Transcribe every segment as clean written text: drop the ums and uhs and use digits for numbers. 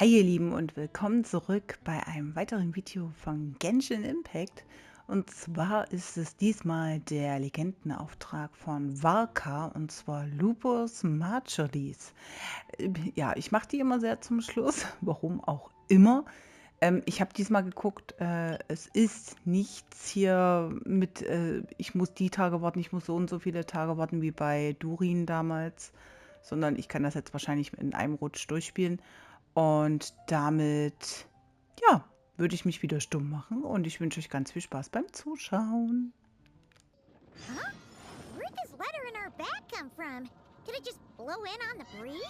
Hi ihr Lieben und willkommen zurück bei einem weiteren Video von Genshin Impact. Und zwar ist es diesmal der Legendenauftrag von Varka, und zwar Lupus Marjories. Ja, ich mache die immer sehr zum Schluss, warum auch immer. Ich habe diesmal geguckt, es ist nichts hier mit, ich muss die Tage warten, ich muss so und so viele Tage warten wie bei Durin damals, sondern ich kann das jetzt wahrscheinlich in einem Rutsch durchspielen. Und damit, ja, würde ich mich wieder stumm machen und ich wünsche euch ganz viel Spaß beim Zuschauen. Huh? Where'd this letter in our bag come from? Did it just blow in on the breeze?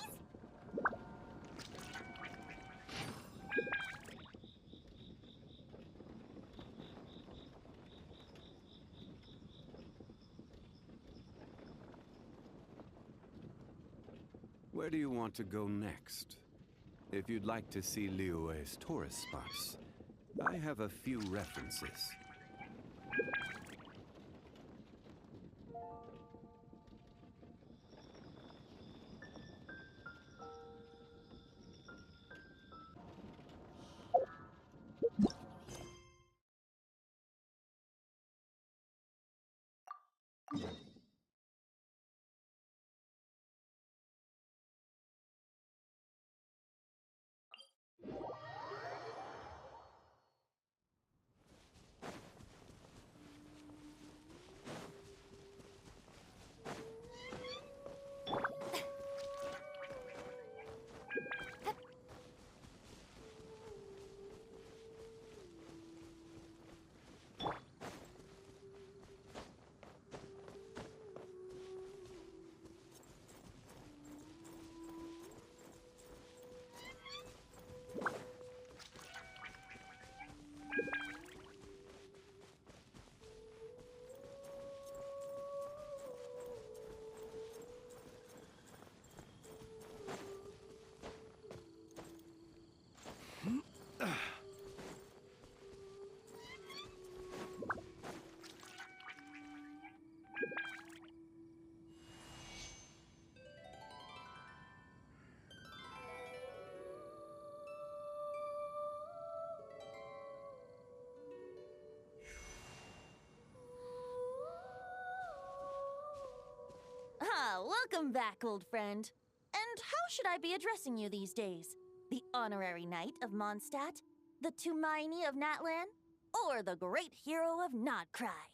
Where do you want to go next? If you'd like to see Liyue's tourist spots, I have a few references. Welcome back, old friend. And how should I be addressing you these days? The honorary knight of Mondstadt? The Tumaini of Natlan? Or the great hero of Nod-Krai?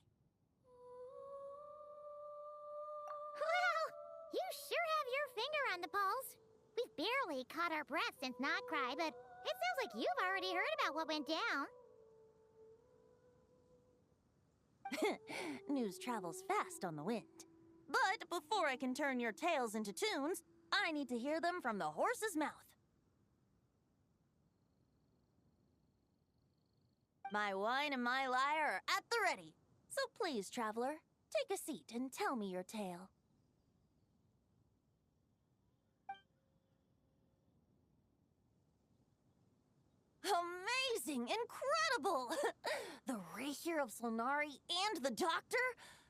Well, you sure have your finger on the pulse. We've barely caught our breath since Nod-Krai, but it sounds like you've already heard about what went down. News travels fast on the wind. But before I can turn your tales into tunes, I need to hear them from the horse's mouth. My wine and my lyre are at the ready. So please, traveler, take a seat and tell me your tale. Amazing! Incredible! The Rahier of Solnari and the Doctor?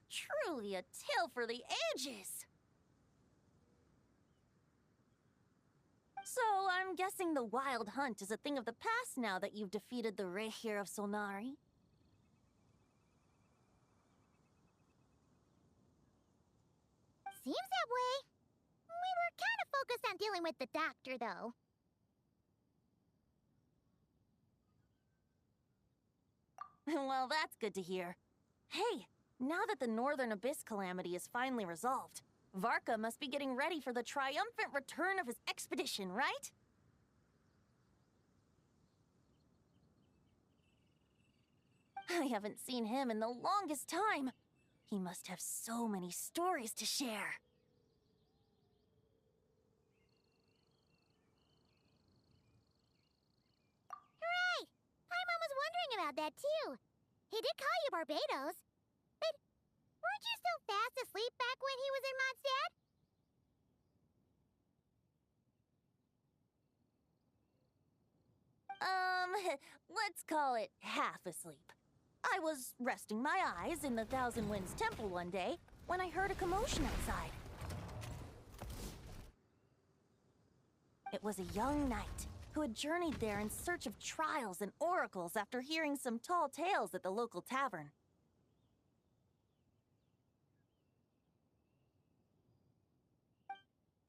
Truly a tale for the ages! So, I'm guessing the wild hunt is a thing of the past now that you've defeated the Rahier of Solnari? Seems that way. We were kind of focused on dealing with the Doctor, though. Well, that's good to hear. Hey! Now that the Northern Abyss calamity is finally resolved, Varka must be getting ready for the triumphant return of his expedition, right? I haven't seen him in the longest time. He must have so many stories to share. Hooray! Paimon was wondering about that, too. He did call you Barbados. But weren't you still fast asleep back when he was in Mondstadt? Let's call it half asleep. I was resting my eyes in the Thousand Winds Temple one day when I heard a commotion outside. It was a young knight who had journeyed there in search of trials and oracles after hearing some tall tales at the local tavern.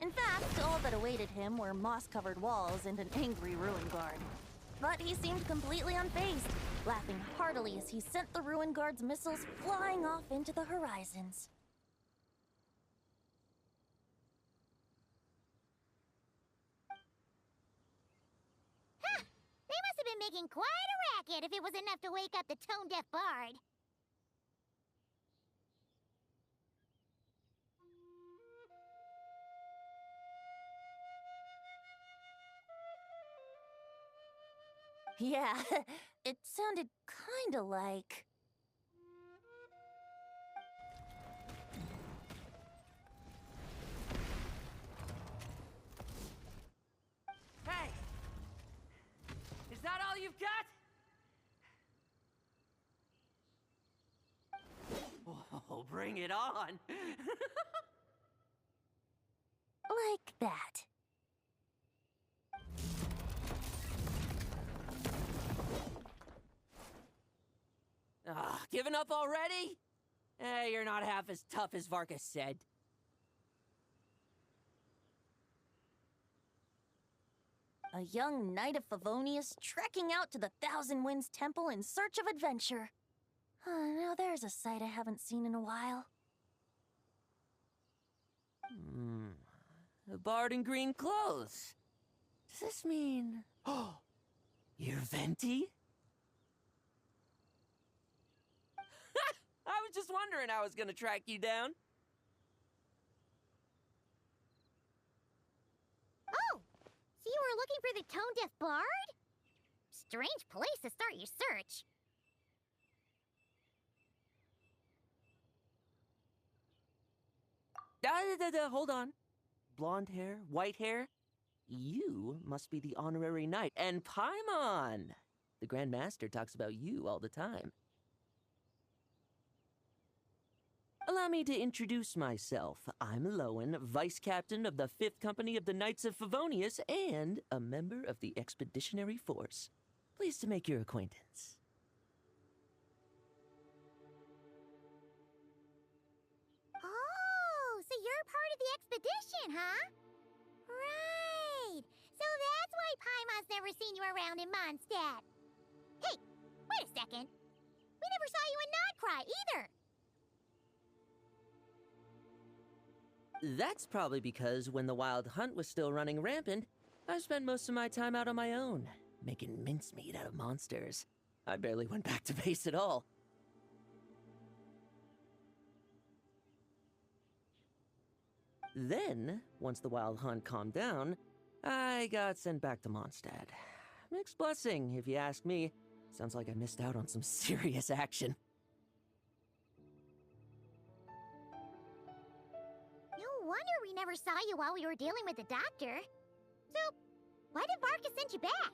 In fact, all that awaited him were moss-covered walls and an angry ruin guard. But he seemed completely unfazed, laughing heartily as he sent the ruin guard's missiles flying off into the horizons. Huh! They must have been making quite a racket if it was enough to wake up the tone-deaf bard. Yeah, it sounded kinda like... Hey! Is that all you've got? Oh, bring it on! like that. Giving up already? You're not half as tough as Varka said. A young knight of Favonius trekking out to the Thousand Winds Temple in search of adventure. Now there's a sight I haven't seen in a while. A bard in green clothes. Does this mean... Oh, you're Venti? I was just wondering how I was gonna track you down. Oh! So you were looking for the tone-deaf bard? Strange place to start your search. Hold on. Blonde hair, white hair? You must be the honorary knight. And Paimon! The Grand Master talks about you all the time. Allow me to introduce myself. I'm Lowen, Vice Captain of the 5th Company of the Knights of Favonius and a member of the Expeditionary Force. Pleased to make your acquaintance. Oh, so you're part of the expedition, huh? Right. So that's why Paimon's never seen you around in Mondstadt. Hey, wait a second. We never saw you in Nod-Krai either. That's probably because when the wild hunt was still running rampant, I spent most of my time out on my own, making mincemeat out of monsters. I barely went back to base at all. Then, once the wild hunt calmed down, I got sent back to Mondstadt. Mixed blessing, if you ask me. Sounds like I missed out on some serious action. No wonder we never saw you while we were dealing with the doctor. So, why did Varka send you back?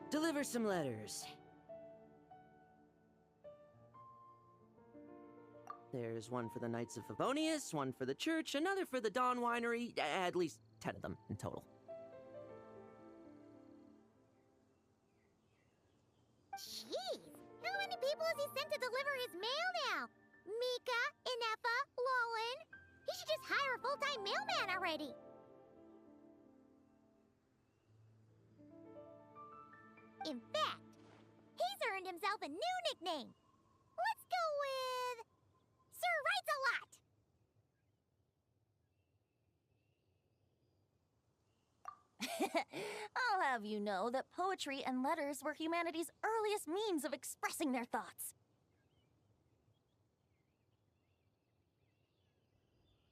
Deliver some letters. There's one for the Knights of Favonius, one for the church, another for the Dawn Winery, at least 10 of them in total. Jeez, how many people has he sent to deliver his mail now? Mika, Inefa, Lowen. He should just hire a full-time mailman already. In fact, he's earned himself a new nickname. Let's go with... Sir Writes a Lot. I'll have you know that poetry and letters were humanity's earliest means of expressing their thoughts.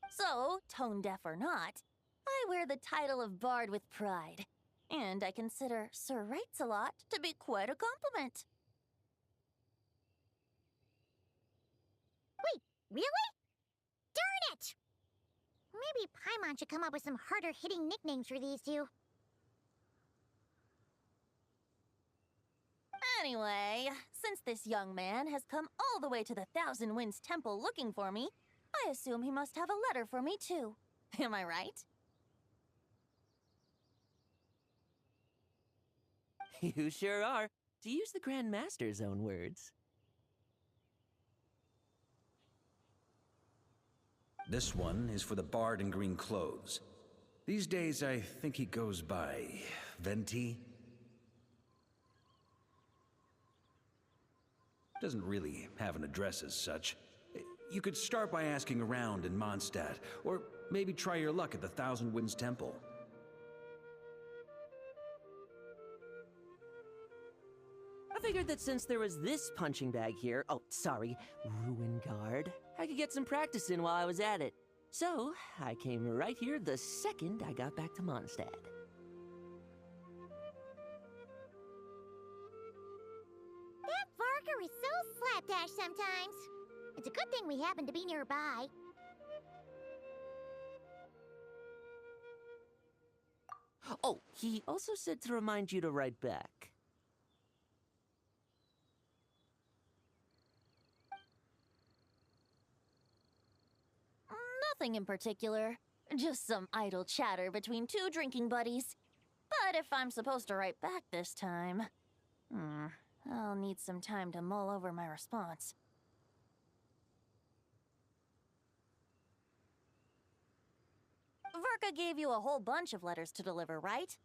So, tone deaf or not, I wear the title of Bard with pride. And I consider Sir Writes a Lot to be quite a compliment. Wait, really? Darn it! Maybe Paimon should come up with some harder-hitting nicknames for these two. Anyway, since this young man has come all the way to the Thousand Winds Temple looking for me, I assume he must have a letter for me too. Am I right? You sure are, to use the Grand Master's own words. This one is for the bard in green clothes. These days, I think he goes by Venti. Doesn't really have an address as such. You could start by asking around in Mondstadt, or maybe try your luck at the Thousand Winds Temple. I figured that since there was this punching bag here, ruin guard, I could get some practice in while I was at it. So, I came right here the second I got back to Mondstadt. That Varka is so slapdash sometimes. It's a good thing we happen to be nearby. Oh, he also said to remind you to write back. Nothing in particular. Just some idle chatter between two drinking buddies. But if I'm supposed to write back this time, I'll need some time to mull over my response. Varka gave you a whole bunch of letters to deliver, right?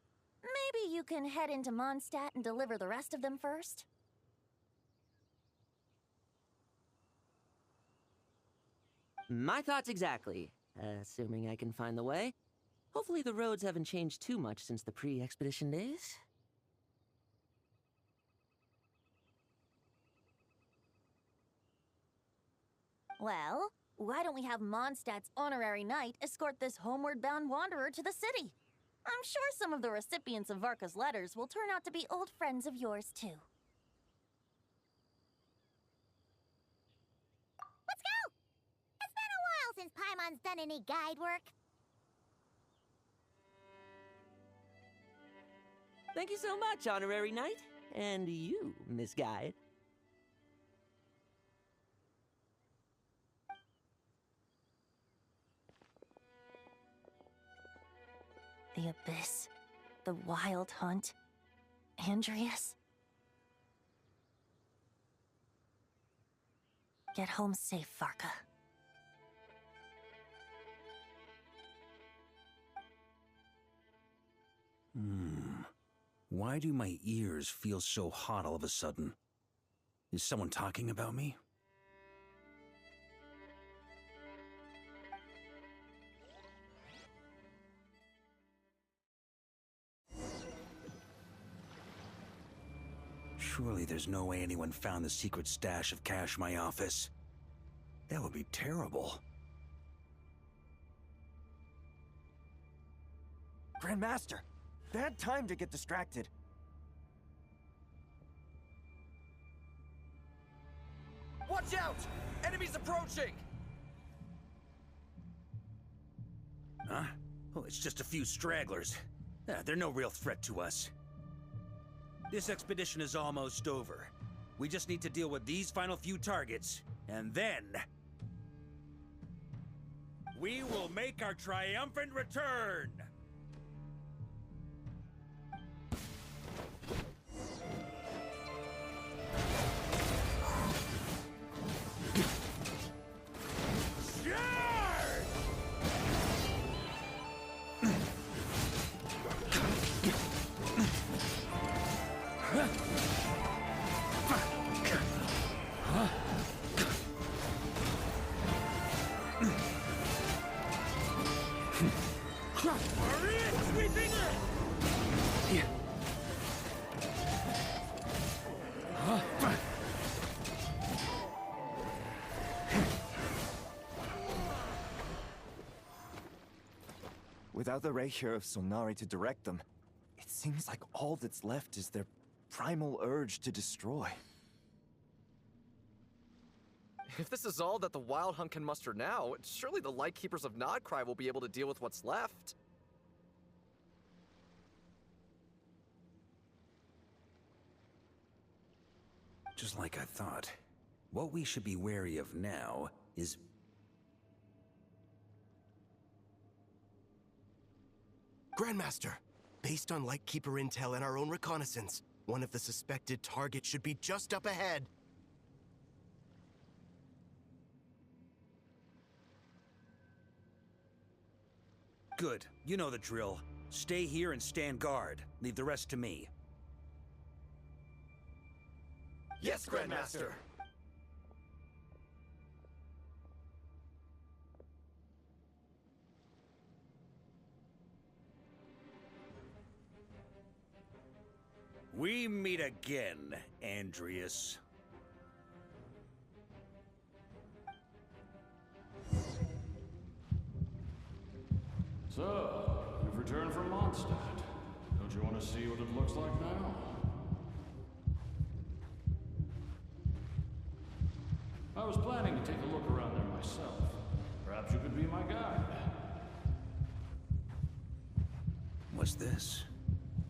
Maybe you can head into Mondstadt and deliver the rest of them first? My thoughts exactly. Assuming I can find the way. Hopefully the roads haven't changed too much since the pre-expedition days. Well, why don't we have Mondstadt's honorary knight escort this homeward-bound wanderer to the city? I'm sure some of the recipients of Varka's letters will turn out to be old friends of yours, too. Let's go! It's been a while since Paimon's done any guide work. Thank you so much, honorary knight. And you, Miss Guide. The Abyss, the Wild Hunt, Andreas. Get home safe, Varka. Why do my ears feel so hot all of a sudden? Is someone talking about me? Surely there's no way anyone found the secret stash of cash in my office. That would be terrible. Grandmaster, bad time to get distracted. Watch out! Enemies approaching! Huh? Oh, it's just a few stragglers. They're no real threat to us. This expedition is almost over. We just need to deal with these final few targets, and then... we will make our triumphant return! Without the Rapier of Solnari to direct them, it seems like all that's left is their primal urge to destroy. If this is all that the Wild Hunt can muster now, surely the Lightkeepers of Nod-Krai will be able to deal with what's left. Just like I thought. What we should be wary of now is... Grandmaster, based on Lightkeeper intel and our own reconnaissance, one of the suspected targets should be just up ahead. Good. You know the drill. Stay here and stand guard. Leave the rest to me. Yes, Grandmaster! We meet again, Andreas. So, you've returned from Mondstadt. Don't you want to see what it looks like now? I was planning to take a look around there myself. Perhaps you could be my guide. What's this?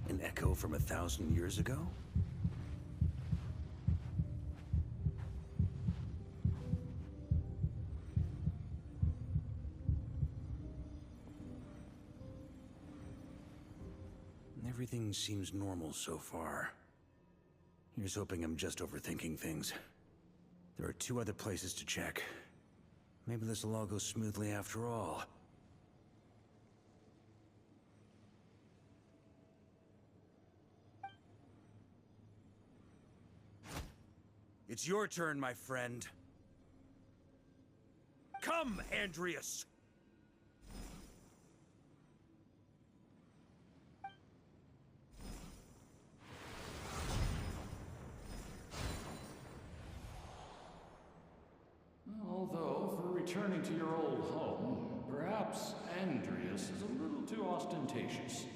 An echo from 1,000 years ago? Everything seems normal so far. Here's hoping I'm just overthinking things. There are 2 other places to check. Maybe this will all go smoothly after all. It's your turn, my friend. Come, Andreas! Although, for returning to your old home, perhaps Andreas is a little too ostentatious.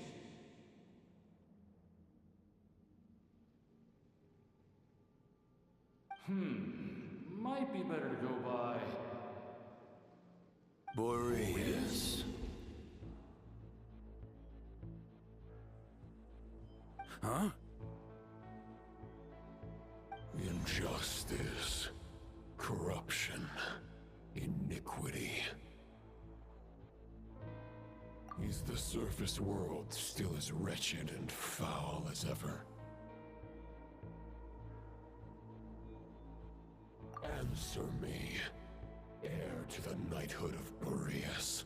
Might be better to go by... Boreas. Huh? Injustice, corruption, iniquity. Is the surface world still as wretched and foul as ever? Answer me, heir to the knighthood of Boreas.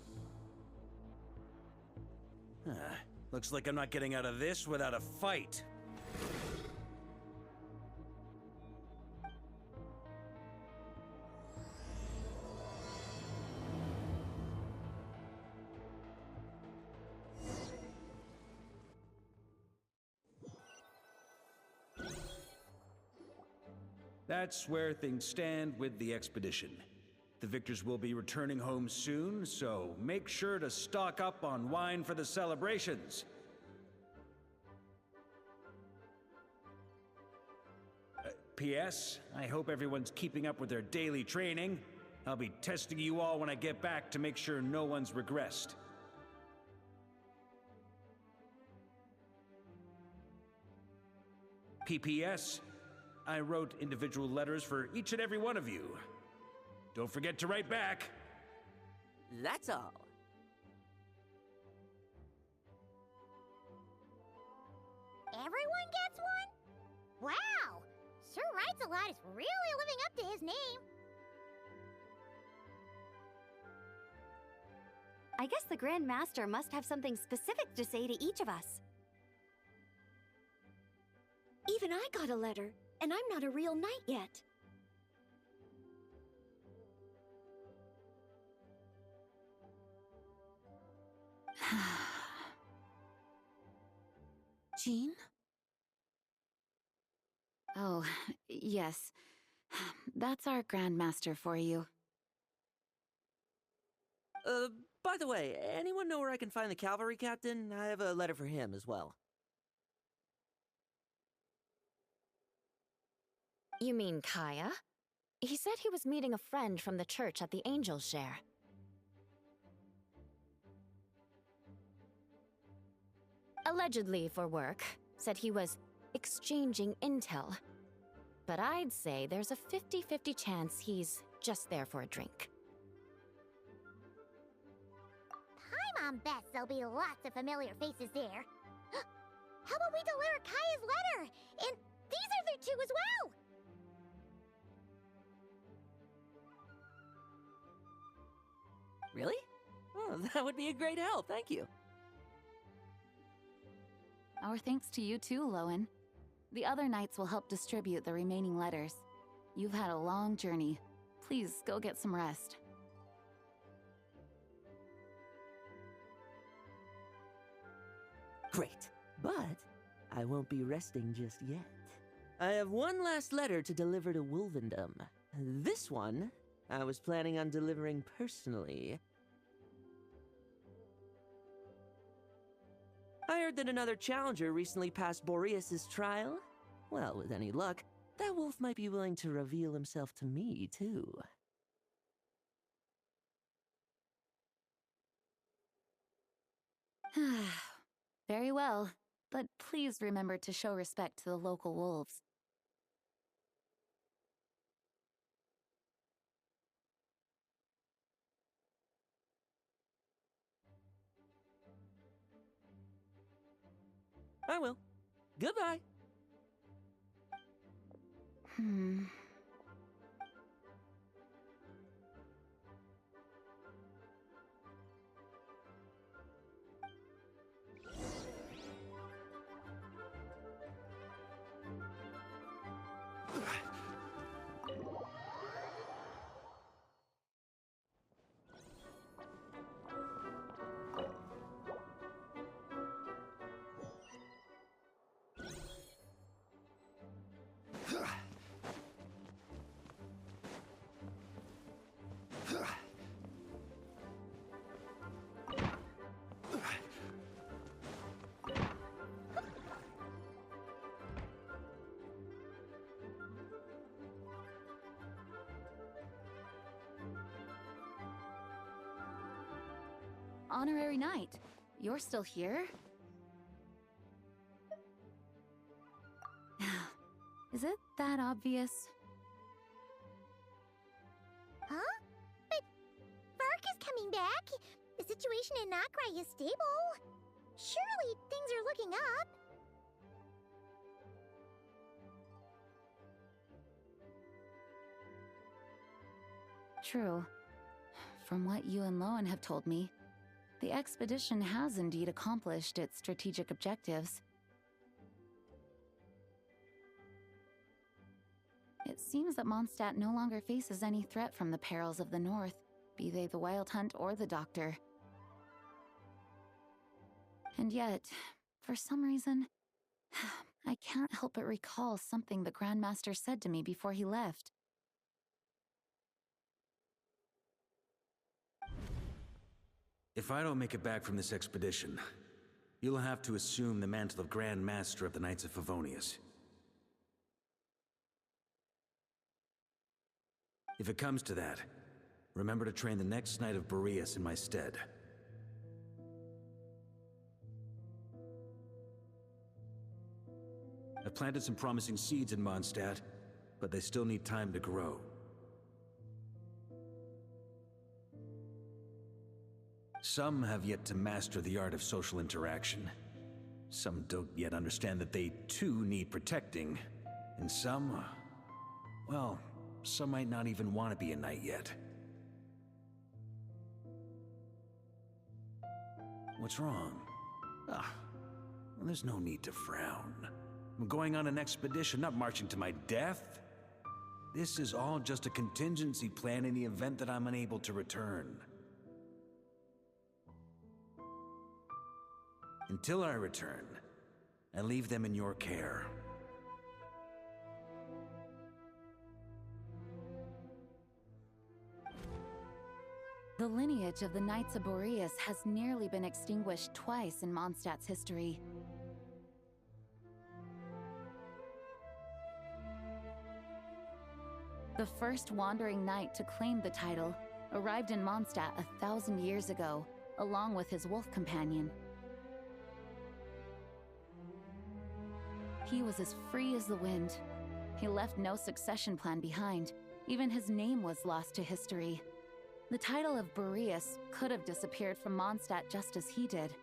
Looks like I'm not getting out of this without a fight. That's where things stand with the expedition. The victors will be returning home soon, so make sure to stock up on wine for the celebrations. P.S. I hope everyone's keeping up with their daily training. I'll be testing you all when I get back to make sure no one's regressed. P.P.S. I wrote individual letters for each and every one of you. Don't forget to write back. That's all. Everyone gets one? Wow! Sir Writes a Lot is really living up to his name. I guess the Grand Master must have something specific to say to each of us. Even I got a letter, and I'm not a real knight yet. Jean? Oh, yes. That's our Grand Master for you. By the way, anyone know where I can find the cavalry captain? I have a letter for him as well. You mean Kaya? He said he was meeting a friend from the church at the Angel's Share. Allegedly for work. Said he was exchanging intel. But I'd say there's a 50-50 chance he's just there for a drink. Paimon I'm best there'll be lots of familiar faces there. How about we deliver Kaya's letter? And these are there too as well! Really? Oh, that would be a great help, thank you. Our thanks to you too, Lowen. The other knights will help distribute the remaining letters. You've had a long journey. Please go get some rest. Great, but I won't be resting just yet. I have one last letter to deliver to Wolvendom. This one, I was planning on delivering personally. I heard that another challenger recently passed Boreas' trial. Well, with any luck, that wolf might be willing to reveal himself to me, too. Very well, but please remember to show respect to the local wolves. I will. Goodbye. Honorary Knight, you're still here? Is it that obvious? Huh? But Varka's coming back. The situation in Nod-Krai is stable. Surely things are looking up. True. From what you and Lowen have told me, the expedition has indeed accomplished its strategic objectives. It seems that Mondstadt no longer faces any threat from the perils of the North, be they the Wild Hunt or the Doctor. And yet, for some reason, I can't help but recall something the Grandmaster said to me before he left. If I don't make it back from this expedition, you'll have to assume the mantle of Grand Master of the Knights of Favonius. If it comes to that, remember to train the next Knight of Boreas in my stead. I've planted some promising seeds in Mondstadt, but they still need time to grow. Some have yet to master the art of social interaction. Some don't yet understand that they too need protecting. And some, well, some might not even want to be a knight yet. What's wrong? Well, there's no need to frown. I'm going on an expedition, not marching to my death. This is all just a contingency plan in the event that I'm unable to return. Until I return, I leave them in your care. The lineage of the Knights of Boreas has nearly been extinguished twice in Mondstadt's history. The first wandering knight to claim the title arrived in Mondstadt 1,000 years ago, along with his wolf companion. He was as free as the wind. He left no succession plan behind. Even his name was lost to history. The title of Boreas could have disappeared from Mondstadt just as he did.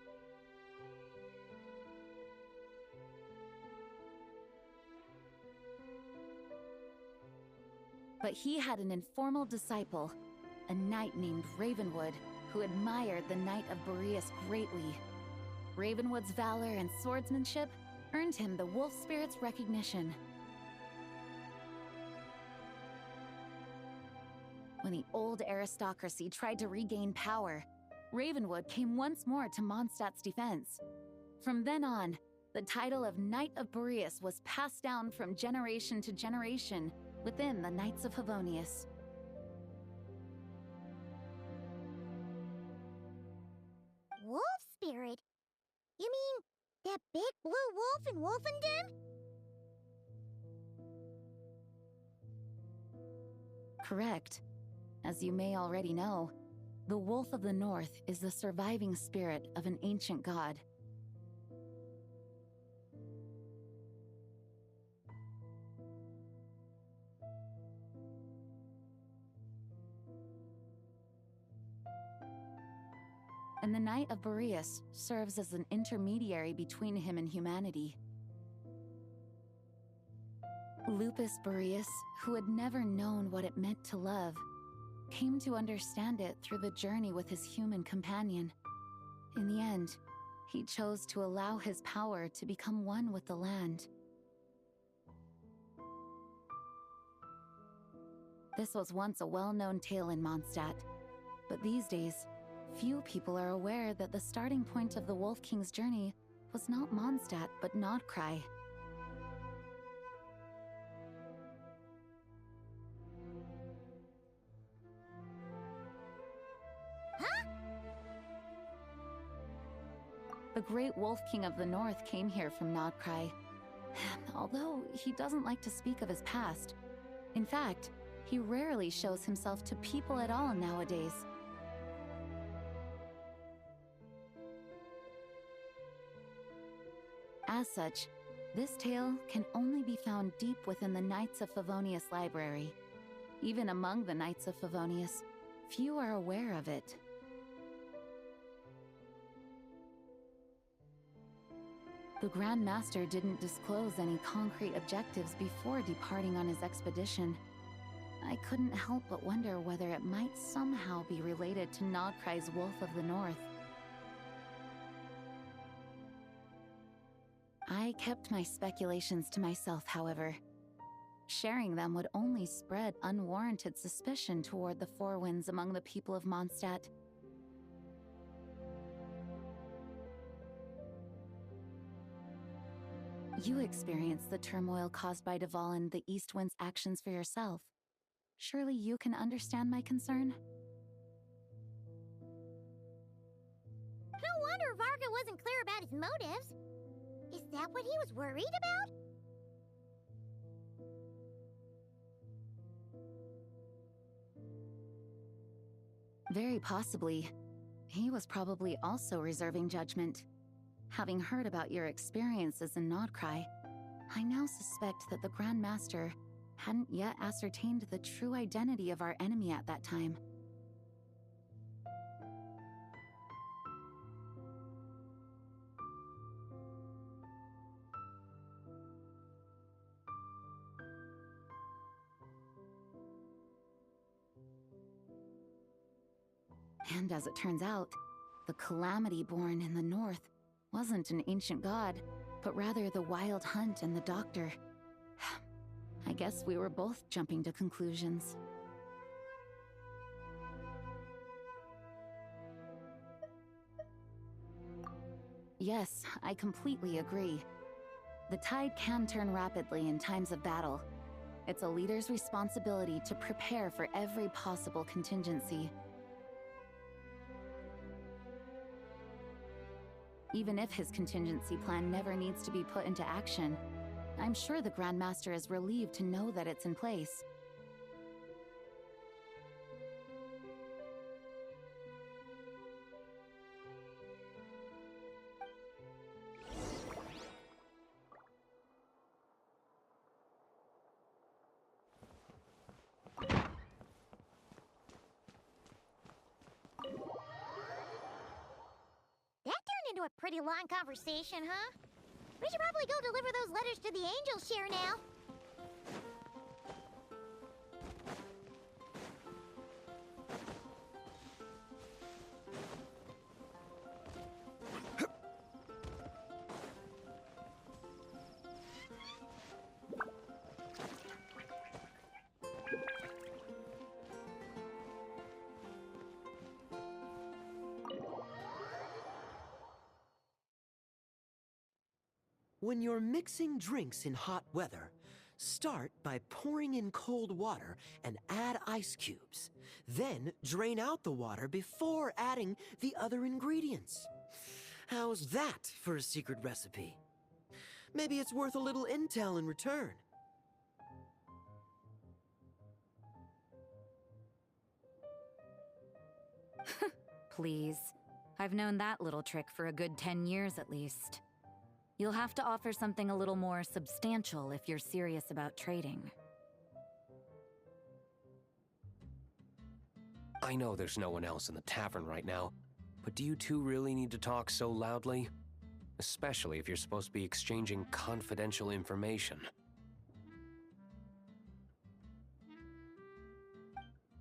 But he had an informal disciple, a knight named Ravenwood, who admired the Knight of Boreas greatly. Ravenwood's valor and swordsmanship earned him the wolf spirit's recognition. When the old aristocracy tried to regain power, Ravenwood came once more to Mondstadt's defense. From then on, the title of Knight of Boreas was passed down from generation to generation within the Knights of Favonius. Wolf spirit? You mean that big blue wolf in Wolfendom? Correct. As you may already know, the Wolf of the North is the surviving spirit of an ancient god. And the Knight of Boreas serves as an intermediary between him and humanity. Lupus Boreas, who had never known what it meant to love, came to understand it through the journey with his human companion. In the end, he chose to allow his power to become one with the land. This was once a well-known tale in Mondstadt, but these days, few people are aware that the starting point of the Wolf King's journey was not Mondstadt, but Nod-Krai. The great Wolf King of the North came here from Nod-Krai, although he doesn't like to speak of his past. In fact, he rarely shows himself to people at all nowadays. As such, this tale can only be found deep within the Knights of Favonius library. Even among the Knights of Favonius, few are aware of it. The Grand Master didn't disclose any concrete objectives before departing on his expedition. I couldn't help but wonder whether it might somehow be related to Nod-Krai's Wolf of the North. I kept my speculations to myself, however. Sharing them would only spread unwarranted suspicion toward the Four Winds among the people of Mondstadt. You experienced the turmoil caused by Dvalin the East Wind's actions for yourself. Surely you can understand my concern? No wonder Varka wasn't clear about his motives. Is that what he was worried about? Very possibly. He was probably also reserving judgment. Having heard about your experiences in Nod-Krai, I now suspect that the Grand Master hadn't yet ascertained the true identity of our enemy at that time. And as it turns out, the calamity born in the north wasn't an ancient god, but rather the Wild Hunt and the Doctor. I guess we were both jumping to conclusions. Yes, I completely agree. The tide can turn rapidly in times of battle. It's a leader's responsibility to prepare for every possible contingency. Even if his contingency plan never needs to be put into action, I'm sure the Grand Master is relieved to know that it's in place. into a pretty long conversation, huh? We should probably go deliver those letters to the angel share now. When you're mixing drinks in hot weather, start by pouring in cold water and add ice cubes. Then drain out the water before adding the other ingredients. How's that for a secret recipe? Maybe it's worth a little intel in return. Please. I've known that little trick for a good 10 years at least. You'll have to offer something a little more substantial if you're serious about trading. I know there's no one else in the tavern right now, but do you two really need to talk so loudly? Especially if you're supposed to be exchanging confidential information.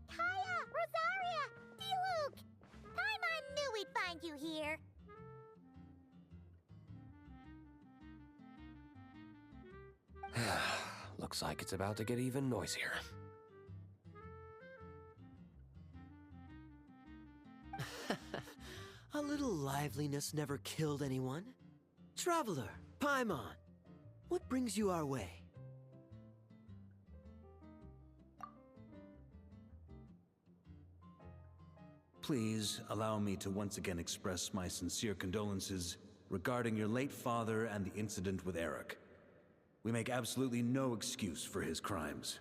Hiya, Rosaria! D-Luke! Paimon knew we'd find you here. Looks like it's about to get even noisier. A little liveliness never killed anyone. Traveler, Paimon, what brings you our way? Please allow me to once again express my sincere condolences regarding your late father and the incident with Eric. We make absolutely no excuse for his crimes.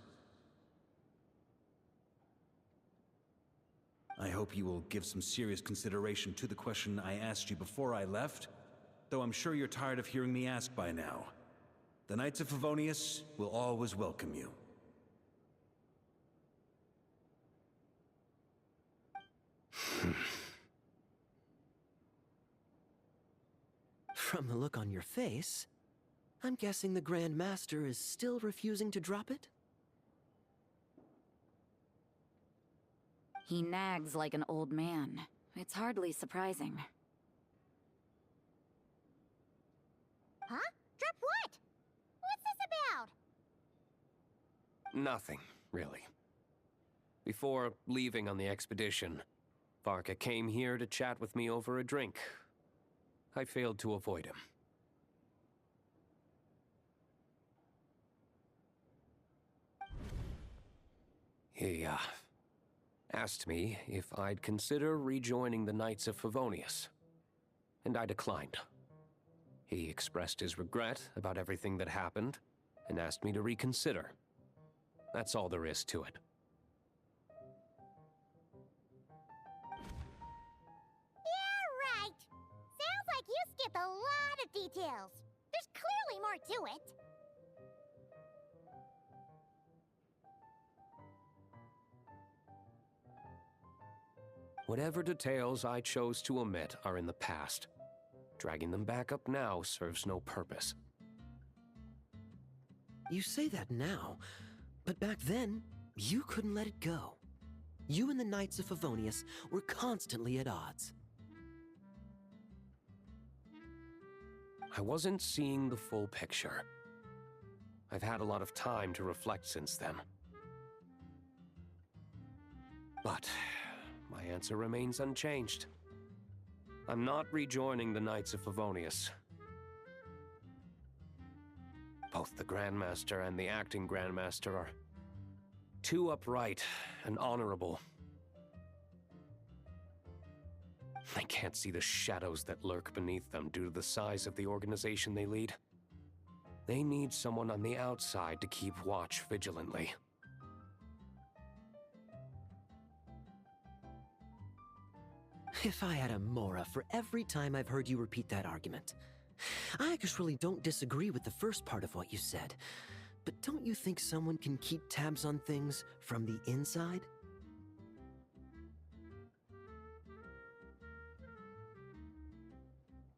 I hope you will give some serious consideration to the question I asked you before I left, though I'm sure you're tired of hearing me ask by now. The Knights of Favonius will always welcome you. From the look on your face, I'm guessing the Grand Master is still refusing to drop it? He nags like an old man. It's hardly surprising. Huh? Drop what? What's this about? Nothing, really. Before leaving on the expedition, Varka came here to chat with me over a drink. I failed to avoid him. He, asked me if I'd consider rejoining the Knights of Favonius, and I declined. He expressed his regret about everything that happened, and asked me to reconsider. That's all there is to it. Yeah, right. Sounds like you skipped a lot of details. There's clearly more to it. Whatever details I chose to omit are in the past. Dragging them back up now serves no purpose. You say that now, but back then, you couldn't let it go. You and the Knights of Favonius were constantly at odds. I wasn't seeing the full picture. I've had a lot of time to reflect since then. But my answer remains unchanged. I'm not rejoining the Knights of Favonius. Both the Grandmaster and the acting Grandmaster are too upright and honorable. I can't see the shadows that lurk beneath them due to the size of the organization they lead. They need someone on the outside to keep watch vigilantly. If I had a Mora for every time I've heard you repeat that argument. I actually don't disagree with the first part of what you said, but don't you think someone can keep tabs on things from the inside?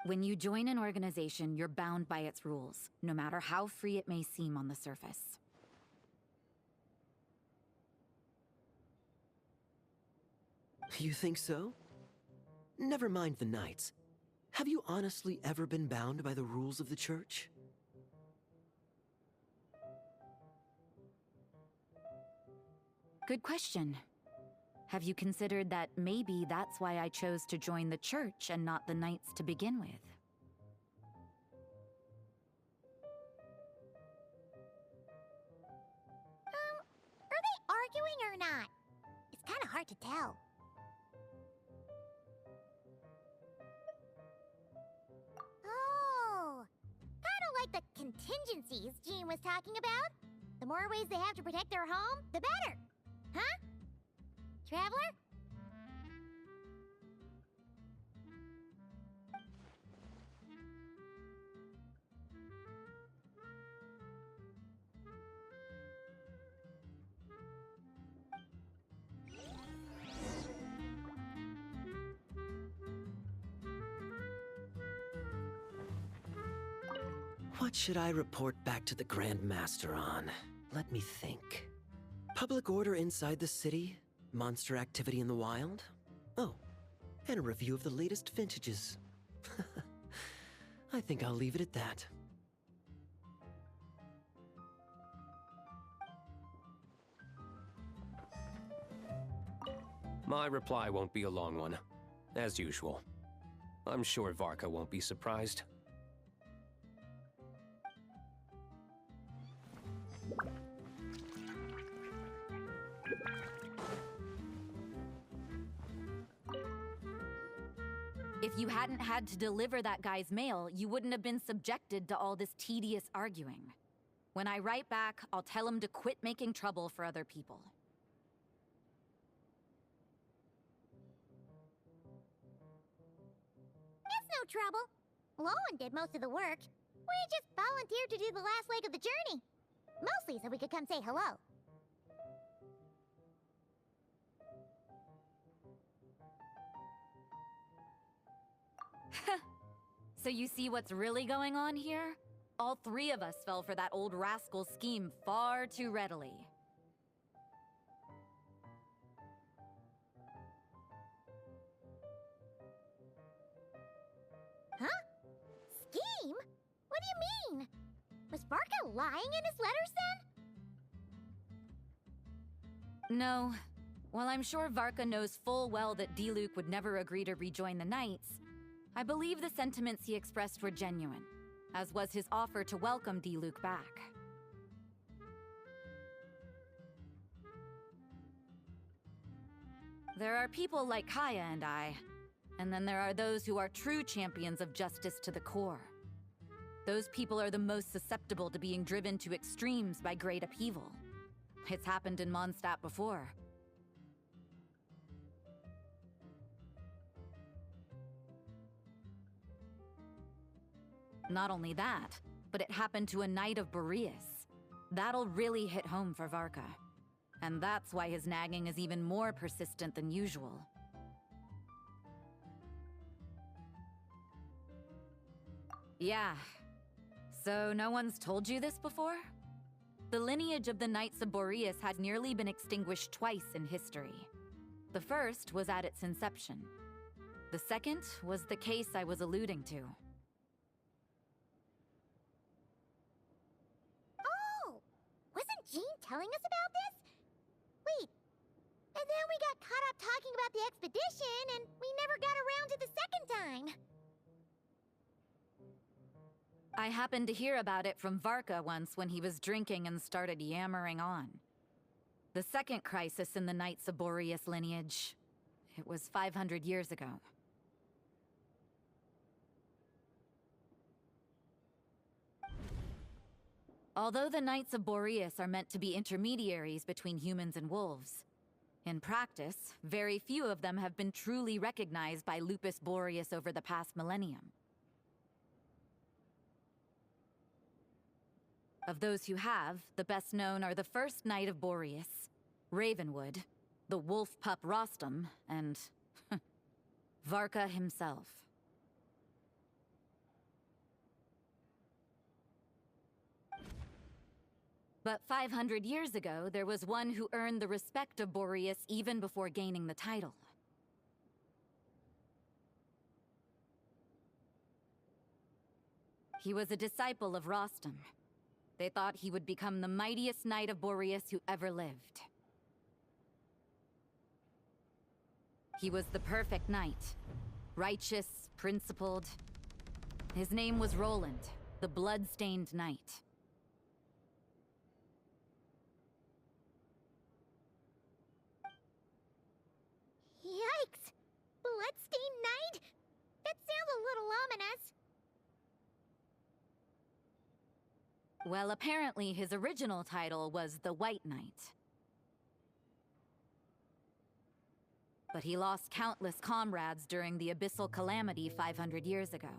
When you join an organization, you're bound by its rules, no matter how free it may seem on the surface. You think so? Never mind the Knights. Have you honestly ever been bound by the rules of the Church? Good question. Have you considered that maybe that's why I chose to join the Church and not the Knights to begin with? Are they arguing or not? It's kind of hard to tell. Oh, kind of like the contingencies Jean was talking about. The more ways they have to protect their home, the better. Huh? Traveler? What should I report back to the Grand Master on? Let me think. Public order inside the city? Monster activity in the wild? Oh, and a review of the latest vintages. I think I'll leave it at that. My reply won't be a long one, as usual. I'm sure Varka won't be surprised. If you hadn't had to deliver that guy's mail, you wouldn't have been subjected to all this tedious arguing. When I write back, I'll tell him to quit making trouble for other people. It's no trouble. Lowen did most of the work. We just volunteered to do the last leg of the journey. Mostly so we could come say hello. So you see what's really going on here? All three of us fell for that old rascal's scheme far too readily. Huh? Scheme? What do you mean? Was Varka lying in his letters then? No. While I'm sure Varka knows full well that Diluc would never agree to rejoin the Knights, I believe the sentiments he expressed were genuine, as was his offer to welcome Diluc back. There are people like Kaya and I, and then there are those who are true champions of justice to the core. Those people are the most susceptible to being driven to extremes by great upheaval. It's happened in Mondstadt before. Not only that, but it happened to a Knight of Boreas. That'll really hit home for Varka. And that's why his nagging is even more persistent than usual. Yeah. So no one's told you this before? The lineage of the Knights of Boreas had nearly been extinguished twice in history. The first was at its inception. The second was the case I was alluding to. Wasn't Jean telling us about this? Wait, and then we got caught up talking about the expedition, and we never got around to the second time. I happened to hear about it from Varka once when he was drinking and started yammering on. The second crisis in the Knights of Boreas lineage. It was 500 years ago. Although the Knights of Boreas are meant to be intermediaries between humans and wolves, in practice, very few of them have been truly recognized by Lupus Boreas over the past millennium. Of those who have, the best known are the first Knight of Boreas, Ravenwood, the wolf pup Rostam, and Varka himself. But 500 years ago, there was one who earned the respect of Boreas even before gaining the title. He was a disciple of Rostam. They thought he would become the mightiest knight of Boreas who ever lived. He was the perfect knight. Righteous, principled. His name was Roland, the blood-stained knight. Yikes! Bloodstained Knight? That sounds a little ominous. Well, apparently his original title was the White Knight. But he lost countless comrades during the Abyssal Calamity 500 years ago,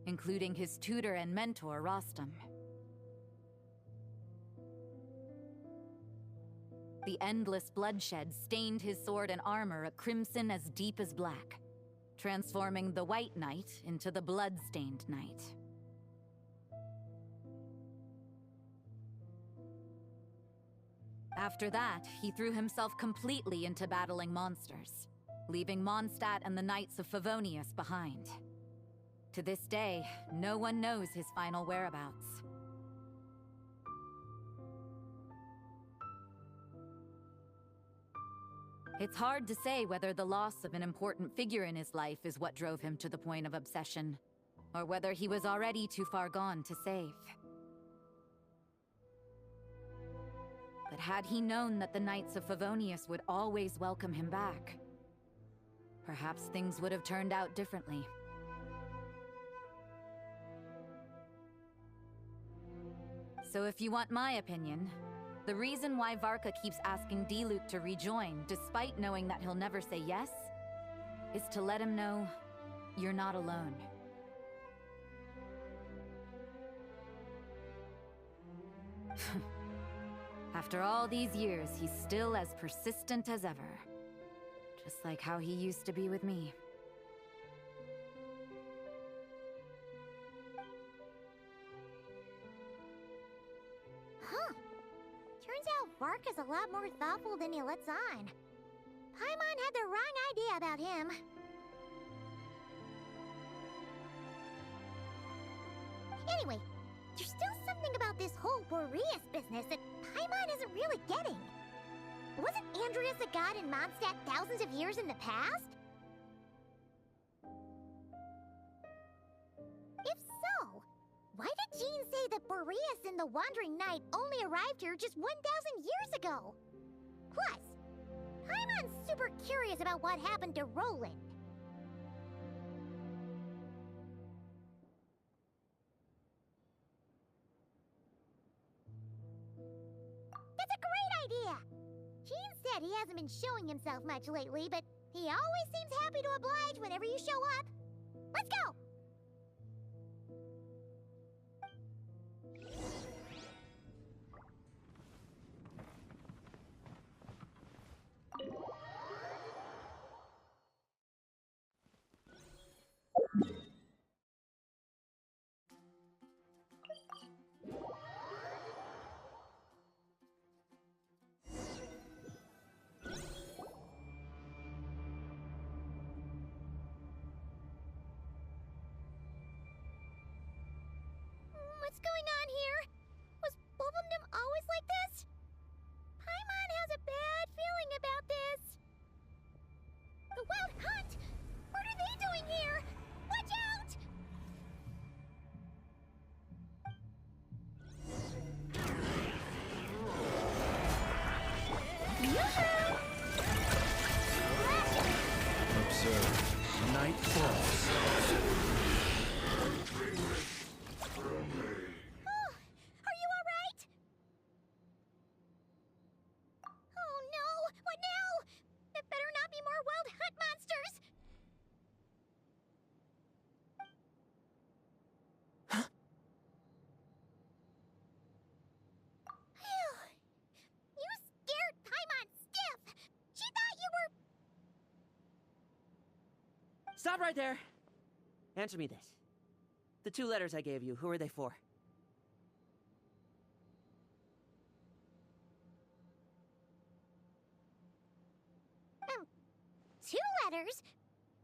including his tutor and mentor, Rostam. The endless bloodshed stained his sword and armor a crimson as deep as black, transforming the White Knight into the Blood-Stained Knight. After that, he threw himself completely into battling monsters, leaving Mondstadt and the Knights of Favonius behind. To this day, no one knows his final whereabouts. It's hard to say whether the loss of an important figure in his life is what drove him to the point of obsession, or whether he was already too far gone to save. But had he known that the Knights of Favonius would always welcome him back, perhaps things would have turned out differently. So if you want my opinion, the reason why Varka keeps asking Diluc to rejoin, despite knowing that he'll never say yes, is to let him know you're not alone. After all these years, he's still as persistent as ever. Just like how he used to be with me. Huh. Turns out Varka's a lot more thoughtful than he lets on. Paimon had the wrong idea about him. Anyway, there's still something about this whole Boreas business that Paimon isn't really getting. Wasn't Andreas a god in Mondstadt thousands of years in the past? If so, why did Jean say that Boreas and the Wandering Knight only arrived here just 1,000 years ago? Plus, Paimon's super curious about what happened to Roland. That's a great idea! Jean said he hasn't been showing himself much lately, but he always seems happy to oblige whenever you show up. Let's go! What's going on here? Was Bulbumdum always like this? Paimon has a bad feeling about this. The Wild Hunt? What are they doing here? Watch out! Observe. Night falls. Stop right there! Answer me this. The 2 letters I gave you, who are they for? letters.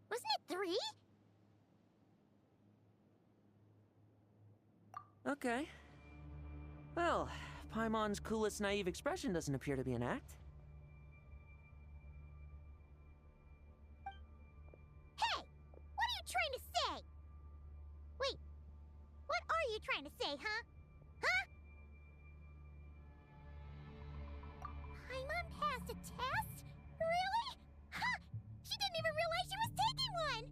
Wasn't it 3? Okay. Well, Paimon's coolest naive expression doesn't appear to be an act. Hey! What are you trying to say? Wait, what are you trying to say, huh? Huh? Paimon passed a test? Really? Huh! She didn't even realize she was taking one!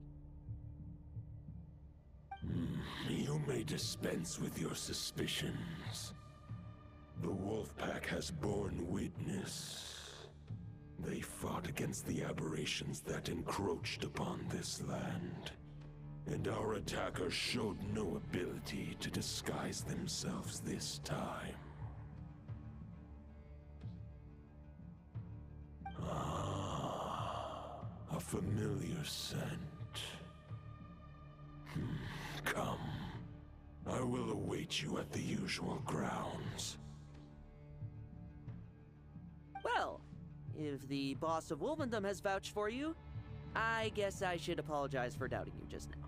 You may dispense with your suspicions. The Wolfpack has borne witness. They fought against the aberrations that encroached upon this land, and our attackers showed no ability to disguise themselves this time. Ah, a familiar scent. Come. I will await you at the usual grounds. Well, if the boss of Wolvendom has vouched for you, I guess I should apologize for doubting you just now.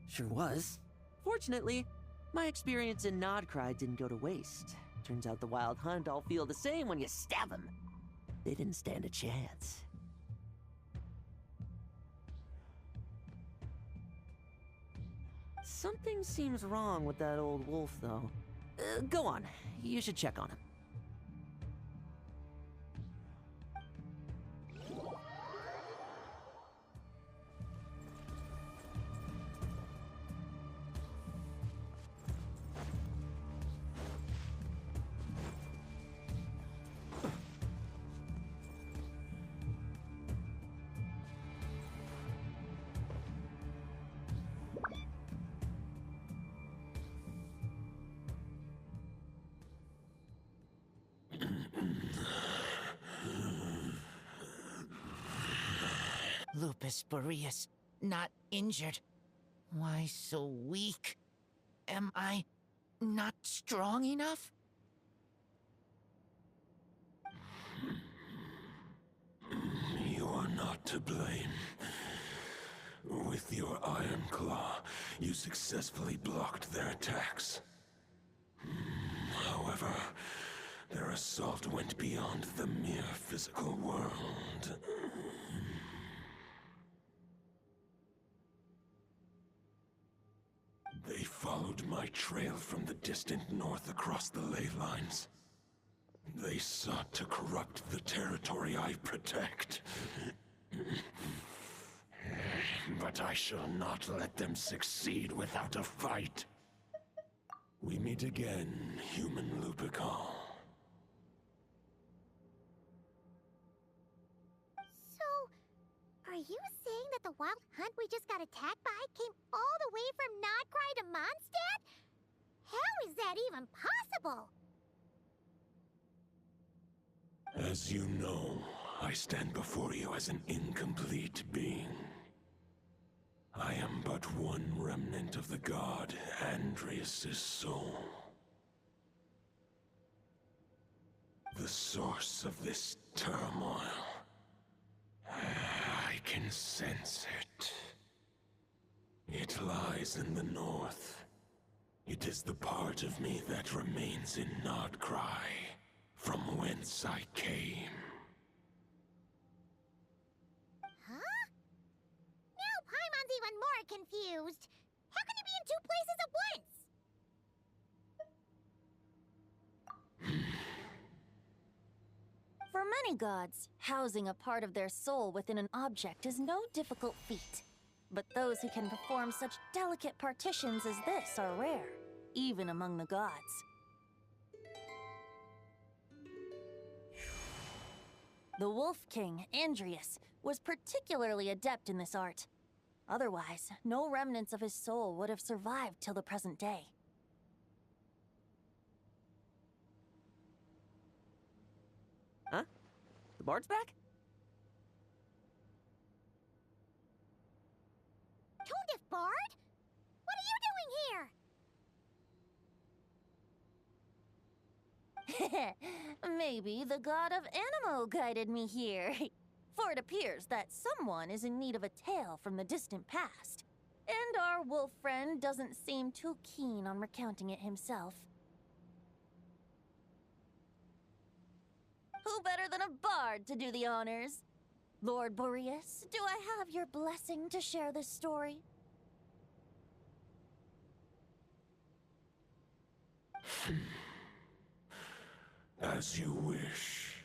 Sure was. Fortunately, my experience in Nod-Krai didn't go to waste. Turns out the Wild Hunt all feel the same when you stab them. They didn't stand a chance. Something seems wrong with that old wolf, though. Go on. You should check on him. Lupus Boreas, not injured. Why so weak? Am I not strong enough? You are not to blame. With your Iron Claw, you successfully blocked their attacks. However, their assault went beyond the mere physical world. They followed my trail from the distant north across the ley lines. They sought to corrupt the territory I protect. But I shall not let them succeed without a fight. We meet again, human Lupical. Are you saying that the Wild Hunt we just got attacked by came all the way from Nod-Krai to Mondstadt? How is that even possible? As you know, I stand before you as an incomplete being. I am but one remnant of the god Andrias' soul. The source of this turmoil. I can sense it. It lies in the north. It is the part of me that remains in Nod-Krai, from whence I came. Huh? Now Paimon's even more confused. How can he be in 2 places at once? For many gods, housing a part of their soul within an object is no difficult feat. But those who can perform such delicate partitions as this are rare, even among the gods. The Wolf King, Andrias, was particularly adept in this art. Otherwise, no remnants of his soul would have survived till the present day. Huh? The bard's back? Tone-deaf bard? What are you doing Maybe the god of Animo guided me here. For it appears that someone is in need of a tale from the distant past. And our wolf friend doesn't seem too keen on recounting it himself. Who better than a bard to do the honors? Lord Boreas, do I have your blessing to share this story? As you wish.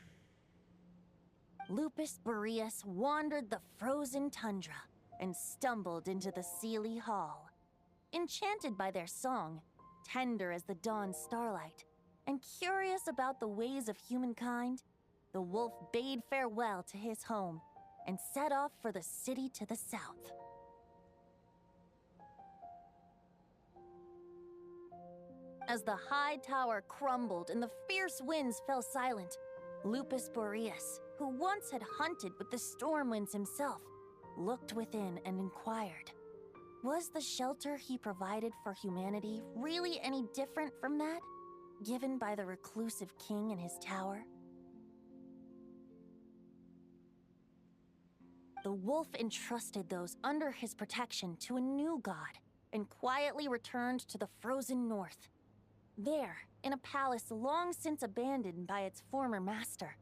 Lupus Boreas wandered the frozen tundra and stumbled into the Sealy Hall. Enchanted by their song, tender as the dawn starlight, and curious about the ways of humankind, the wolf bade farewell to his home and set off for the city to the south. As the high tower crumbled and the fierce winds fell silent, Lupus Boreas, who once had hunted with the storm winds himself, looked within and inquired, was the shelter he provided for humanity really any different from that given by the reclusive king in his tower? The wolf entrusted those under his protection to a new god and quietly returned to the frozen north. There, in a palace long since abandoned by its former master,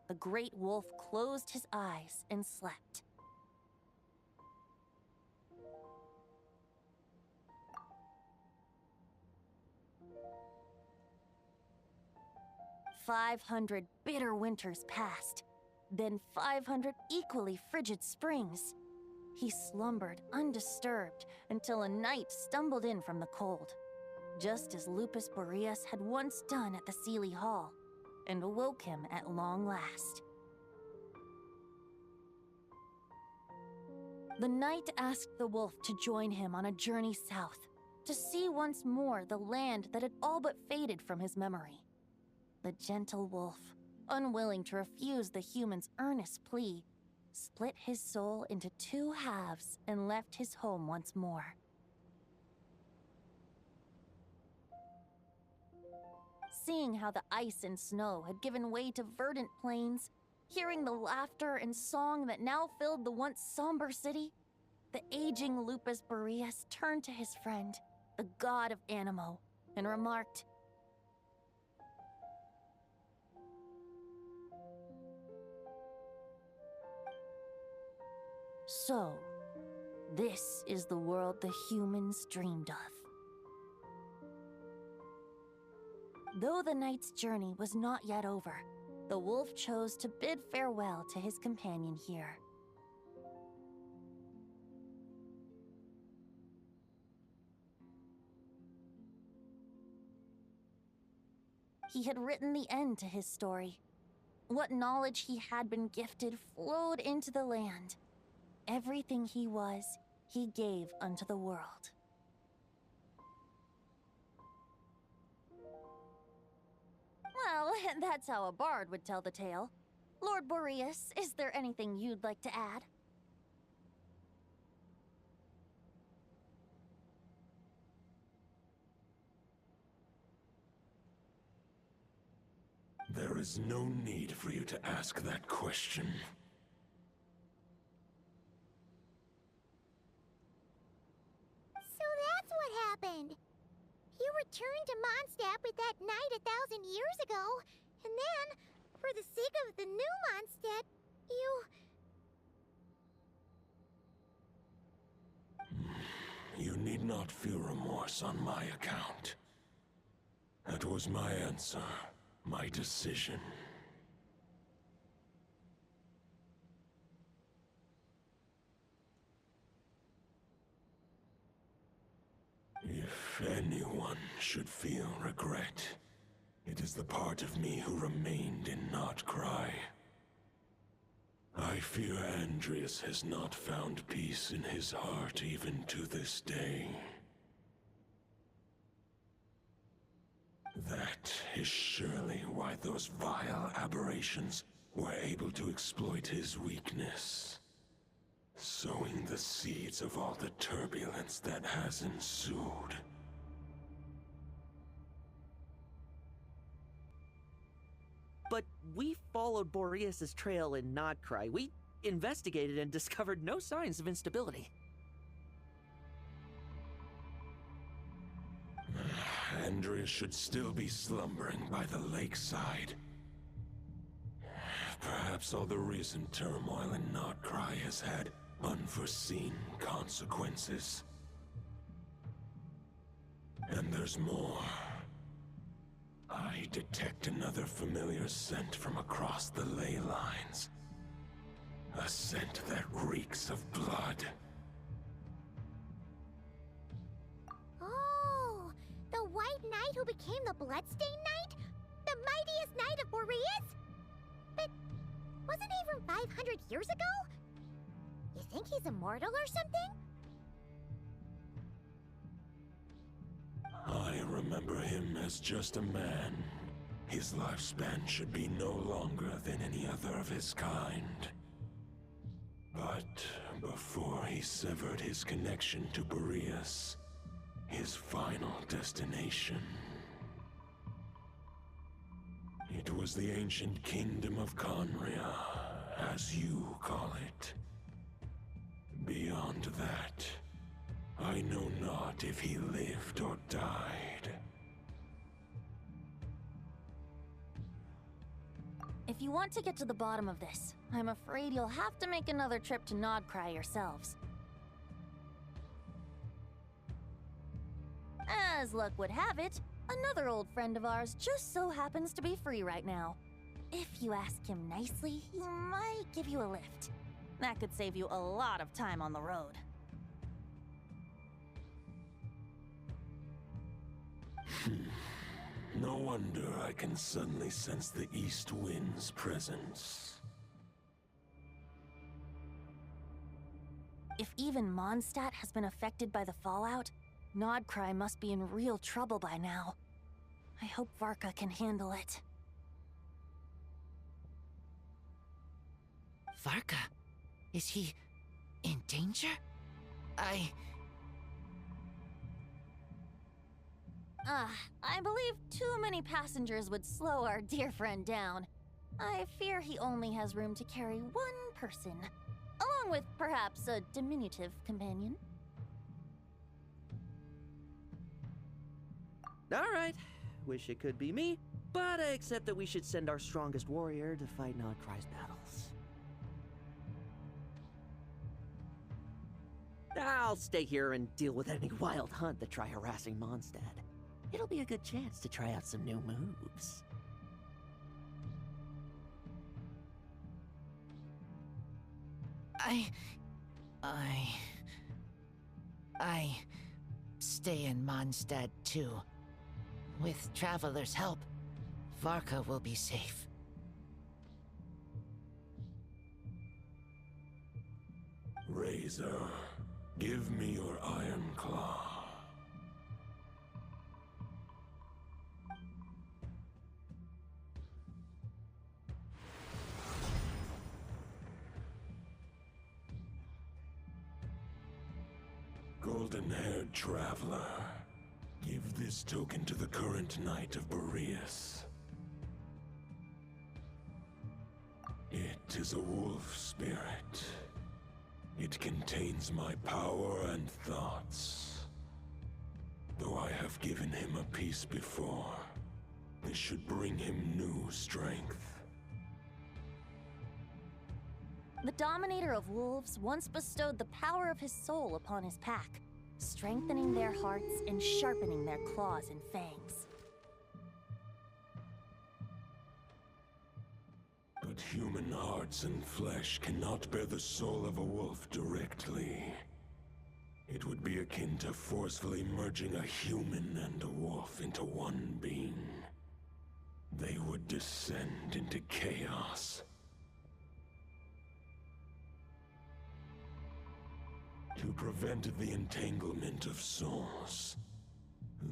the great wolf closed his eyes and slept. "500 bitter winters passed, then 500 equally frigid springs. He slumbered undisturbed until a night stumbled in from the cold, just as Lupus Boreas had once done at the Sealy Hall, and awoke him at long last. The knight asked the wolf to join him on a journey south, to see once more the land that had all but faded from his memory. The gentle wolf, unwilling to refuse the human's earnest plea, split his soul into two halves and left his home once more. Seeing how the ice and snow had given way to verdant plains, hearing the laughter and song that now filled the once somber city, the aging Lupus Boreas turned to his friend, the god of Animo, and remarked, "So, this is the world the humans dreamed of." Though the knight's journey was not yet over, the wolf chose to bid farewell to his companion here. He had written the end to his story. What knowledge he had been gifted flowed into the land. Everything he was, he gave unto the world. Well, that's how a bard would tell the tale. Lord Boreas, is there anything you'd like to add? There is no need for you to ask that question. So that's what happened. You returned to Mondstadt with that knight 1,000 years ago, and then, for the sake of the new Mondstadt, You need not feel remorse on my account. That was my answer, my decision. If anyone should feel regret, it is the part of me who remained in Nod-Krai. I fear Andreas has not found peace in his heart even to this day. That is surely why those vile aberrations were able to exploit his weakness, sowing the seeds of all the turbulence that has ensued. we followed Boreas' trail in Nod-Krai. We investigated and discovered no signs of instability. Andreas should still be slumbering by the lakeside. Perhaps all the recent turmoil in Nod-Krai has had unforeseen consequences. And there's more. I detect another familiar scent from across the ley lines. A scent that reeks of blood. Oh, the White Knight who became the Bloodstained Knight? The mightiest knight of Boreas? But wasn't he from 500 years ago? You think he's immortal or something? I remember him as just a man. His lifespan should be no longer than any other of his kind. But before he severed his connection to Boreas, his final destination, it was the ancient kingdom of Conria, as you call it. Beyond that, I know not if he lived or died. If you want to get to the bottom of this, I'm afraid you'll have to make another trip to Nod-Krai yourselves. As luck would have it, another old friend of ours just so happens to be free right now. If you ask him nicely, he might give you a lift. That could save you a lot of time on the road. No wonder I can suddenly sense the east wind's presence. If even Mondstadt has been affected by the fallout, Nod-Krai must be in real trouble by now. I hope Varka can handle it. Varka? Is he in danger? I believe too many passengers would slow our dear friend down. I fear he only has room to carry one person, along with perhaps a diminutive companion. Alright, wish it could be me, but I accept that we should send our strongest warrior to fight Nod-Krai's battles. I'll stay here and deal with any wild hunt that try harassing Mondstadt. It'll be a good chance to try out some new moves. I stay in Mondstadt too. With Traveler's help, Varka will be safe. Razor, give me your iron claw. Golden-haired traveler, give this token to the current Knight of Boreas. It is a wolf spirit. It contains my power and thoughts. Though I have given him a piece before, this should bring him new strength. The Dominator of Wolves once bestowed the power of his soul upon his pack, strengthening their hearts and sharpening their claws and fangs. But human hearts and flesh cannot bear the soul of a wolf directly. It would be akin to forcefully merging a human and a wolf into one being. They would descend into chaos. To prevent the entanglement of souls,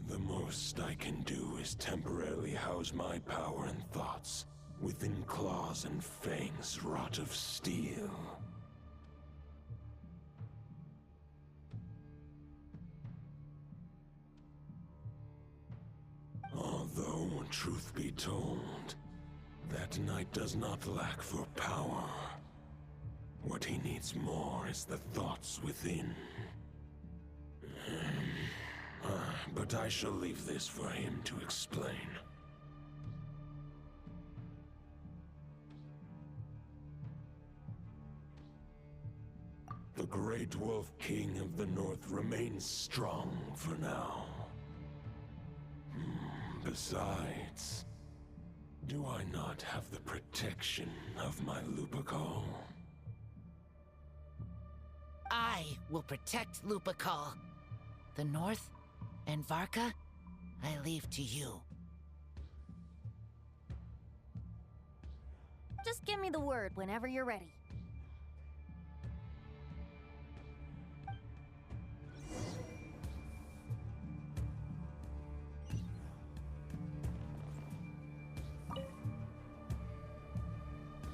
the most I can do is temporarily house my power and thoughts within claws and fangs wrought of steel. Although, truth be told, That knight does not lack for power. What he needs more is the thoughts within. But I shall leave this for him to explain. The Great Wolf King of the North remains strong for now. Besides, do I not have the protection of my Lupacol? I will protect Lupacol. The North and Varka, I leave to you. Just give me the word whenever you're ready.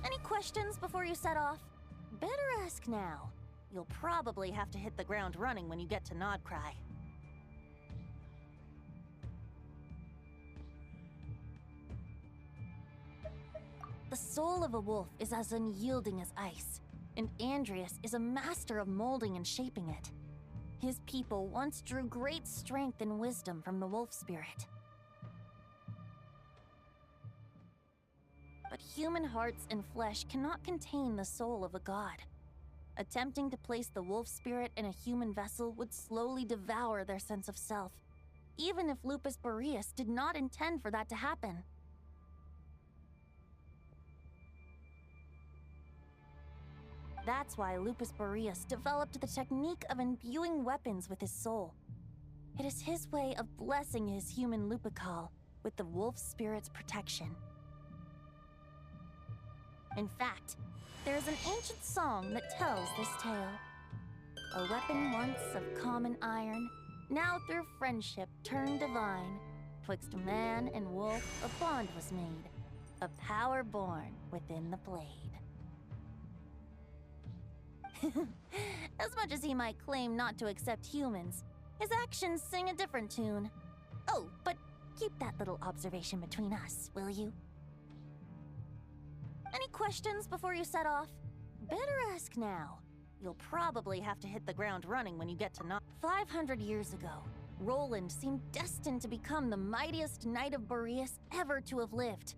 Any questions before you set off? Better ask now. You'll probably have to hit the ground running when you get to Nod-Krai. The soul of a wolf is as unyielding as ice, and Andreas is a master of molding and shaping it. His people once drew great strength and wisdom from the wolf spirit. But human hearts and flesh cannot contain the soul of a god. Attempting to place the wolf spirit in a human vessel would slowly devour their sense of self, even if Lupus Boreas did not intend for that to happen. That's why Lupus Boreas developed the technique of imbuing weapons with his soul. It is his way of blessing his human Lupacol with the wolf spirit's protection. In fact, there is an ancient song that tells this tale. A weapon once of common iron, now through friendship turned divine. Twixt man and wolf a bond was made, a power born within the blade. As much as he might claim not to accept humans, his actions sing a different tune. Oh, but keep that little observation between us, will you? Any questions before you set off? Better ask now. You'll probably have to hit the ground running when you get to Nod. 500 years ago, Roland seemed destined to become the mightiest knight of Boreas ever to have lived.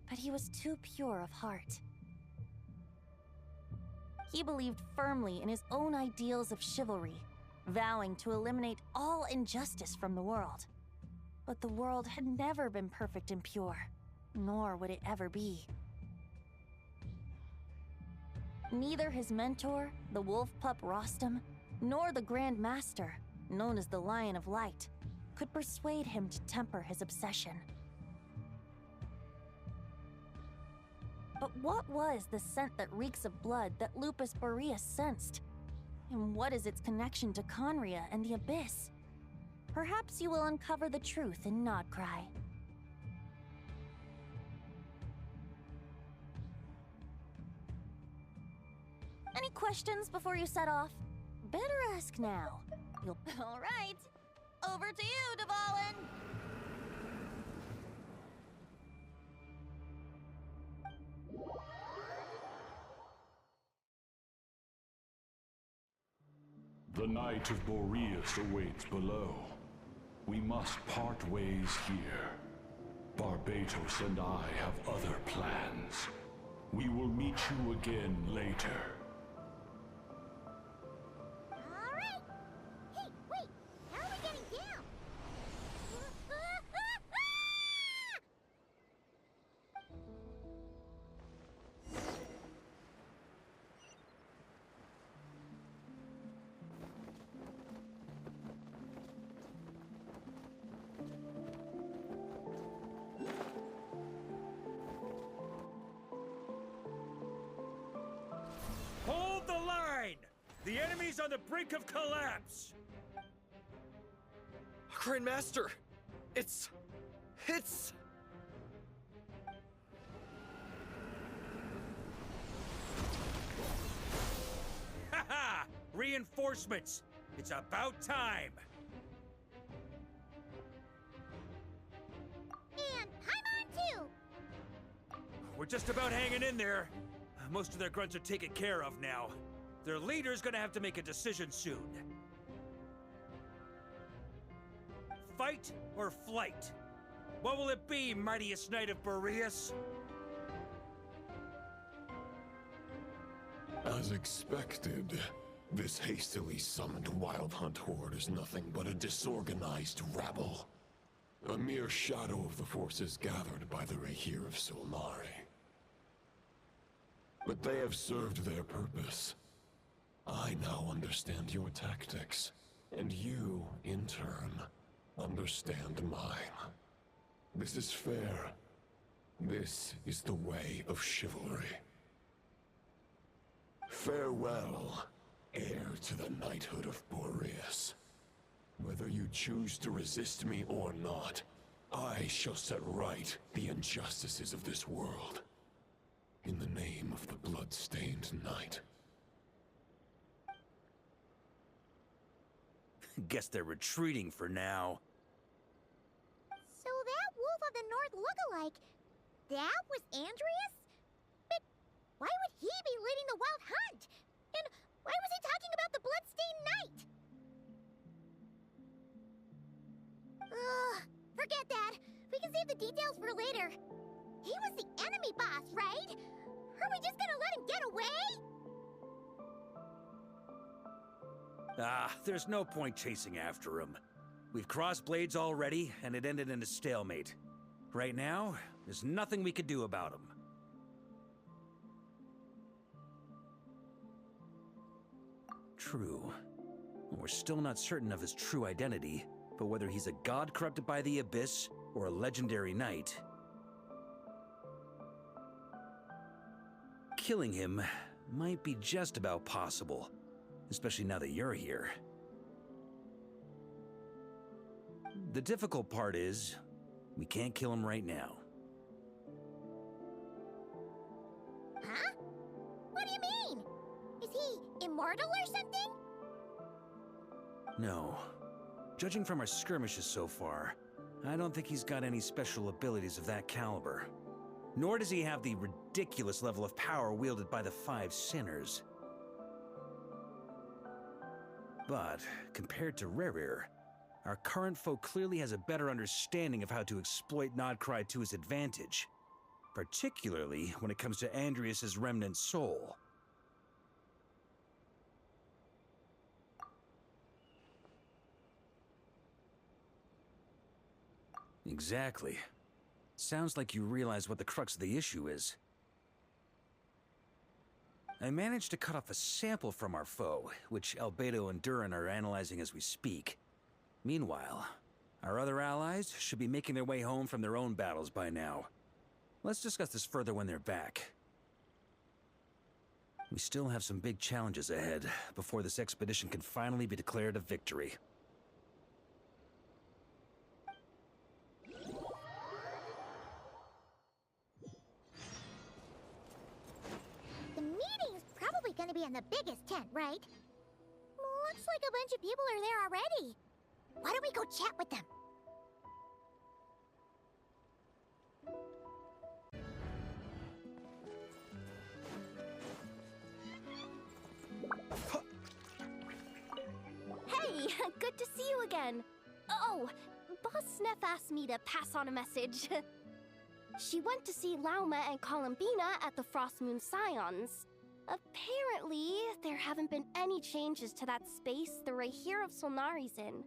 But he was too pure of heart. He believed firmly in his own ideals of chivalry, vowing to eliminate all injustice from the world. But the world had never been perfect and pure, nor would it ever be. Neither his mentor, the wolf pup Rostam, nor the Grand Master, known as the Lion of Light, could persuade him to temper his obsession. But what was the scent that reeks of blood that Lupus Boreas sensed? And what is its connection to Conria and the Abyss? Perhaps you will uncover the truth in Nod-Krai. Any questions before you set off? Better ask now. You'll... All right. Over to you, Dvalin! The Knight of Boreas awaits below. We must part ways here. Barbatos and I have other plans. We will meet you again later. Alright! Hey, wait! How are we getting down? Hold the line! The enemy's on the brink of collapse! Grand Master! It's... Haha! Reinforcements! It's about time! And I'm on too! We're just about hanging in there. Most of their grunts are taken care of now. Their leader's gonna have to make a decision soon. Fight or flight? What will it be, mightiest knight of Boreas? As expected, this hastily summoned Wild Hunt horde is nothing but a disorganized rabble. A mere shadow of the forces gathered by the Reheir of Solnari. But they have served their purpose. I now understand your tactics, and you, in turn, understand mine. This is fair. This is the way of chivalry. Farewell, heir to the knighthood of Boreas. Whether you choose to resist me or not, I shall set right the injustices of this world. In the name of the blood-stained knight. Guess they're retreating for now. So that Wolf of the North lookalike, that was Andreas? But why would he be leading the Wild Hunt? And why was he talking about the bloodstained knight? Ugh, forget that. We can save the details for later. He was the enemy boss, right? Are we just gonna let him get away? There's no point chasing after him. We've crossed blades already, and it ended in a stalemate. Right now, there's nothing we could do about him. True. We're still not certain of his true identity, but whether he's a god corrupted by the Abyss, or a legendary knight, killing him might be just about possible, especially now that you're here. The difficult part is, we can't kill him right now. Huh? What do you mean? Is he immortal or something? No. Judging from our skirmishes so far, I don't think he's got any special abilities of that caliber. Nor does he have the ridiculous level of power wielded by the Five Sinners. But, compared to Rerir, our current foe clearly has a better understanding of how to exploit Nod-Krai to his advantage, particularly when it comes to Andreas' remnant soul. Exactly. Sounds like you realize what the crux of the issue is. I managed to cut off a sample from our foe, which Albedo and Durin are analyzing as we speak. Meanwhile, our other allies should be making their way home from their own battles by now. Let's discuss this further when they're back. We still have some big challenges ahead before this expedition can finally be declared a victory. The meeting's probably gonna be in the biggest tent, right? Looks like a bunch of people are there already. Why don't we go chat with them? Hey, good to see you again. Oh, Boss Sneff asked me to pass on a message. She went to see Lauma and Columbina at the Frost Moon Scions. Apparently, there haven't been any changes to that space the Reheir of Solnari's in.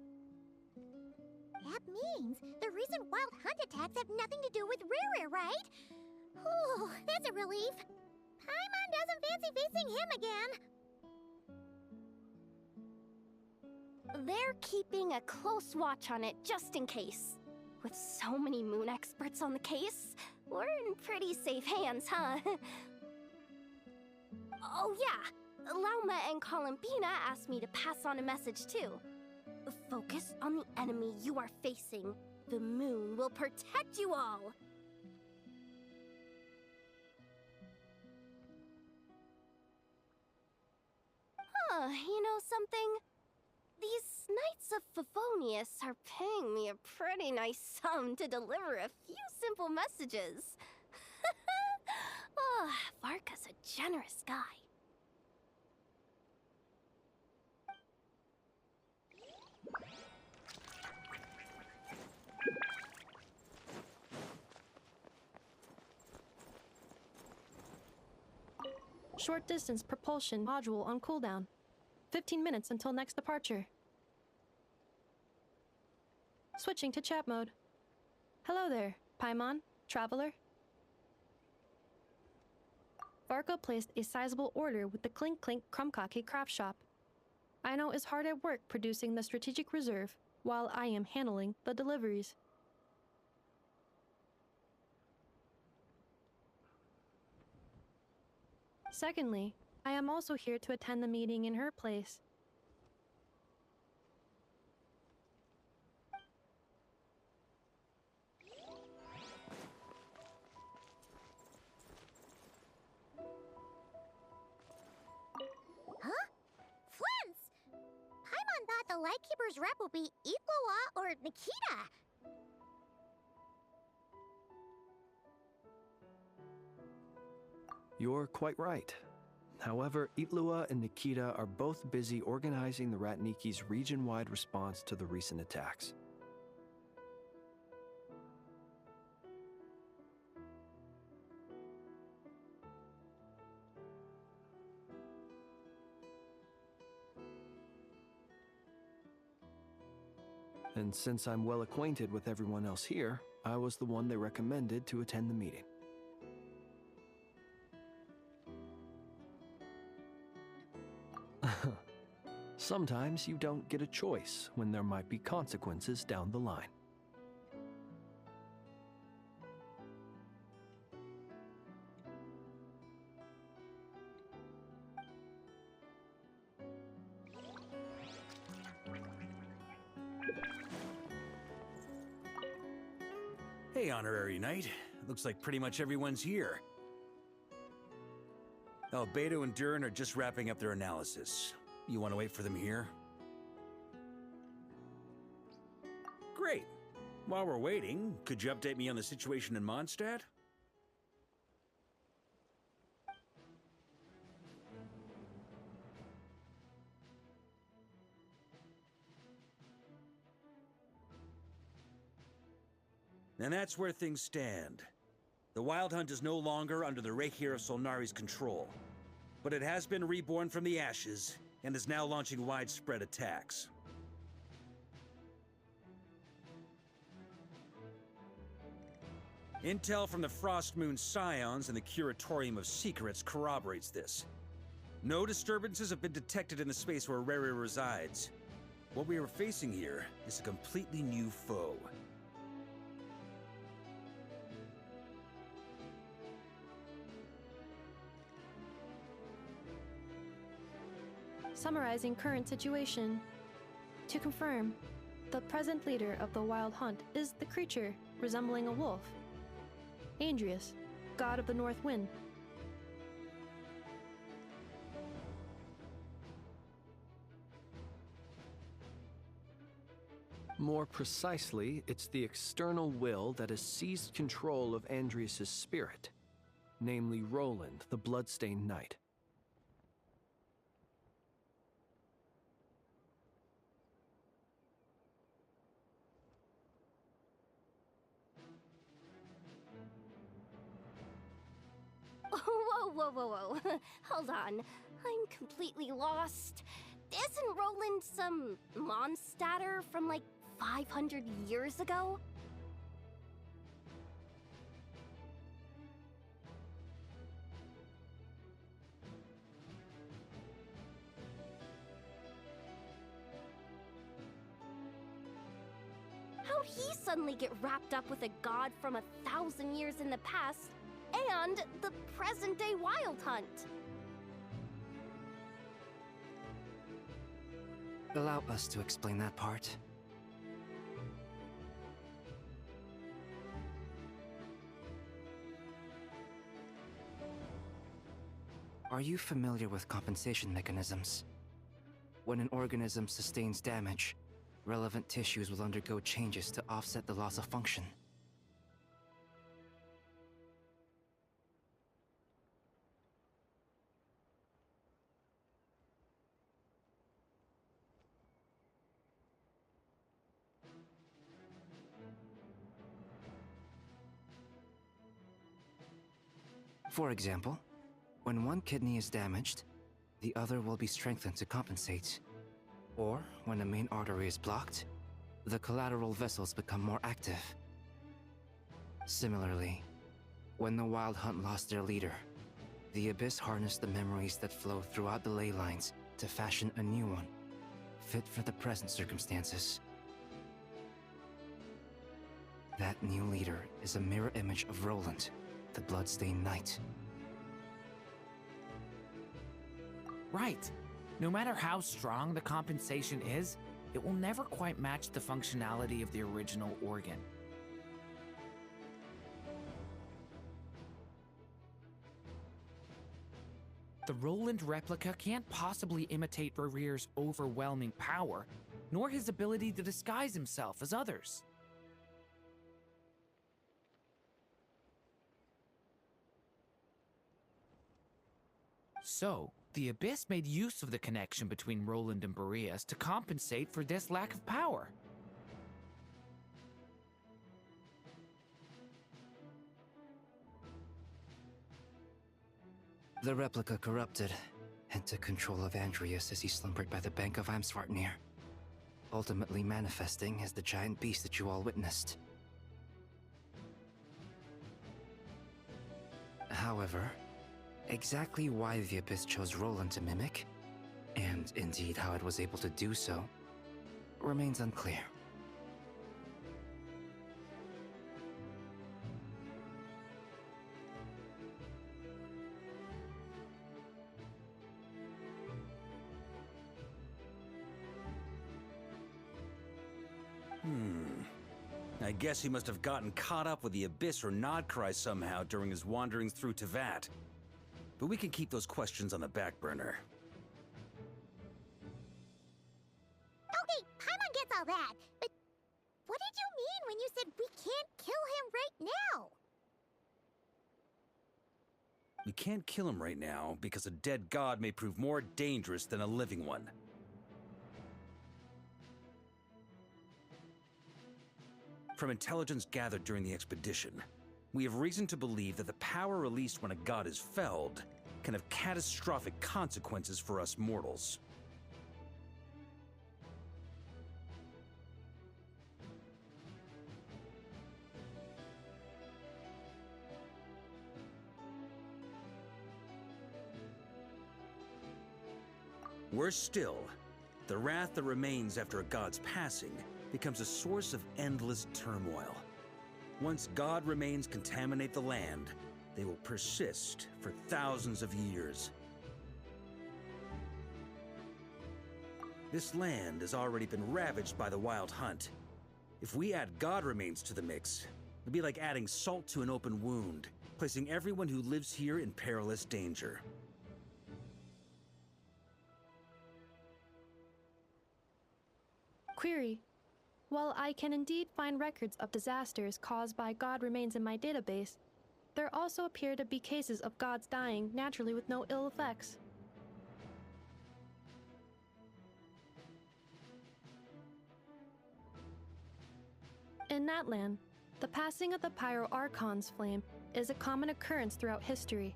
That means the recent Wild Hunt attacks have nothing to do with Rerir, right? Whew, that's a relief. Paimon doesn't fancy facing him again. They're keeping a close watch on it just in case. With so many moon experts on the case, we're in pretty safe hands, huh? Oh yeah, Lauma and Columbina asked me to pass on a message too. Focus on the enemy you are facing. The moon will protect you all. Huh, you know something? These Knights of Favonius are paying me a pretty nice sum to deliver a few simple messages. Varka's a generous guy. Short distance propulsion module on cooldown. 15 minutes until next departure. Switching to chat mode. Hello there, Paimon, traveler. Varka placed a sizable order with the Clink Clink Krumkake craft shop. Aino is hard at work producing the strategic reserve, while I am handling the deliveries. Secondly, I am also here to attend the meeting in her place. Huh? Flint's! Paimon thought the Lightkeeper's rep would be Iqua or Nikita. You're quite right. However, Itlua and Nikita are both busy organizing the Ratniki's region-wide response to the recent attacks. And since I'm well acquainted with everyone else here, I was the one they recommended to attend the meeting. Sometimes you don't get a choice when there might be consequences down the line. Hey, Honorary Knight. Looks like pretty much everyone's here. Beto and Durin are just wrapping up their analysis. You want to wait for them here? Great. While we're waiting, could you update me on the situation in Mondstadt? And that's where things stand. The Wild Hunt is no longer under the Reikir of Solnari's control, but it has been reborn from the ashes and is now launching widespread attacks. Intel from the Frostmoon Scions and the Curatorium of Secrets corroborates this. No disturbances have been detected in the space where Rere resides. What we are facing here is a completely new foe. Summarizing current situation. To confirm, the present leader of the Wild Hunt is the creature resembling a wolf. Andrius, god of the North Wind. More precisely, it's the external will that has seized control of Andrius' spirit, namely Roland, the Bloodstained Knight. Whoa. Hold on. I'm completely lost. Isn't Roland some Mondstadter from like 500 years ago? How'd he suddenly get wrapped up with a god from 1,000 years in the past and the present-day Wild Hunt? Allow us to explain that part. Are you familiar with compensation mechanisms? When an organism sustains damage, relevant tissues will undergo changes to offset the loss of function. For example, when one kidney is damaged, the other will be strengthened to compensate. Or, when a main artery is blocked, the collateral vessels become more active. Similarly, when the Wild Hunt lost their leader, the Abyss harnessed the memories that flow throughout the ley lines to fashion a new one, fit for the present circumstances. That new leader is a mirror image of Roland, the Bloodstained Knight. Right. No matter how strong the compensation is, it will never quite match the functionality of the original organ. The Roland replica can't possibly imitate Rorier's overwhelming power, nor his ability to disguise himself as others. So, the Abyss made use of the connection between Roland and Boreas to compensate for this lack of power. The replica corrupted and took control of Andreas as he slumbered by the bank of Amsvartnir, ultimately manifesting as the giant beast that you all witnessed. However, exactly why the Abyss chose Roland to mimic, and indeed how it was able to do so, remains unclear. I guess he must have gotten caught up with the Abyss or Nod-Krai somehow during his wanderings through Tevat. But we can keep those questions on the back burner. Okay, Paimon gets all that, but what did you mean when you said we can't kill him right now? We can't kill him right now because a dead god may prove more dangerous than a living one. From intelligence gathered during the expedition, we have reason to believe that the power released when a god is felled can have catastrophic consequences for us mortals. Worse still, the wrath that remains after a god's passing becomes a source of endless turmoil. Once god remains contaminate the land, they will persist for thousands of years. This land has already been ravaged by the Wild Hunt. If we add god remains to the mix, it'd be like adding salt to an open wound, placing everyone who lives here in perilous danger. Query. While I can indeed find records of disasters caused by god remains in my database, there also appear to be cases of gods dying naturally with no ill effects. In that land, the passing of the Pyro-Archon's flame is a common occurrence throughout history,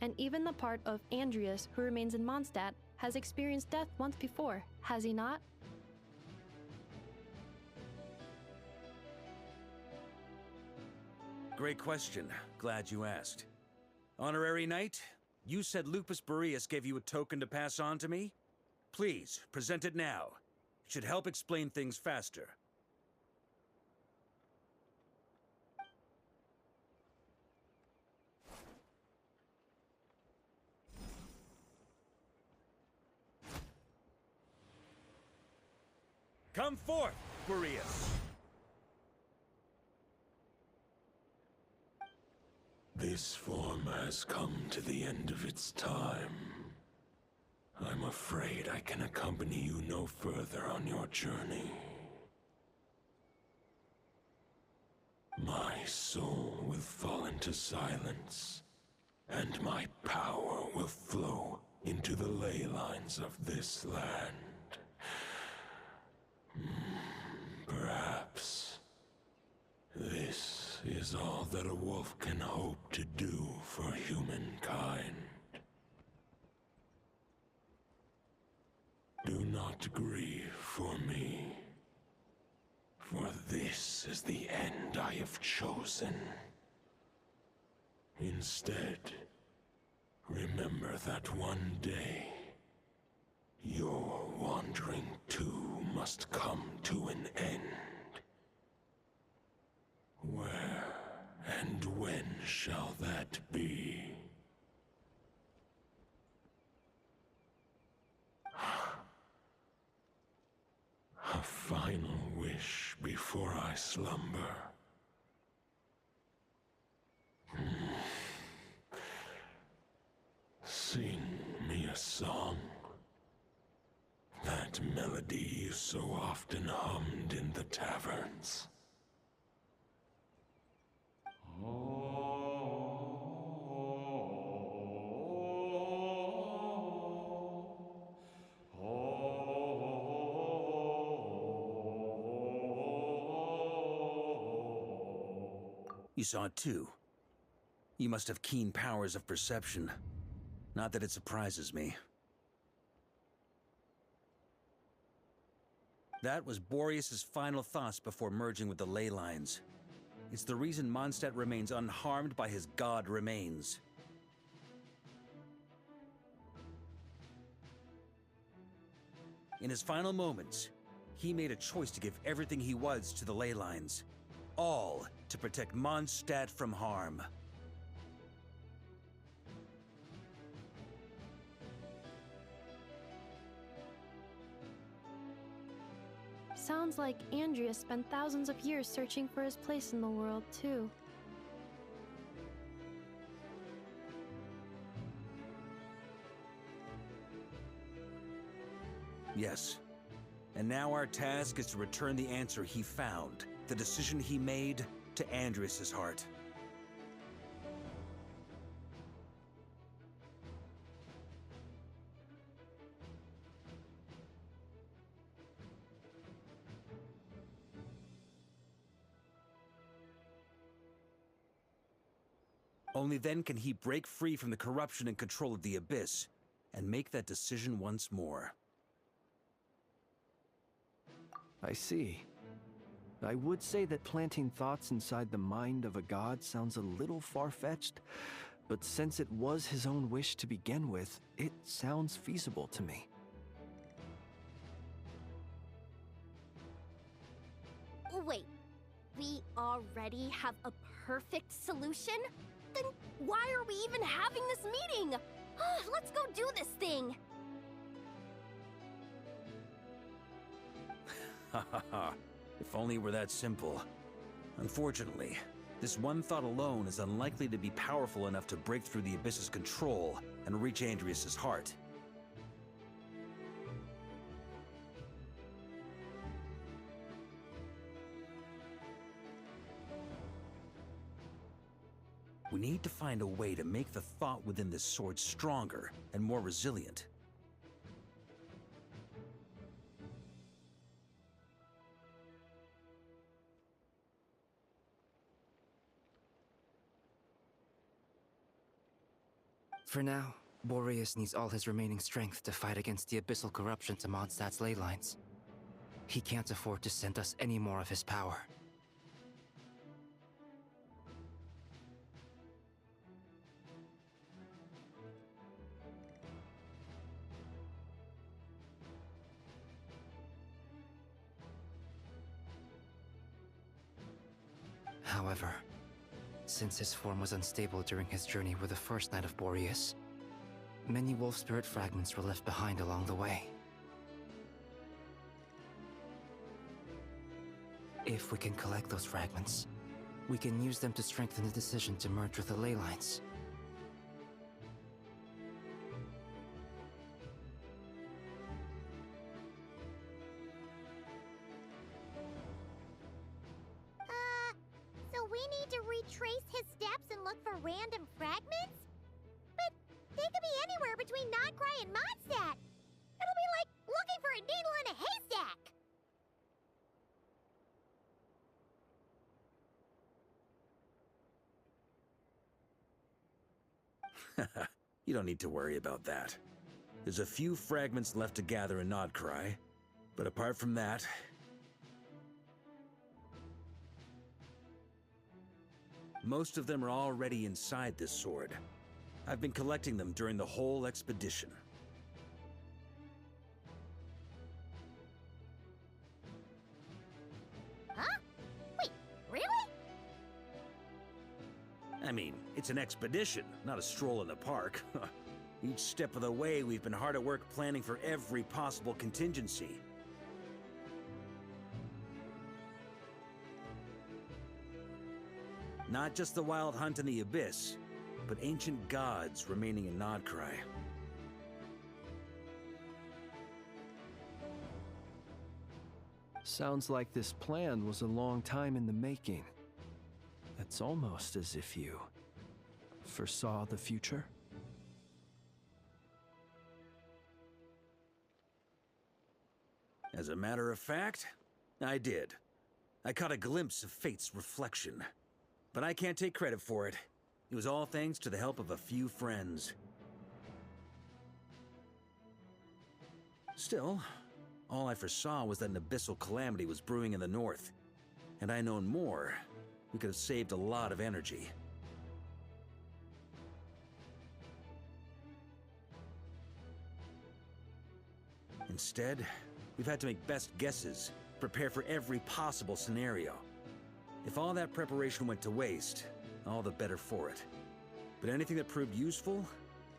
and even the part of Andreas who remains in Mondstadt has experienced death once before, has he not? Great question. Glad you asked. Honorary Knight, you said Lupus Boreas gave you a token to pass on to me? Please, present it now. It should help explain things faster. Come forth, Boreas! This form has come to the end of its time. I'm afraid I can accompany you no further on your journey. My soul will fall into silence, and my power will flow into the ley lines of this land. Perhaps this is all that a wolf can hope to do for humankind. Do not grieve for me, for this is the end I have chosen. Instead, remember that one day, your wandering too must come to an end. Where and when shall that be? A final wish before I slumber. Sing me a song. That melody you so often hummed in the taverns. You saw it too. You must have keen powers of perception. Not that it surprises me. That was Boreas' final thoughts before merging with the ley lines. It's the reason Mondstadt remains unharmed by his god remains. In his final moments, he made a choice to give everything he was to the ley lines. All to protect Mondstadt from harm. Sounds like Andrea spent thousands of years searching for his place in the world, too. Yes. And now our task is to return the answer he found, the decision he made, to Andrias' heart. Only then can he break free from the corruption and control of the Abyss, and make that decision once more. I see. I would say that planting thoughts inside the mind of a god sounds a little far-fetched, but since it was his own wish to begin with, it sounds feasible to me. Wait, we already have a perfect solution? Then why are we even having this meeting? Let's go do this thing! Ha ha ha. If only it were that simple. Unfortunately, this one thought alone is unlikely to be powerful enough to break through the Abyss's control and reach Andrias' heart. We need to find a way to make the thought within this sword stronger and more resilient. For now, Boreas needs all his remaining strength to fight against the abyssal corruption to Mondstadt's ley lines. He can't afford to send us any more of his power. However, since his form was unstable during his journey with the first Knight of Boreas, many wolf spirit fragments were left behind along the way. If we can collect those fragments, we can use them to strengthen the decision to merge with the ley lines. So we need to retrace his steps and look for random fragments? But they could be anywhere between Nod-Krai and Mondstadt. It'll be like looking for a needle in a haystack. You don't need to worry about that. There's a few fragments left to gather in Nod-Krai, but apart from that... most of them are already inside this sword. I've been collecting them during the whole expedition. Huh? Wait, really? I mean, it's an expedition, not a stroll in the park. Each step of the way, we've been hard at work planning for every possible contingency. Not just the Wild Hunt in the Abyss, but ancient gods remaining in Nod-Krai. Sounds like this plan was a long time in the making. It's almost as if you foresaw the future. As a matter of fact, I did. I caught a glimpse of fate's reflection. But I can't take credit for it. It was all thanks to the help of a few friends. Still, all I foresaw was that an abyssal calamity was brewing in the north. Had I known more, we could have saved a lot of energy. Instead, we've had to make best guesses, prepare for every possible scenario. If all that preparation went to waste, all the better for it. But anything that proved useful,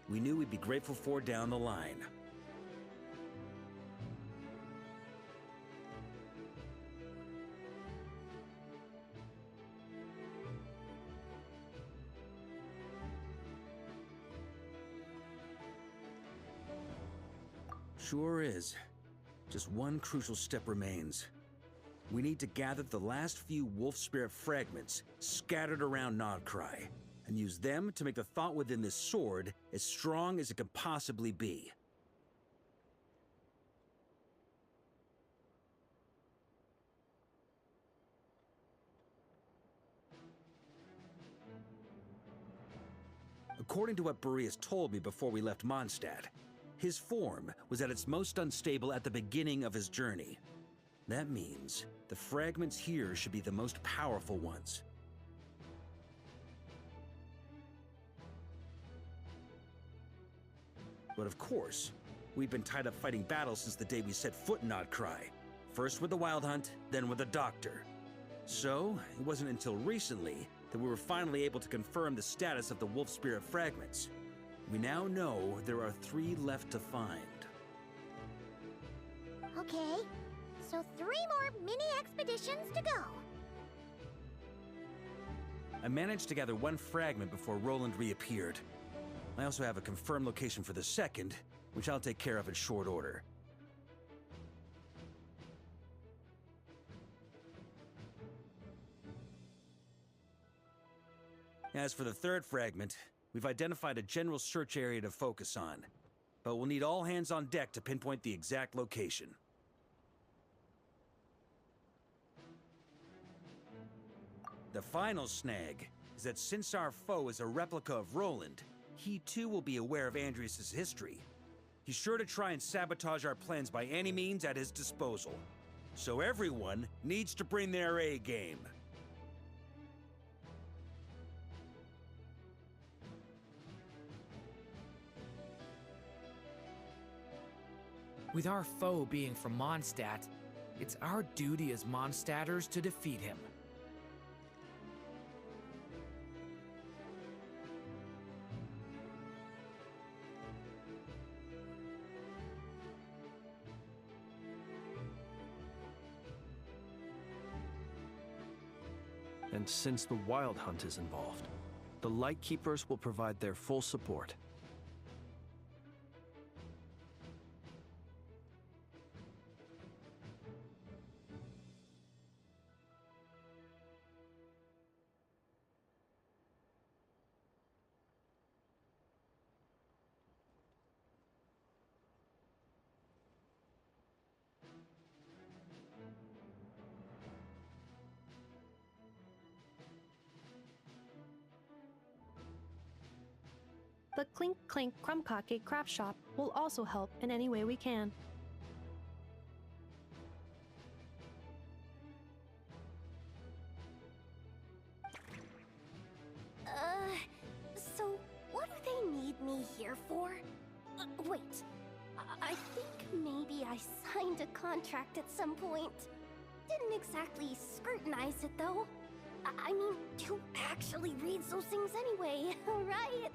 we knew we'd be grateful for down the line. Sure is. Just one crucial step remains. We need to gather the last few wolf spirit fragments scattered around Nod-Krai, and use them to make the thought within this sword as strong as it can possibly be. According to what Boreas told me before we left Mondstadt, his form was at its most unstable at the beginning of his journey. That means the fragments here should be the most powerful ones. But of course, we've been tied up fighting battles since the day we set foot in Nod-Krai. First with the Wild Hunt, then with the Doctor. So, it wasn't until recently that we were finally able to confirm the status of the Wolf Spirit fragments. We now know there are 3 left to find. Okay, so 3 more mini expeditions to go. I managed to gather 1 fragment before Roland reappeared. I also have a confirmed location for the second, which I'll take care of in short order. As for the 3rd fragment, we've identified a general search area to focus on, but we'll need all hands on deck to pinpoint the exact location. The final snag is that since our foe is a replica of Roland, he too will be aware of Andrias' history. He's sure to try and sabotage our plans by any means at his disposal. So everyone needs to bring their A game. With our foe being from Mondstadt, it's our duty as Mondstadters to defeat him. And since the Wild Hunt is involved, the Lightkeepers will provide their full support. The Clink Clink Krumkake craft shop will also help in any way we can. So what do they need me here for? Wait, I think maybe I signed a contract at some point. Didn't exactly scrutinize it though. I mean, who actually reads those things anyway, right?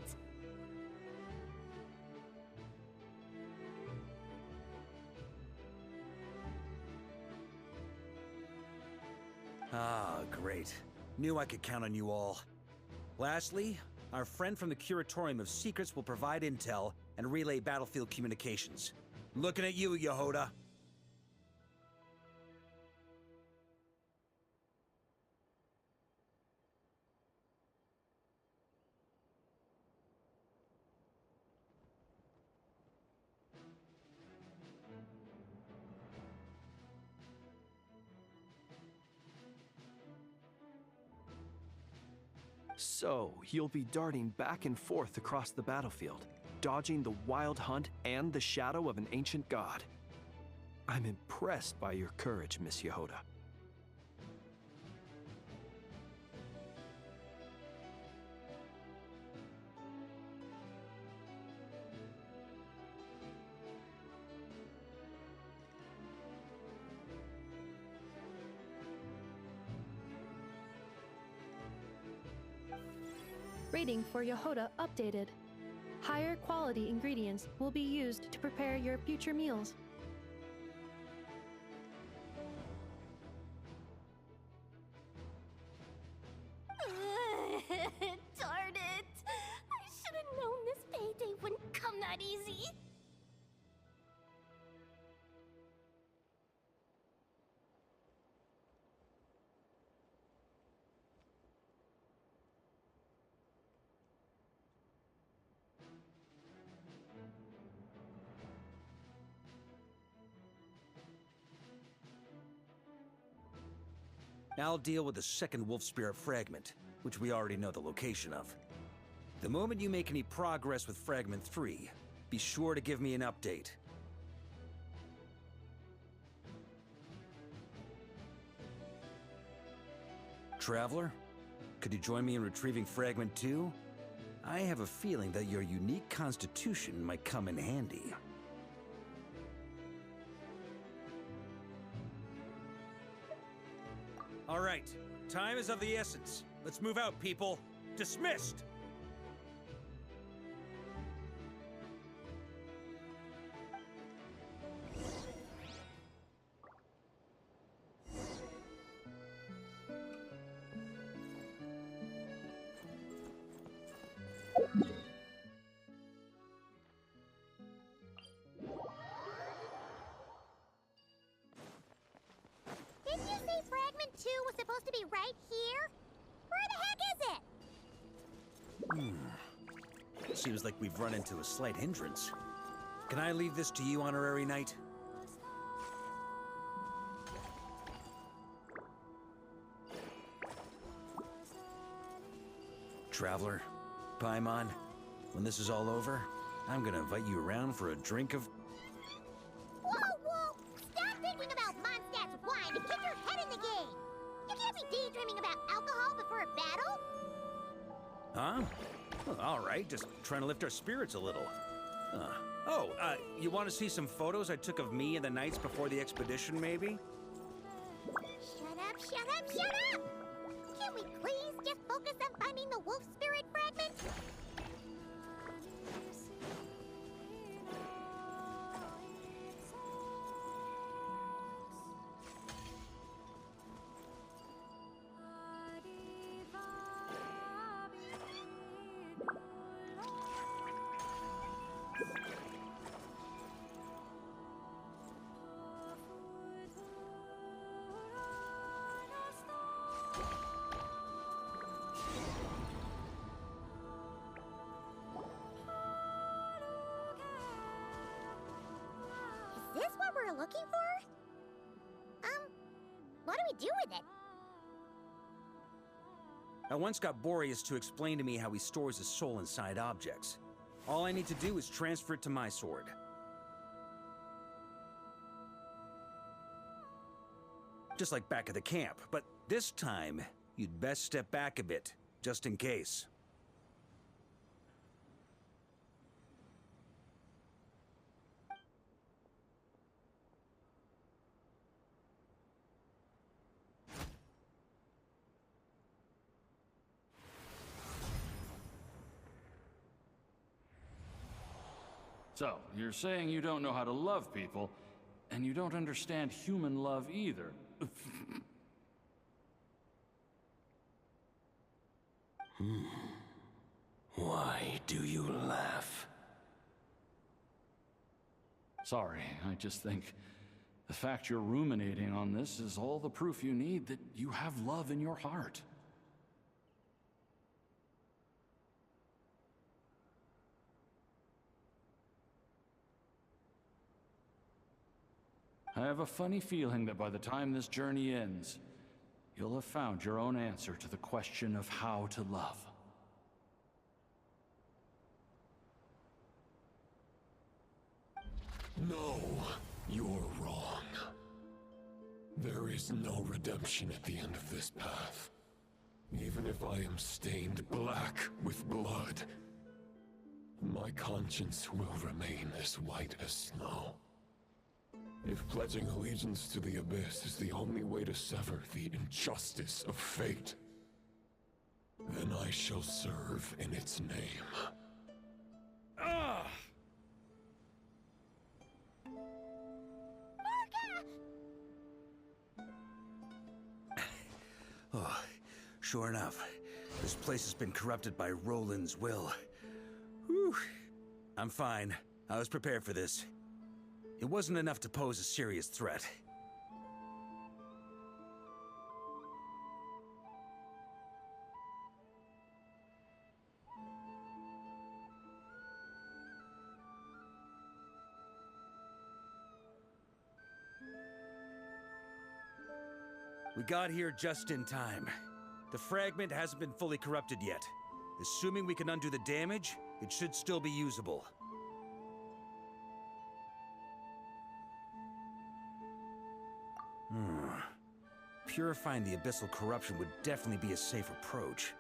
Ah, great. Knew I could count on you all. Lastly, our friend from the Curatorium of Secrets will provide intel and relay battlefield communications. Looking at you, Yehoda. So, you'll be darting back and forth across the battlefield, dodging the wild hunt and the shadow of an ancient god. I'm impressed by your courage, Miss Yehoda. Rating for Yehoda updated. Higher quality ingredients will be used to prepare your future meals. Darn it! I should have known this payday wouldn't come that easy. I'll deal with the second Wolf Spirit fragment, which we already know the location of. The moment you make any progress with Fragment 3, be sure to give me an update. Traveler, could you join me in retrieving Fragment 2? I have a feeling that your unique constitution might come in handy. All right, time is of the essence. Let's move out, people. Dismissed! Didn't you say Fragment 2 was supposed to be right here? Where the heck is it? Seems like we've run into a slight hindrance. Can I leave this to you, Honorary Knight? Traveler, Paimon, when this is all over, I'm gonna invite you around for a drink of... Whoa! Stop thinking about Mondstadt's wine and get your head in the game! You can't be daydreaming about alcohol before a battle! Huh? Well, all right, just trying to lift our spirits a little. You want to see some photos I took of me and the knights before the expedition, maybe? Shut up! Can we please just focus on finding the wolf spirit fragment? Is this what we're looking for? What do we do with it? I once got Boreas to explain to me how he stores his soul inside objects. All I need to do is transfer it to my sword. Just like back at the camp, but this time, you'd best step back a bit, just in case. So, you're saying you don't know how to love people, and you don't understand human love either. Why do you laugh? Sorry, I just think the fact you're ruminating on this is all the proof you need that you have love in your heart. I have a funny feeling that by the time this journey ends, you'll have found your own answer to the question of how to love. No, you're wrong. There is no redemption at the end of this path. Even if I am stained black with blood, my conscience will remain as white as snow. If pledging allegiance to the Abyss is the only way to sever the injustice of fate, then I shall serve in its name. Ugh! Oh, sure enough, this place has been corrupted by Roland's will. Whew. I'm fine. I was prepared for this. It wasn't enough to pose a serious threat. We got here just in time. The fragment hasn't been fully corrupted yet. Assuming we can undo the damage, it should still be usable. Purifying the abyssal corruption would definitely be a safe approach.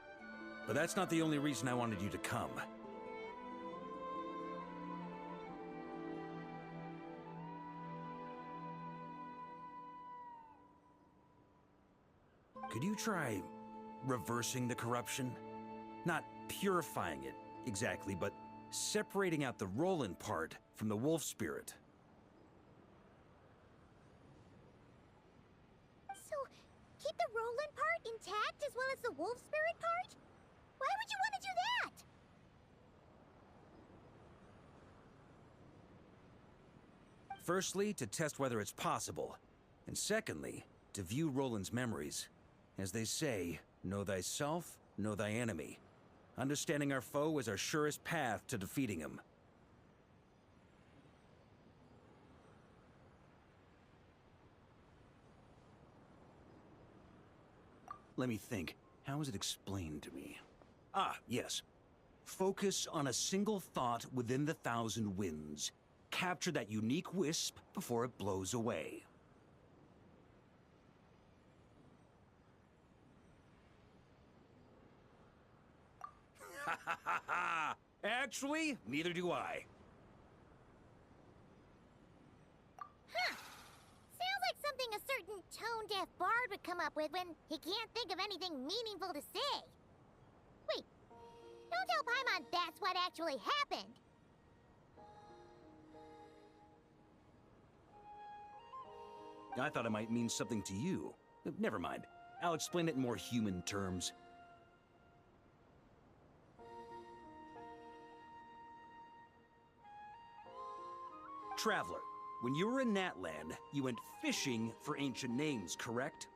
But that's not the only reason I wanted you to come. Could you try reversing the corruption? Not purifying it, exactly, but separating out the Roland part from the wolf spirit. So, keep the Roland part intact as well as the wolf spirit part? Why would you want to do that? Firstly, to test whether it's possible. And secondly, to view Roland's memories. As they say, know thyself, know thy enemy. Understanding our foe is our surest path to defeating him. Let me think. How was it explained to me? Ah, yes. Focus on a single thought within the 1,000 winds. Capture that unique wisp before it blows away. Actually, neither do I. Huh. Sounds like something a certain tone-deaf bard would come up with when he can't think of anything meaningful to say. Wait, don't tell Paimon that's what actually happened. I thought it might mean something to you. Never mind. I'll explain it in more human terms. Traveler, when you were in Natland, you went fishing for ancient names, correct?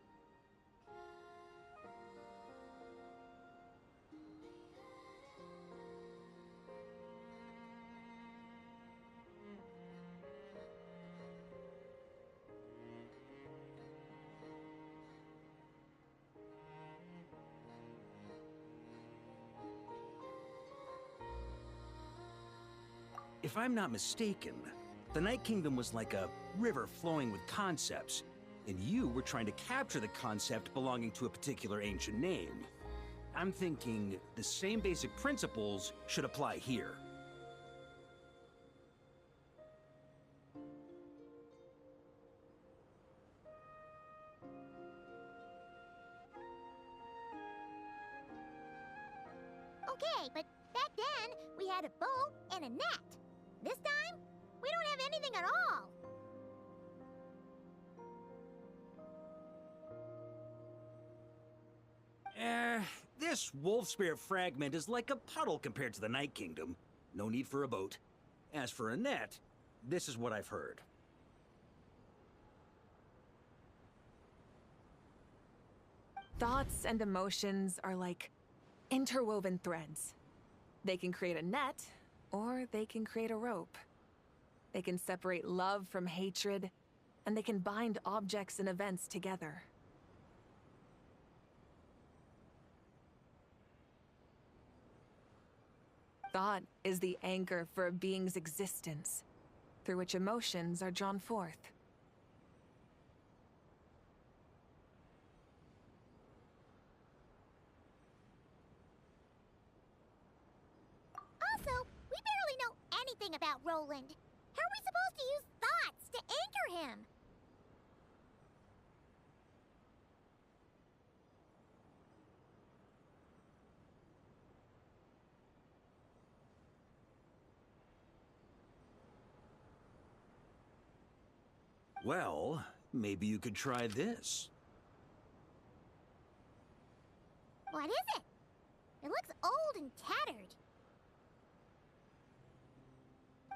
If I'm not mistaken, the Night Kingdom was like a river flowing with concepts, and you were trying to capture the concept belonging to a particular ancient name. I'm thinking the same basic principles should apply here. Okay, but back then, we had a bow and a net. This time, we don't have anything at all. This wolf spirit fragment is like a puddle compared to the Night Kingdom. No need for a boat. As for a net, this is what I've heard. Thoughts and emotions are like interwoven threads. They can create a net, or they can create a rope. They can separate love from hatred, and they can bind objects and events together. Thought is the anchor for a being's existence, through which emotions are drawn forth. Also, we barely know anything about Roland. How are we supposed to use thoughts to anchor him? Well, maybe you could try this. What is it? It looks old and tattered.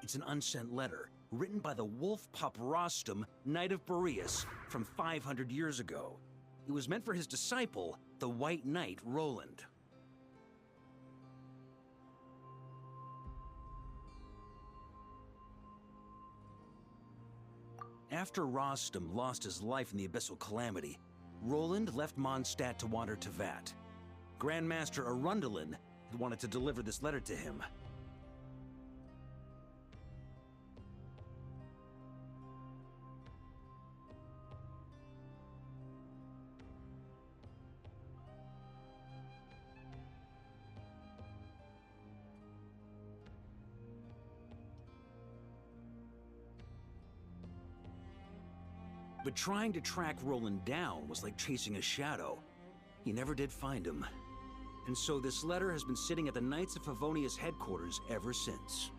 It's an unsent letter, written by the wolf pup Rostam, Knight of Boreas, from 500 years ago. It was meant for his disciple, the White Knight Roland. After Rostam lost his life in the Abyssal Calamity, Roland left Mondstadt to wander to Vat. Grandmaster Arundelen had wanted to deliver this letter to him. But trying to track Roland down was like chasing a shadow. He never did find him. And so this letter has been sitting at the Knights of Favonius headquarters ever since.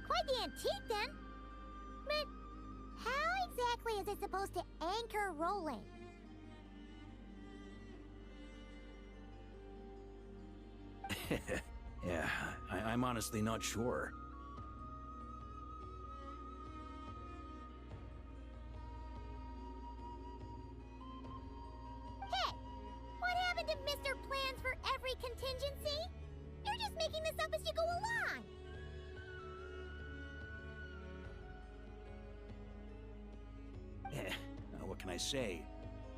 Quite the antique then. But how exactly is it supposed to anchor Roland? Yeah, I'm honestly not sure. Hey! What happened to Mr. Plans for every contingency? You're just making this up as you go along! What can I say?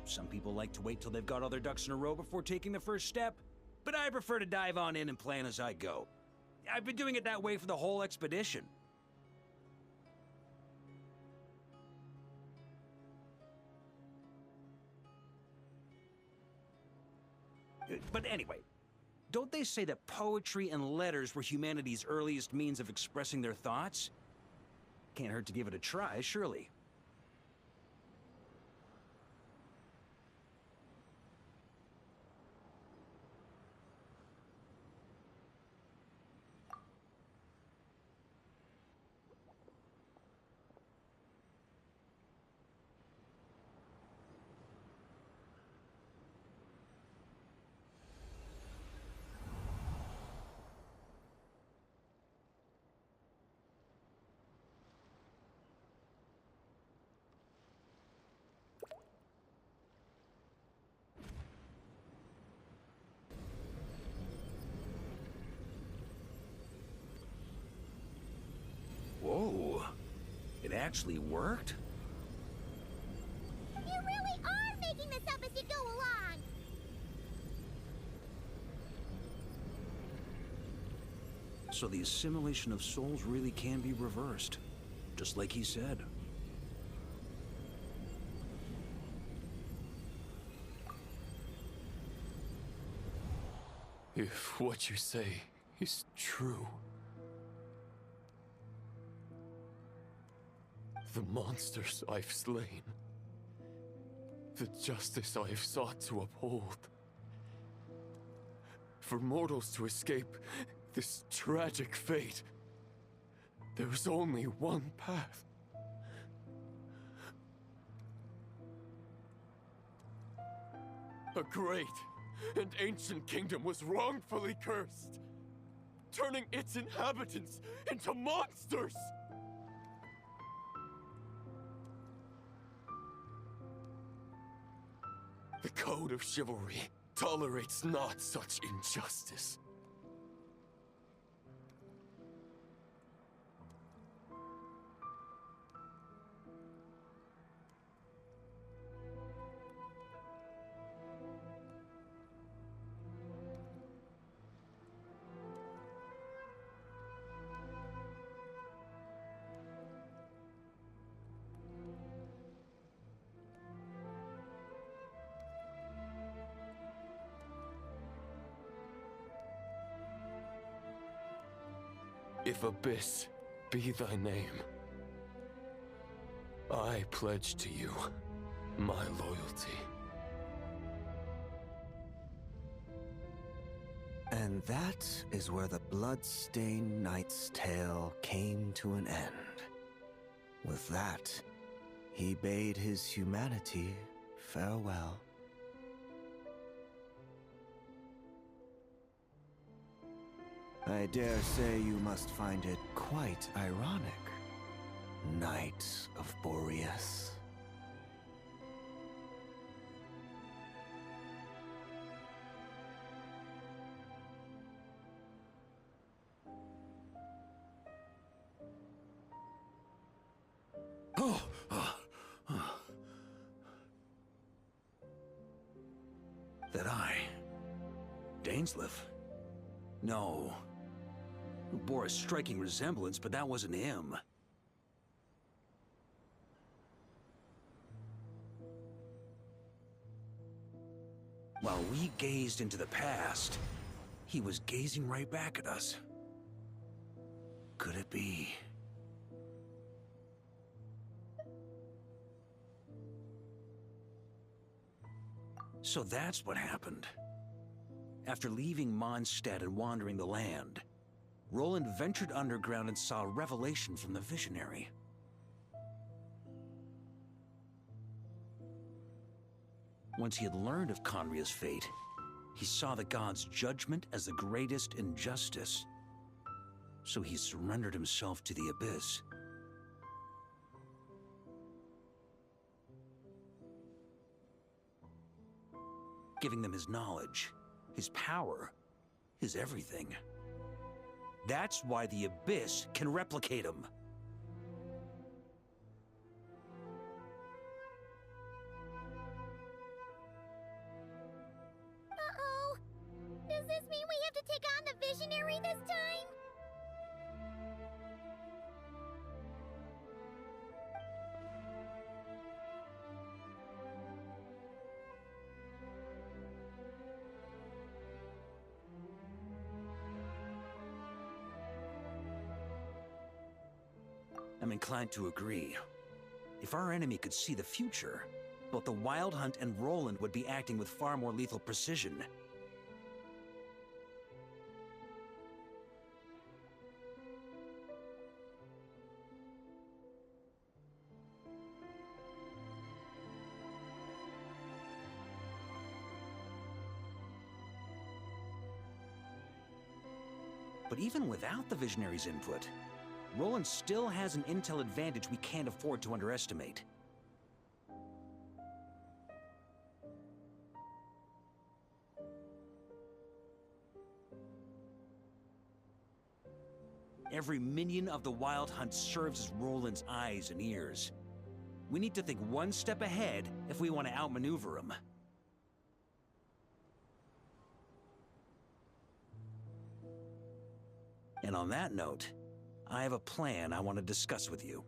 Some people like to wait till they've got all their ducks in a row before taking the first step. But I prefer to dive on in and plan as I go. I've been doing it that way for the whole expedition. But anyway, don't they say that poetry and letters were humanity's earliest means of expressing their thoughts? Can't hurt to give it a try, surely. Whoa, it actually worked? You really are making making this up as you go along. So the assimilation of souls really can be reversed, just like he said. If what you say is true, the monsters I've slain, the justice I have sought to uphold, for mortals to escape this tragic fate, there's only one path. A great and ancient kingdom was wrongfully cursed, turning its inhabitants into monsters! The code of chivalry tolerates not such injustice. If Abyss be thy name, I pledge to you my loyalty. And that is where the blood-stained knight's tale came to an end. With that, he bade his humanity farewell. I dare say you must find it quite ironic, Knight of Boreas. That I? Dainsleif? No. Bore a striking resemblance, but that wasn't him. While we gazed into the past, he was gazing right back at us. Could it be? So that's what happened. After leaving Mondstadt and wandering the land, Roland ventured underground and saw a revelation from the visionary. Once he had learned of Conria's fate, he saw the gods' judgment as the greatest injustice. So he surrendered himself to the Abyss. Giving them his knowledge, his power, his everything. That's why the Abyss can replicate him. Uh-oh. Does this mean we have to take on the Visionary this time? I'm inclined to agree. If our enemy could see the future, both the Wild Hunt and Roland would be acting with far more lethal precision. But even without the Visionary's input, Roland still has an intel advantage we can't afford to underestimate. Every minion of the Wild Hunt serves as Roland's eyes and ears. We need to think one step ahead if we want to outmaneuver them. And on that note, I have a plan I want to discuss with you.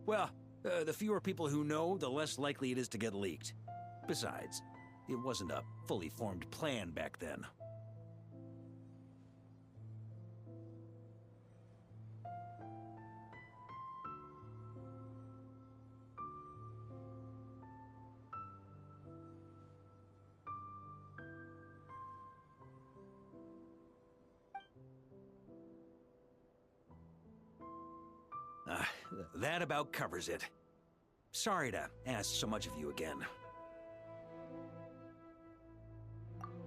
Well, the fewer people who know, the less likely it is to get leaked. Besides, it wasn't a fully formed plan back then. That about covers it. Sorry to ask so much of you again.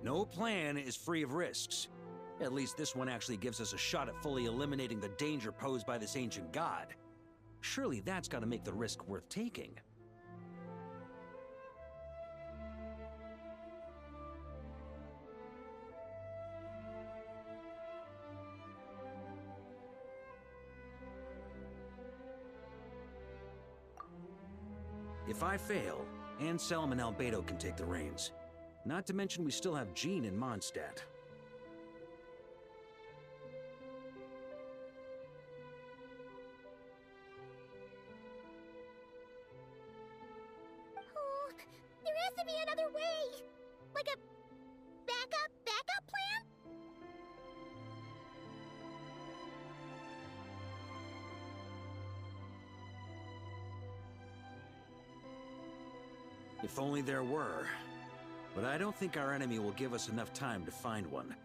No plan is free of risks. At least this one actually gives us a shot at fully eliminating the danger posed by this ancient god. Surely that's got to make the risk worth taking. If I fail, Anselm and Albedo can take the reins. Not to mention we still have Jean in Mondstadt. Oh, there has to be another way! Like a backup plan? If only there were. But I don't think our enemy will give us enough time to find one.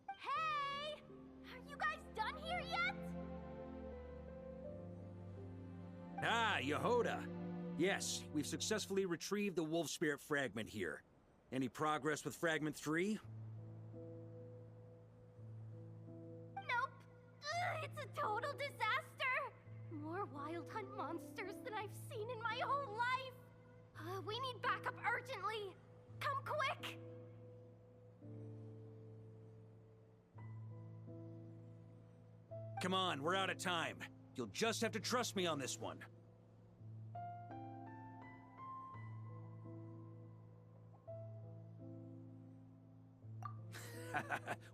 Hey! Are you guys done here yet? Ah, Yehoda! Yes, we've successfully retrieved the Wolf Spirit fragment here. Any progress with Fragment 3? It's a total disaster! More Wild Hunt monsters than I've seen in my whole life! We need backup urgently! Come quick! Come on, we're out of time. You'll just have to trust me on this one.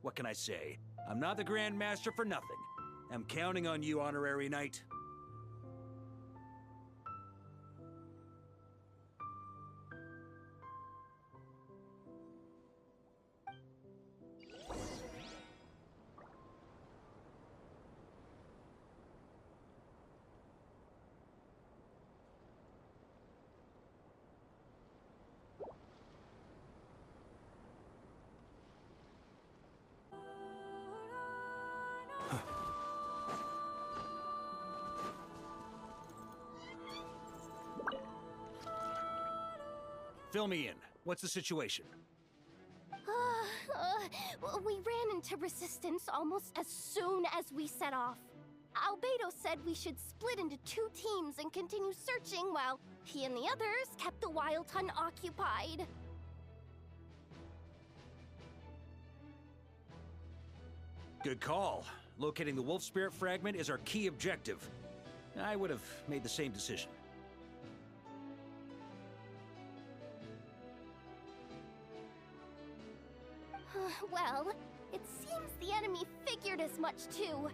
What can I say? I'm not the Grand Master for nothing. I'm counting on you, Honorary Knight. Fill me in. What's the situation? We ran into resistance almost as soon as we set off. Albedo said we should split into 2 teams and continue searching while he and the others kept the Wild Hunt occupied. Good call. Locating the Wolf Spirit fragment is our key objective. I would have made the same decision. Well, it seems the enemy figured as much too.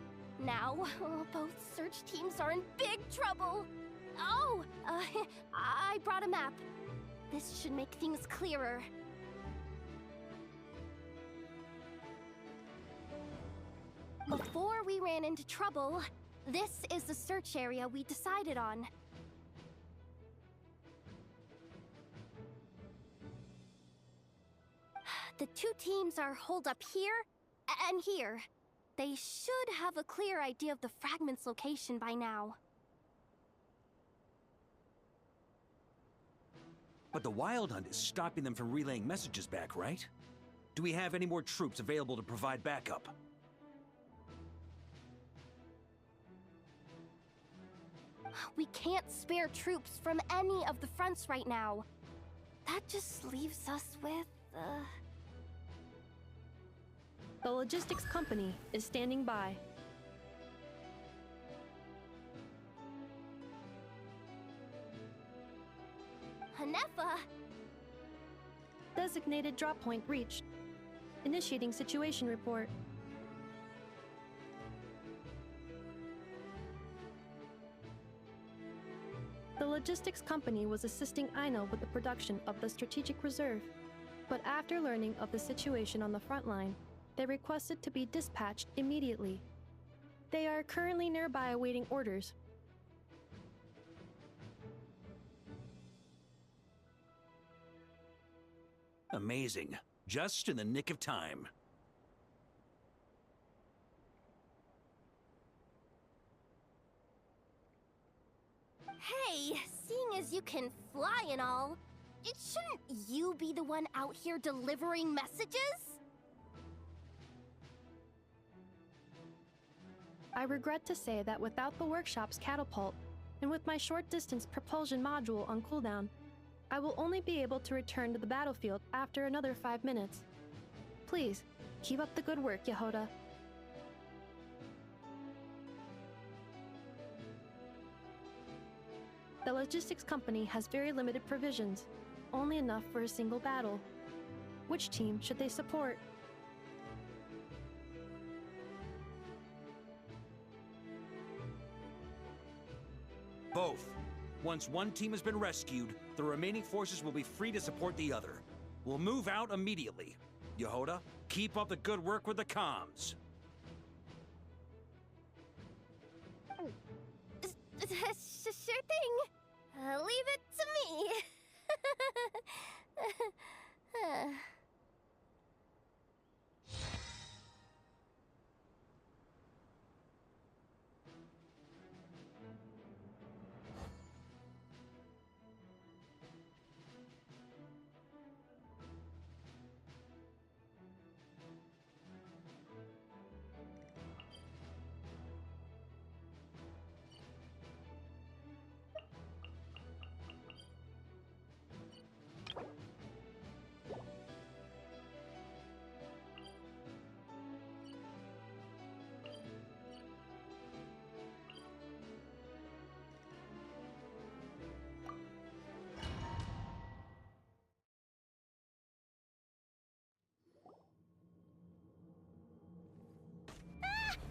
Now, both search teams are in big trouble. Oh, I brought a map. This should make things clearer. Before we ran into trouble, this is the search area we decided on. The 2 teams are holed up here and here. They should have a clear idea of the fragment's location by now. But the Wild Hunt is stopping them from relaying messages back, right? Do we have any more troops available to provide backup? We can't spare troops from any of the fronts right now. That just leaves us with, The logistics company is standing by. Hanefa! Designated drop point reached. Initiating situation report. The logistics company was assisting Aino with the production of the strategic reserve, but after learning of the situation on the front line, they requested to be dispatched immediately. They are currently nearby awaiting orders. Amazing. Just in the nick of time. Hey, seeing as you can fly and all, shouldn't you be the one out here delivering messages? I regret to say that without the workshop's catapult, and with my short-distance propulsion module on cooldown, I will only be able to return to the battlefield after another 5 minutes. Please, keep up the good work, Yehoda. The logistics company has very limited provisions, only enough for a single battle. Which team should they support? Both. Once one team has been rescued, the remaining forces will be free to support the other. We'll move out immediately. Yehoda, keep up the good work with the comms. Sure thing. Leave it to me.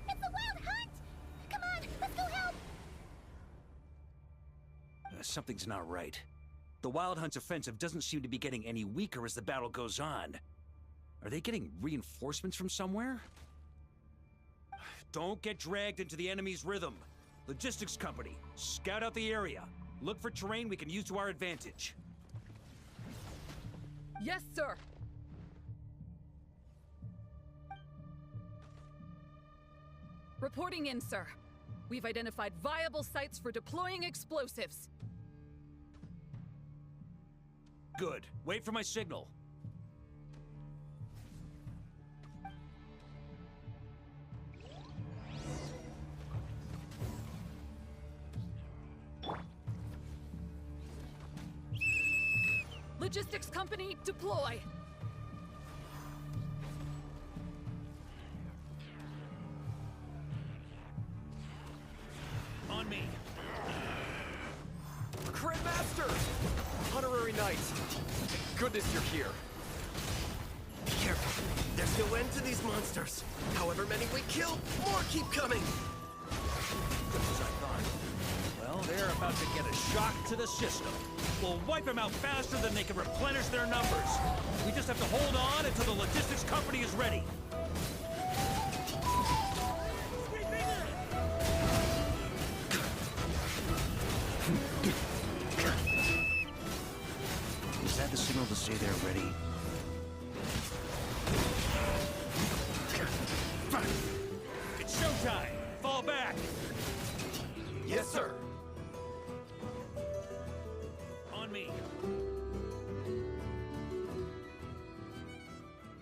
It's the Wild Hunt! Come on, let's go help! Something's not right. The Wild Hunt's offensive doesn't seem to be getting any weaker as the battle goes on. Are they getting reinforcements from somewhere? Don't get dragged into the enemy's rhythm. Logistics company, scout out the area. Look for terrain we can use to our advantage. Yes, sir! Reporting in, sir. We've identified viable sites for deploying explosives. Good. Wait for my signal. Logistics company, deploy! On me. Crit Master! Honorary Knight! Goodness you're here. Careful. There's no end to these monsters. However many we kill, more keep coming. Just as I thought. Well, they're about to get a shock to the system. We'll wipe them out faster than they can replenish their numbers. We just have to hold on until the logistics company is ready. Is that the signal to say they're ready? It's showtime! Fall back! Yes, sir! On me.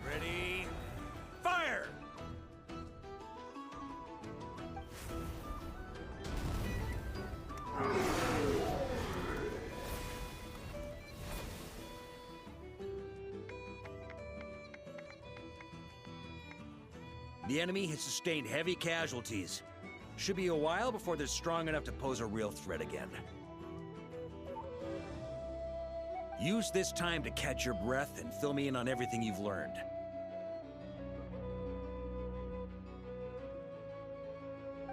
Ready? The enemy has sustained heavy casualties. Should be a while before they're strong enough to pose a real threat again. Use this time to catch your breath and fill me in on everything you've learned.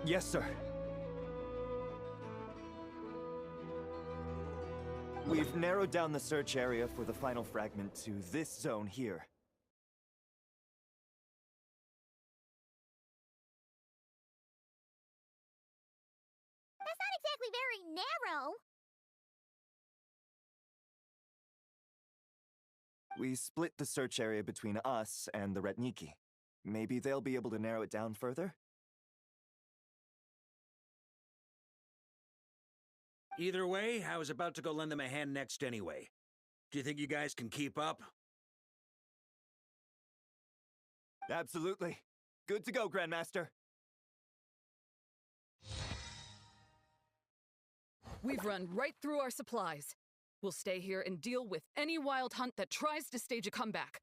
Yes, sir. We've narrowed down the search area for the final fragment to this zone here. That's not exactly very narrow. We split the search area between us and the Retniki. Maybe they'll be able to narrow it down further? Either way, I was about to go lend them a hand next anyway. Do you think you guys can keep up? Absolutely. Good to go, Grandmaster. We've run right through our supplies. We'll stay here and deal with any wild hunt that tries to stage a comeback.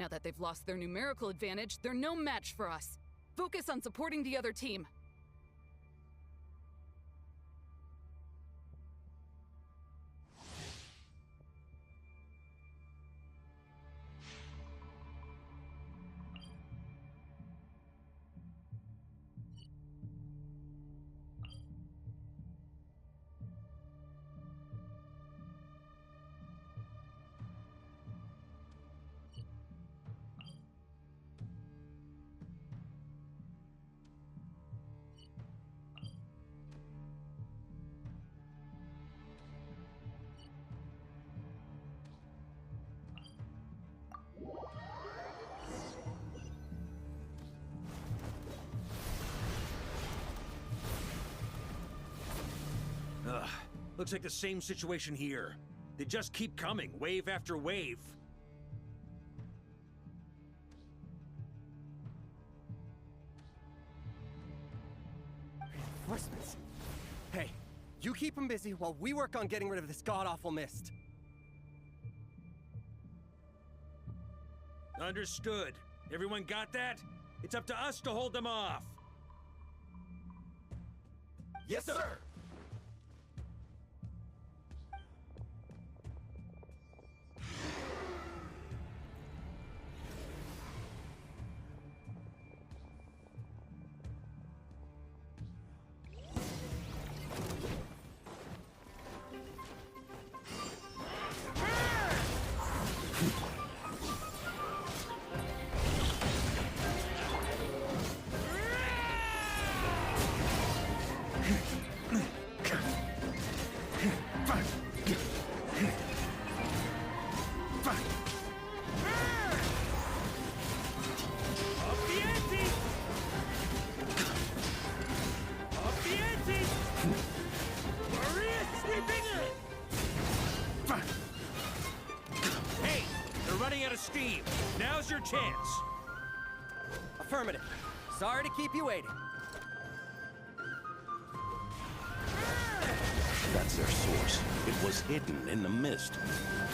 Now that they've lost their numerical advantage, they're no match for us. Focus on supporting the other team. Looks like the same situation here. They just keep coming, wave after wave. Reinforcements. Hey, you keep them busy while we work on getting rid of this god-awful mist. Understood. Everyone got that? It's up to us to hold them off. Yes, sir! Steam. Now's your chance. Affirmative. Sorry to keep you waiting. That's their source. It was hidden in the mist.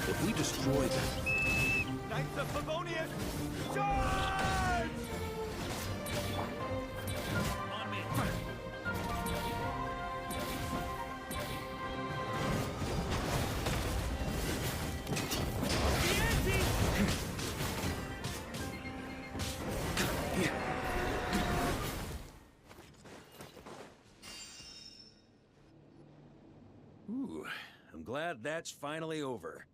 If we destroy them... Knights of Favonius, charge! On me. Ooh, I'm glad that's finally over.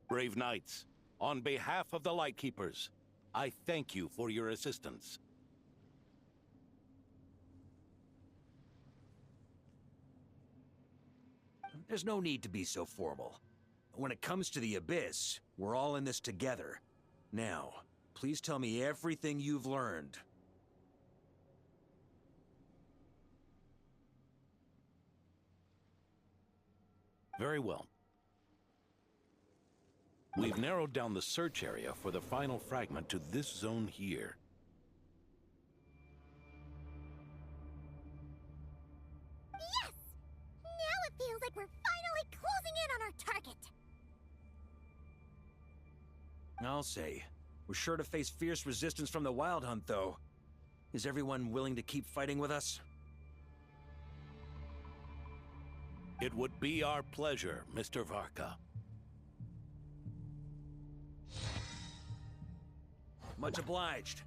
Brave knights, on behalf of the Lightkeepers, I thank you for your assistance. There's no need to be so formal. When it comes to the Abyss, we're all in this together. Now, please tell me everything you've learned. Very well. We've narrowed down the search area for the final fragment to this zone here. Yes! Now it feels like we're finally closing in on our target. I'll say. We're sure to face fierce resistance from the Wild Hunt, though. Is everyone willing to keep fighting with us? It would be our pleasure, Mr. Varka. Much obliged.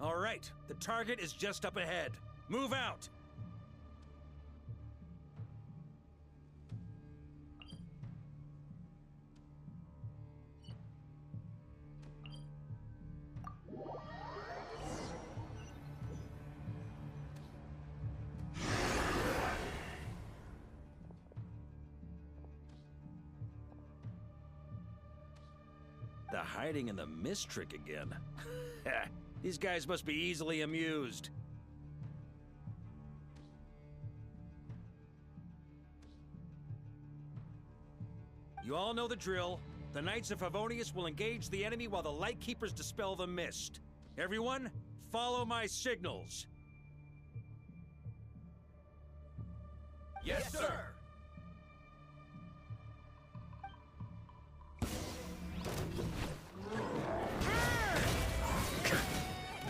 All right, the target is just up ahead. Move out! The hiding in the mist trick again. These guys must be easily amused. You all know the drill. The Knights of Favonius will engage the enemy while the Lightkeepers dispel the mist. Everyone, follow my signals. Yes, sir!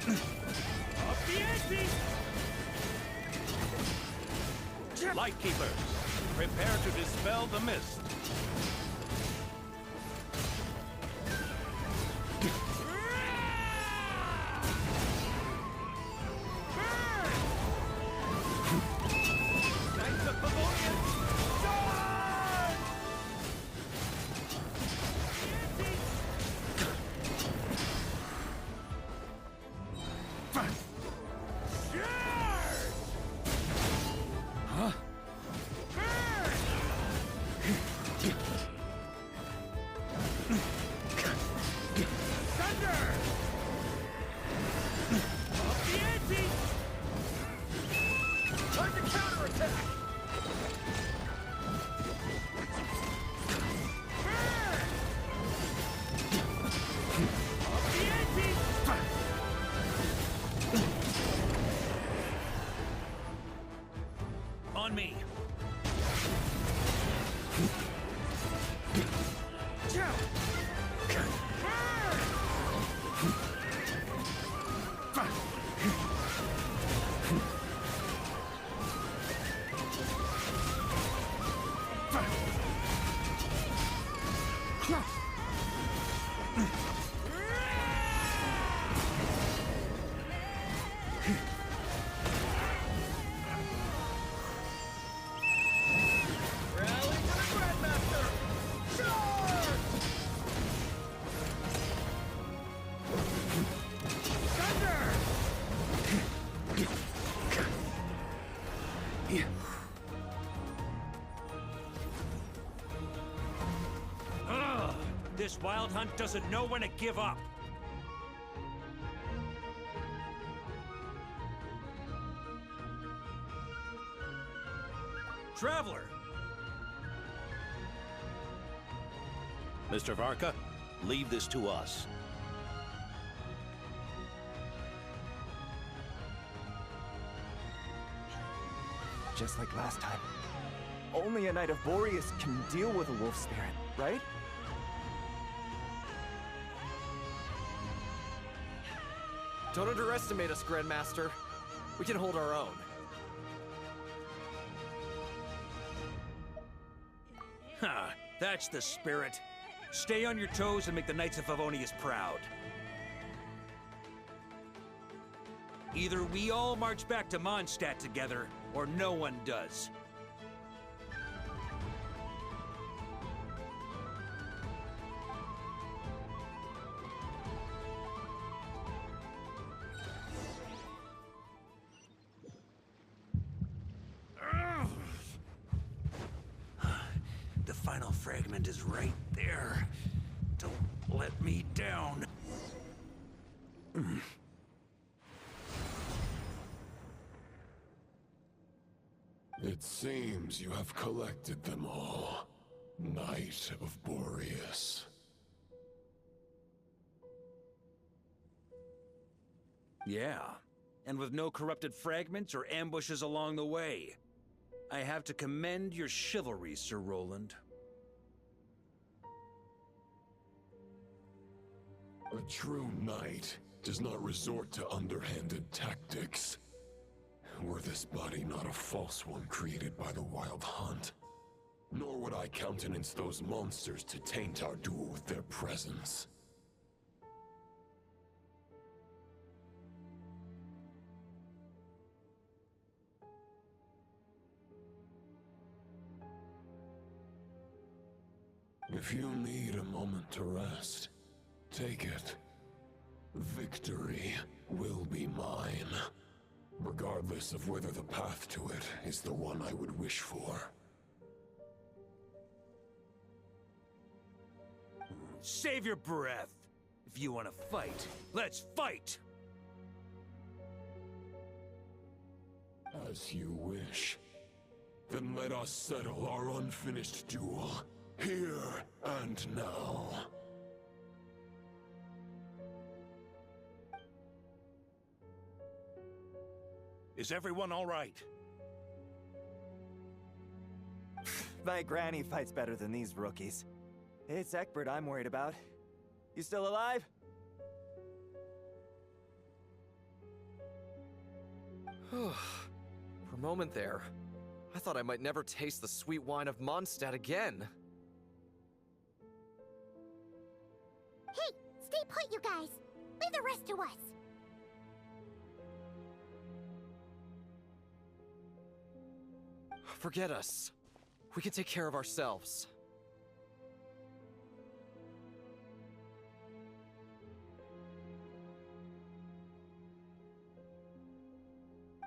Up the ante! Lightkeepers, prepare to dispel the mist. Knights of Favonius, charge! Huh? Thunder! Up the ante! Time to counterattack! Up the ante! On me! Rally to the Grandmaster! Charge! Thunder! Ugh, this Wild Hunt doesn't know when to give up. Traveler! Mr. Varka, leave this to us. Just like last time. Only a Knight of Boreas can deal with a wolf spirit, right? Don't underestimate us, Grandmaster. We can hold our own. Ha! That's the spirit. Stay on your toes and make the Knights of Favonius proud. Either we all march back to Mondstadt together, or no one does. The final fragment is right there. Don't let me down. It seems you have collected them all, Knight of Boreas. Yeah, and with no corrupted fragments or ambushes along the way. I have to commend your chivalry, Sir Roland. A true knight does not resort to underhanded tactics. Were this body not a false one created by the Wild Hunt, nor would I countenance those monsters to taint our duel with their presence. If you need a moment to rest, take it. Victory will be mine, regardless of whether the path to it is the one I would wish for. Save your breath. If you want to fight, let's fight! As you wish. Then let us settle our unfinished duel, here and now. Is everyone all right? My granny fights better than these rookies. It's Egbert I'm worried about. You still alive? For a moment there, I thought I might never taste the sweet wine of Mondstadt again. Hey, stay put, you guys. Leave the rest to us. Forget us. We can take care of ourselves.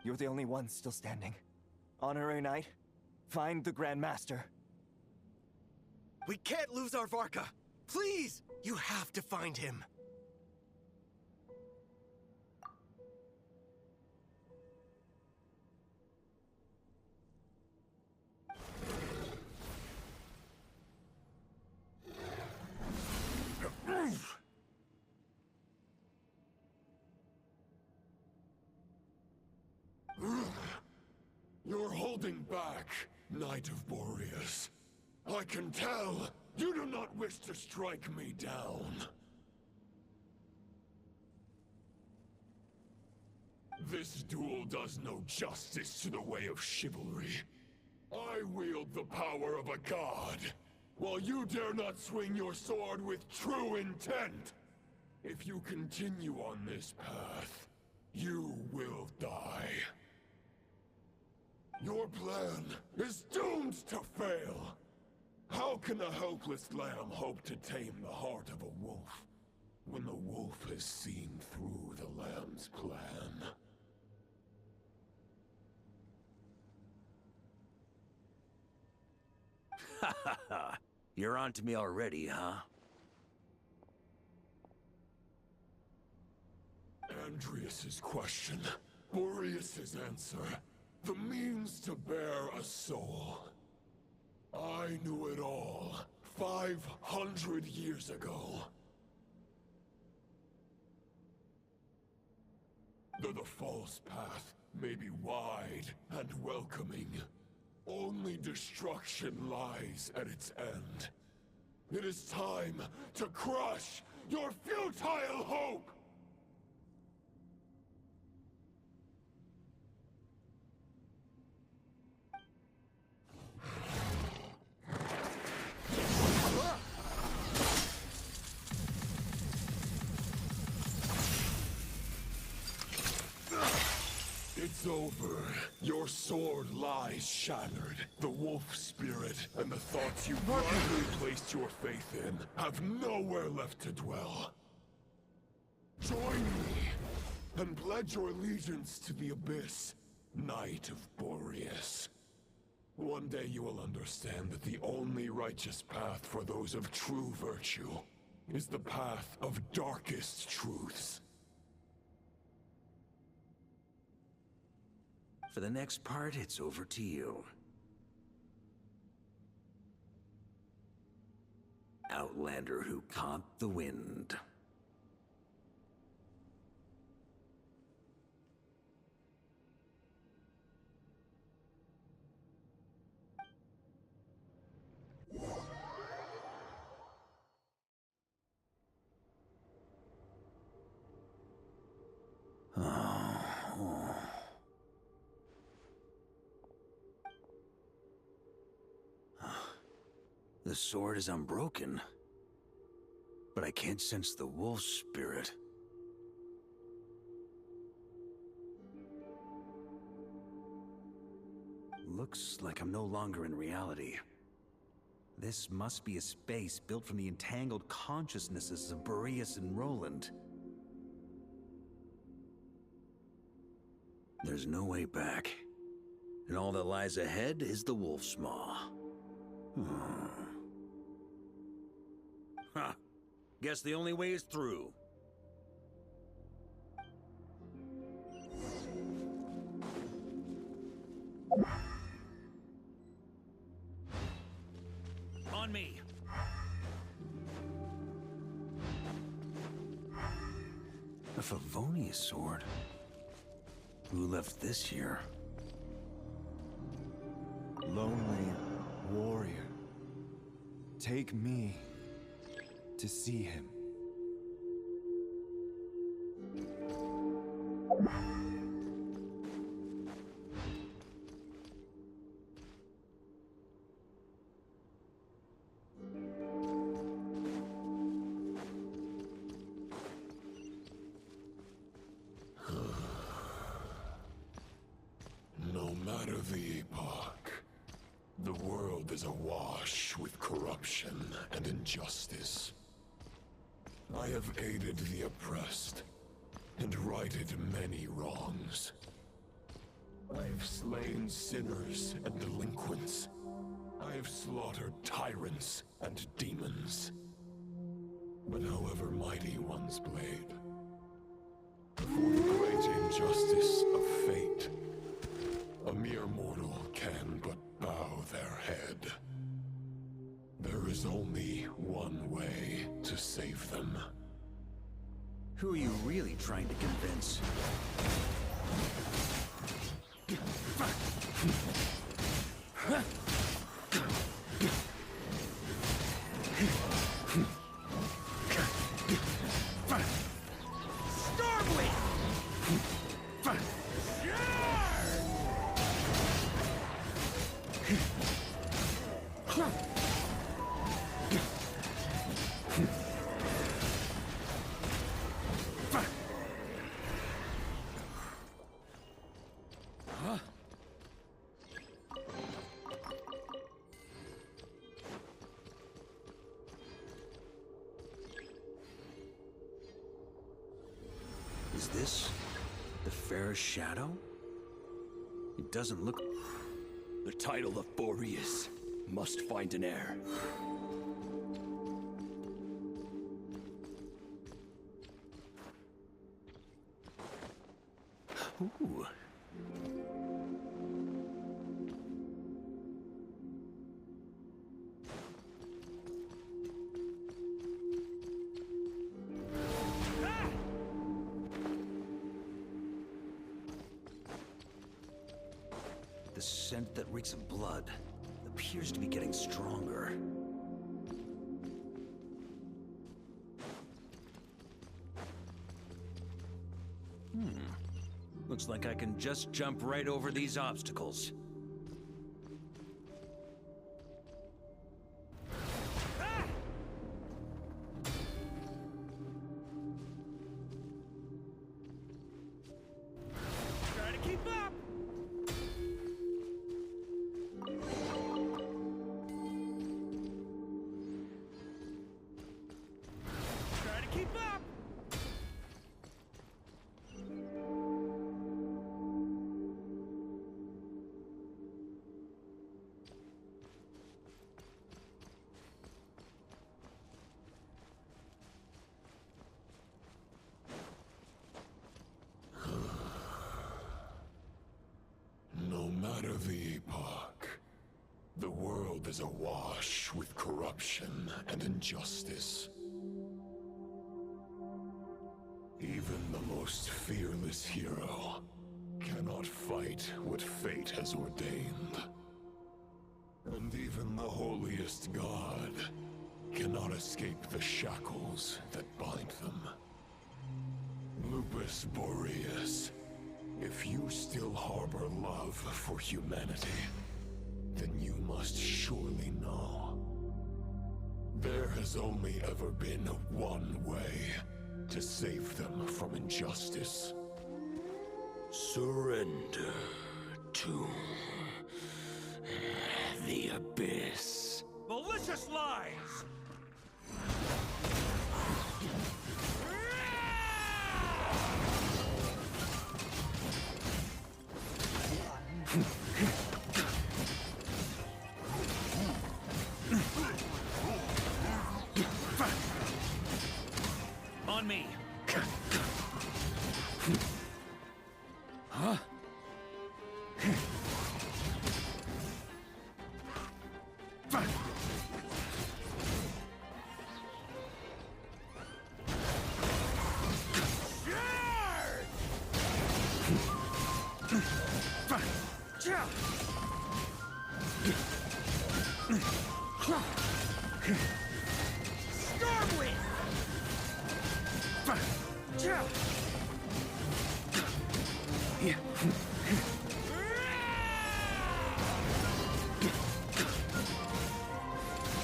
You're the only one still standing. Honorary Knight, find the Grand Master. We can't lose our Varka! Please! You have to find him! You're holding back, Knight of Boreas. I can tell you do not wish to strike me down. This duel does no justice to the way of chivalry. I wield the power of a god, while you dare not swing your sword with true intent. If you continue on this path, you will die. Your plan is doomed to fail. How can a helpless lamb hope to tame the heart of a wolf, when the wolf has seen through the lamb's plan? Ha ha ha! You're on to me already, huh? Andreas's question, Boreas's answer. The means to bear a soul. I knew it all 500 years ago. Though the false path may be wide and welcoming, only destruction lies at its end. It is time to crush your futile hope! It's over. Your sword lies shattered. The wolf spirit and the thoughts you blindly placed your faith in have nowhere left to dwell. Join me and pledge your allegiance to the abyss, Knight of Boreas. One day you will understand that the only righteous path for those of true virtue is the path of darkest truths. For the next part, it's over to you. Outlander who caught the wind. The sword is unbroken, but I can't sense the wolf spirit. Looks like I'm no longer in reality. This must be a space built from the entangled consciousnesses of Boreas and Roland. There's no way back, and all that lies ahead is the wolf's maw. Huh. Guess the only way is through. On me. A Favonius sword. Who left this here? Lonely warrior. Take me to see him. No matter the epoch, the world is awash with corruption and injustice. I have aided the oppressed and righted many wrongs. I have slain sinners and delinquents. I have slaughtered tyrants and demons. But however mighty one's blade, for the great injustice of fate, a mere mortal can but bow their head. There is only one way to save them. Who are you really trying to convince? Is this the fair shadow? It doesn't look... The title of Boreas must find an heir. Ooh. The scent that reeks of blood appears to be getting stronger. Looks like I can just jump right over these obstacles. Try to keep up! Try to keep up! No matter the epoch, the world is awash with corruption and injustice. Even the most fearless hero cannot fight what fate has ordained. And even the holiest god cannot escape the shackles that bind them. Lupus Boreas, if you still harbor love for humanity, then you must surely know There has only ever been one way to save them from injustice. Surrender to the abyss. Malicious lies! On me. Huh? Stormwind!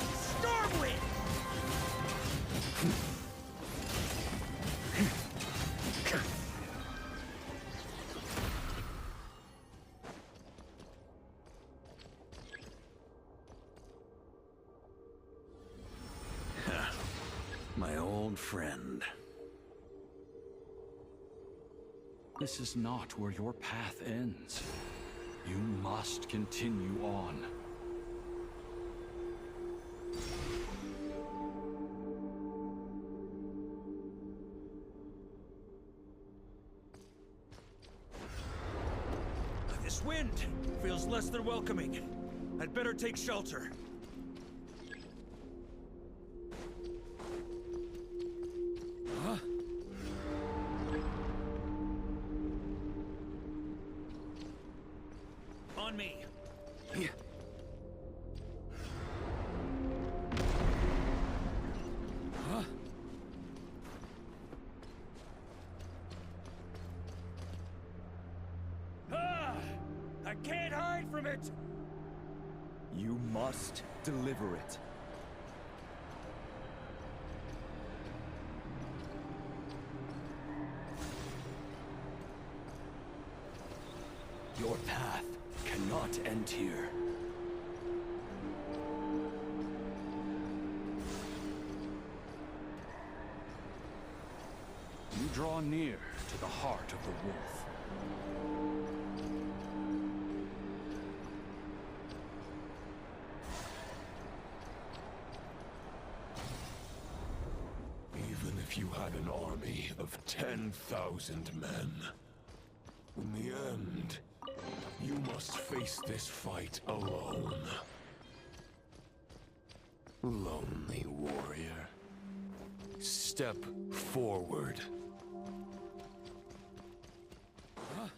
Stormwind! My old friend. This is not where your path ends. You must continue on. This wind feels less than welcoming. I'd better take shelter. Huh? On me. Yeah. Huh? Ah! I can't hide from it! You must deliver it. Your path cannot end here. You draw near to the heart of the wolf. Even if you had an army of 10,000 men, in the end, you must face this fight alone. Lonely warrior. Step forward. Huh?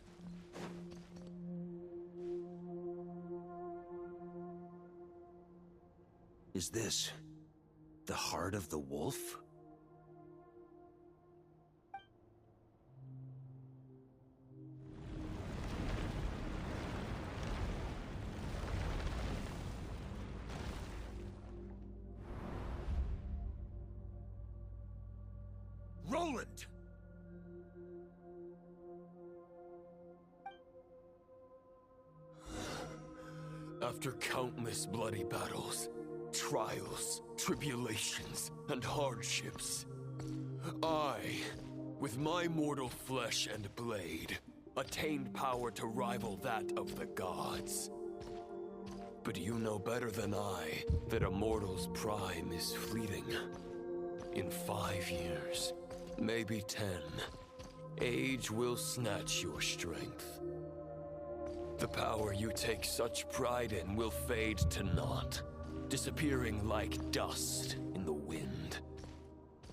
Is this the heart of the wolf? Roland! After countless bloody battles, trials, tribulations, and hardships, I, with my mortal flesh and blade, attained power to rival that of the gods. But you know better than I that a mortal's prime is fleeting. In 5 years, maybe 10, age will snatch your strength. The power you take such pride in will fade to naught, disappearing like dust in the wind.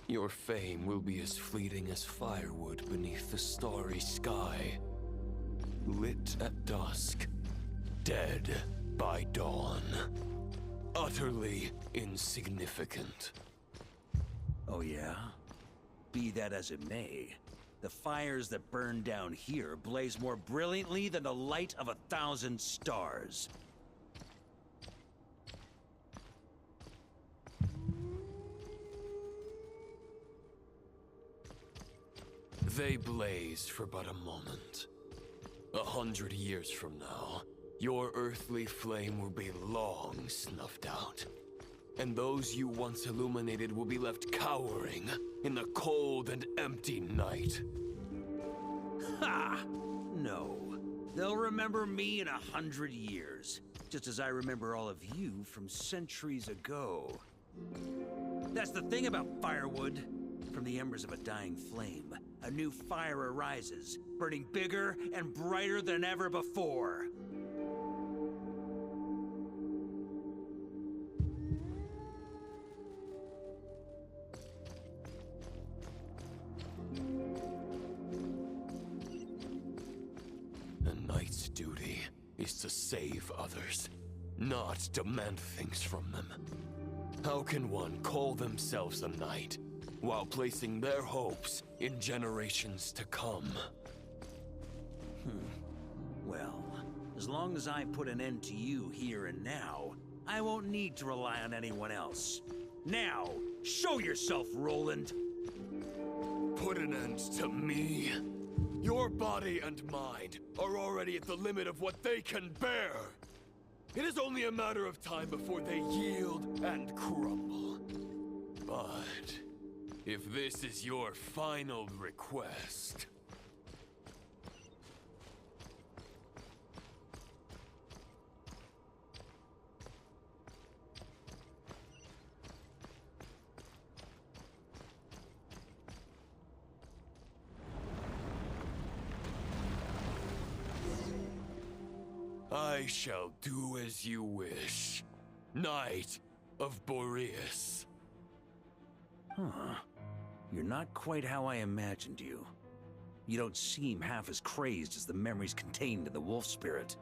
Your fame will be as fleeting as firewood beneath the starry sky, lit at dusk, dead by dawn, utterly insignificant. Oh yeah? Be that as it may, the fires that burn down here blaze more brilliantly than the light of 1,000 stars. They blaze for but a moment. 100 years from now, your earthly flame will be long snuffed out. And those you once illuminated will be left cowering in the cold and empty night. Ha! No. They'll remember me in 100 years, just as I remember all of you from centuries ago. That's the thing about firewood. From the embers of a dying flame, a new fire arises, burning bigger and brighter than ever before. A knight's duty is to save others, not demand things from them. How can one call themselves a knight while placing their hopes in generations to come? Well, as long as I put an end to you here and now, I won't need to rely on anyone else. Now, show yourself, Roland! Put an end to me? Your body and mind are already at the limit of what they can bear. It is only a matter of time before they yield and crumble. But if this is your final request... I shall do as you wish, Knight of Boreas. Huh. You're not quite how I imagined you. You don't seem half as crazed as the memories contained in the wolf spirit.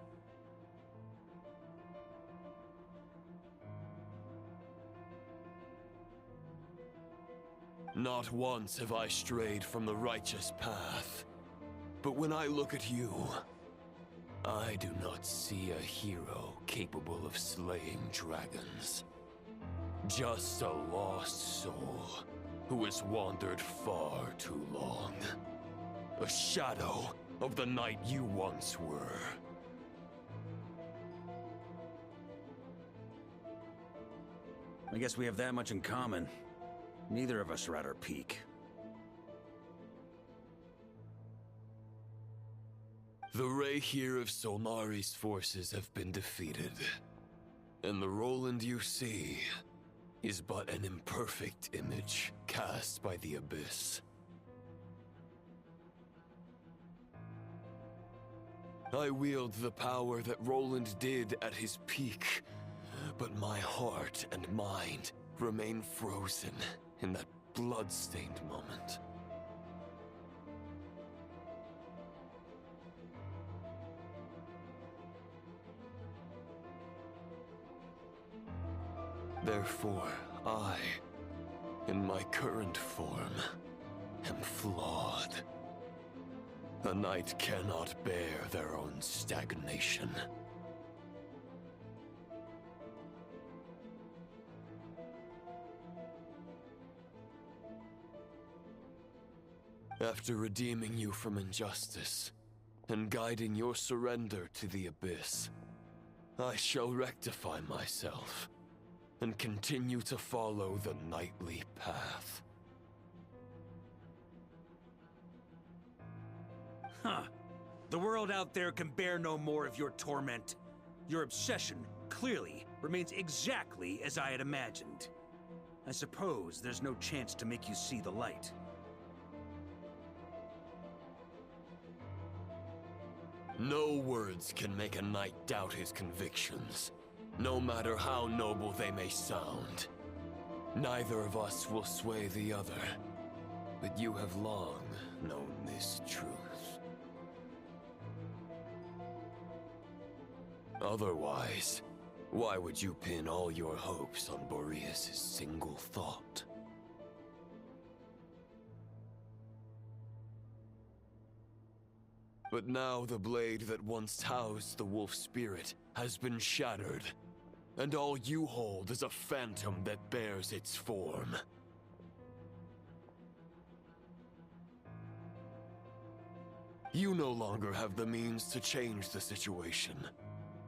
Not once have I strayed from the righteous path. But when I look at you, I do not see a hero capable of slaying dragons. Just a lost soul who has wandered far too long. A shadow of the knight you once were. I guess we have that much in common. Neither of us are at our peak. The Rayhir of Solnari's forces have been defeated. And the Roland you see is but an imperfect image cast by the Abyss. I wield the power that Roland did at his peak, but my heart and mind remain frozen in that blood-stained moment. Therefore, I, in my current form, am flawed. A knight cannot bear their own stagnation. After redeeming you from injustice, and guiding your surrender to the Abyss, I shall rectify myself, and continue to follow the knightly path. Huh. The world out there can bear no more of your torment. Your obsession, clearly, remains exactly as I had imagined. I suppose there's no chance to make you see the light. No words can make a knight doubt his convictions, no matter how noble they may sound. Neither of us will sway the other, but you have long known this truth. Otherwise, why would you pin all your hopes on Boreas' single thought? But now the blade that once housed the wolf spirit has been shattered, and all you hold is a phantom that bears its form. You no longer have the means to change the situation,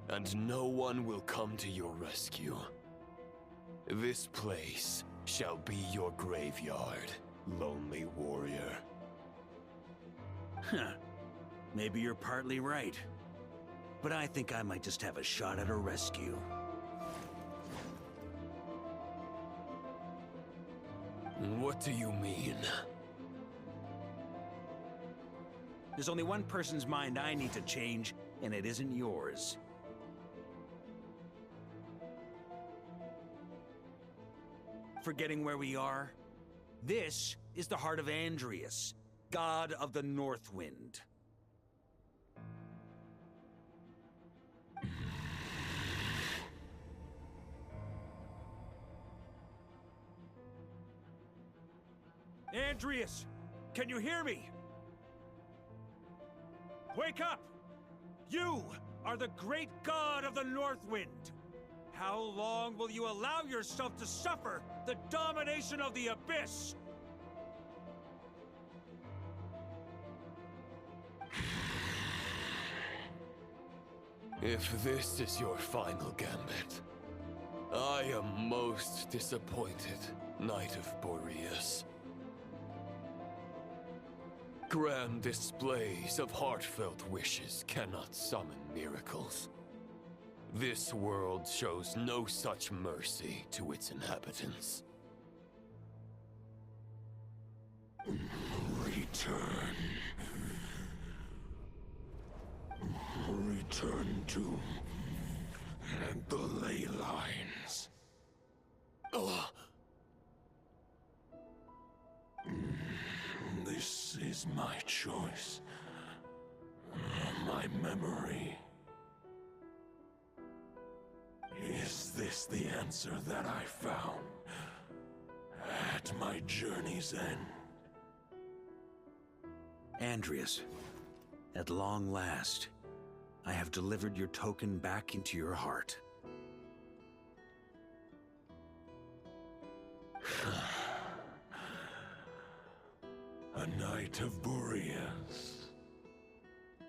and no one will come to your rescue. This place shall be your graveyard, lonely warrior. Huh. Maybe you're partly right. But I think I might just have a shot at a rescue. What do you mean? There's only one person's mind I need to change, and it isn't yours. Forgetting where we are? This is the heart of Andrias, god of the North Wind. Andrias, can you hear me? Wake up! You are the great god of the North Wind! How long will you allow yourself to suffer the domination of the Abyss? If this is your final gambit, I am most disappointed, Knight of Boreas. Grand displays of heartfelt wishes cannot summon miracles. This world shows no such mercy to its inhabitants. Return. Return to the ley lines. This is my choice. My memory. Is this the answer that I found at my journey's end? Andrias, at long last, I have delivered your token back into your heart. A Knight of Boreas.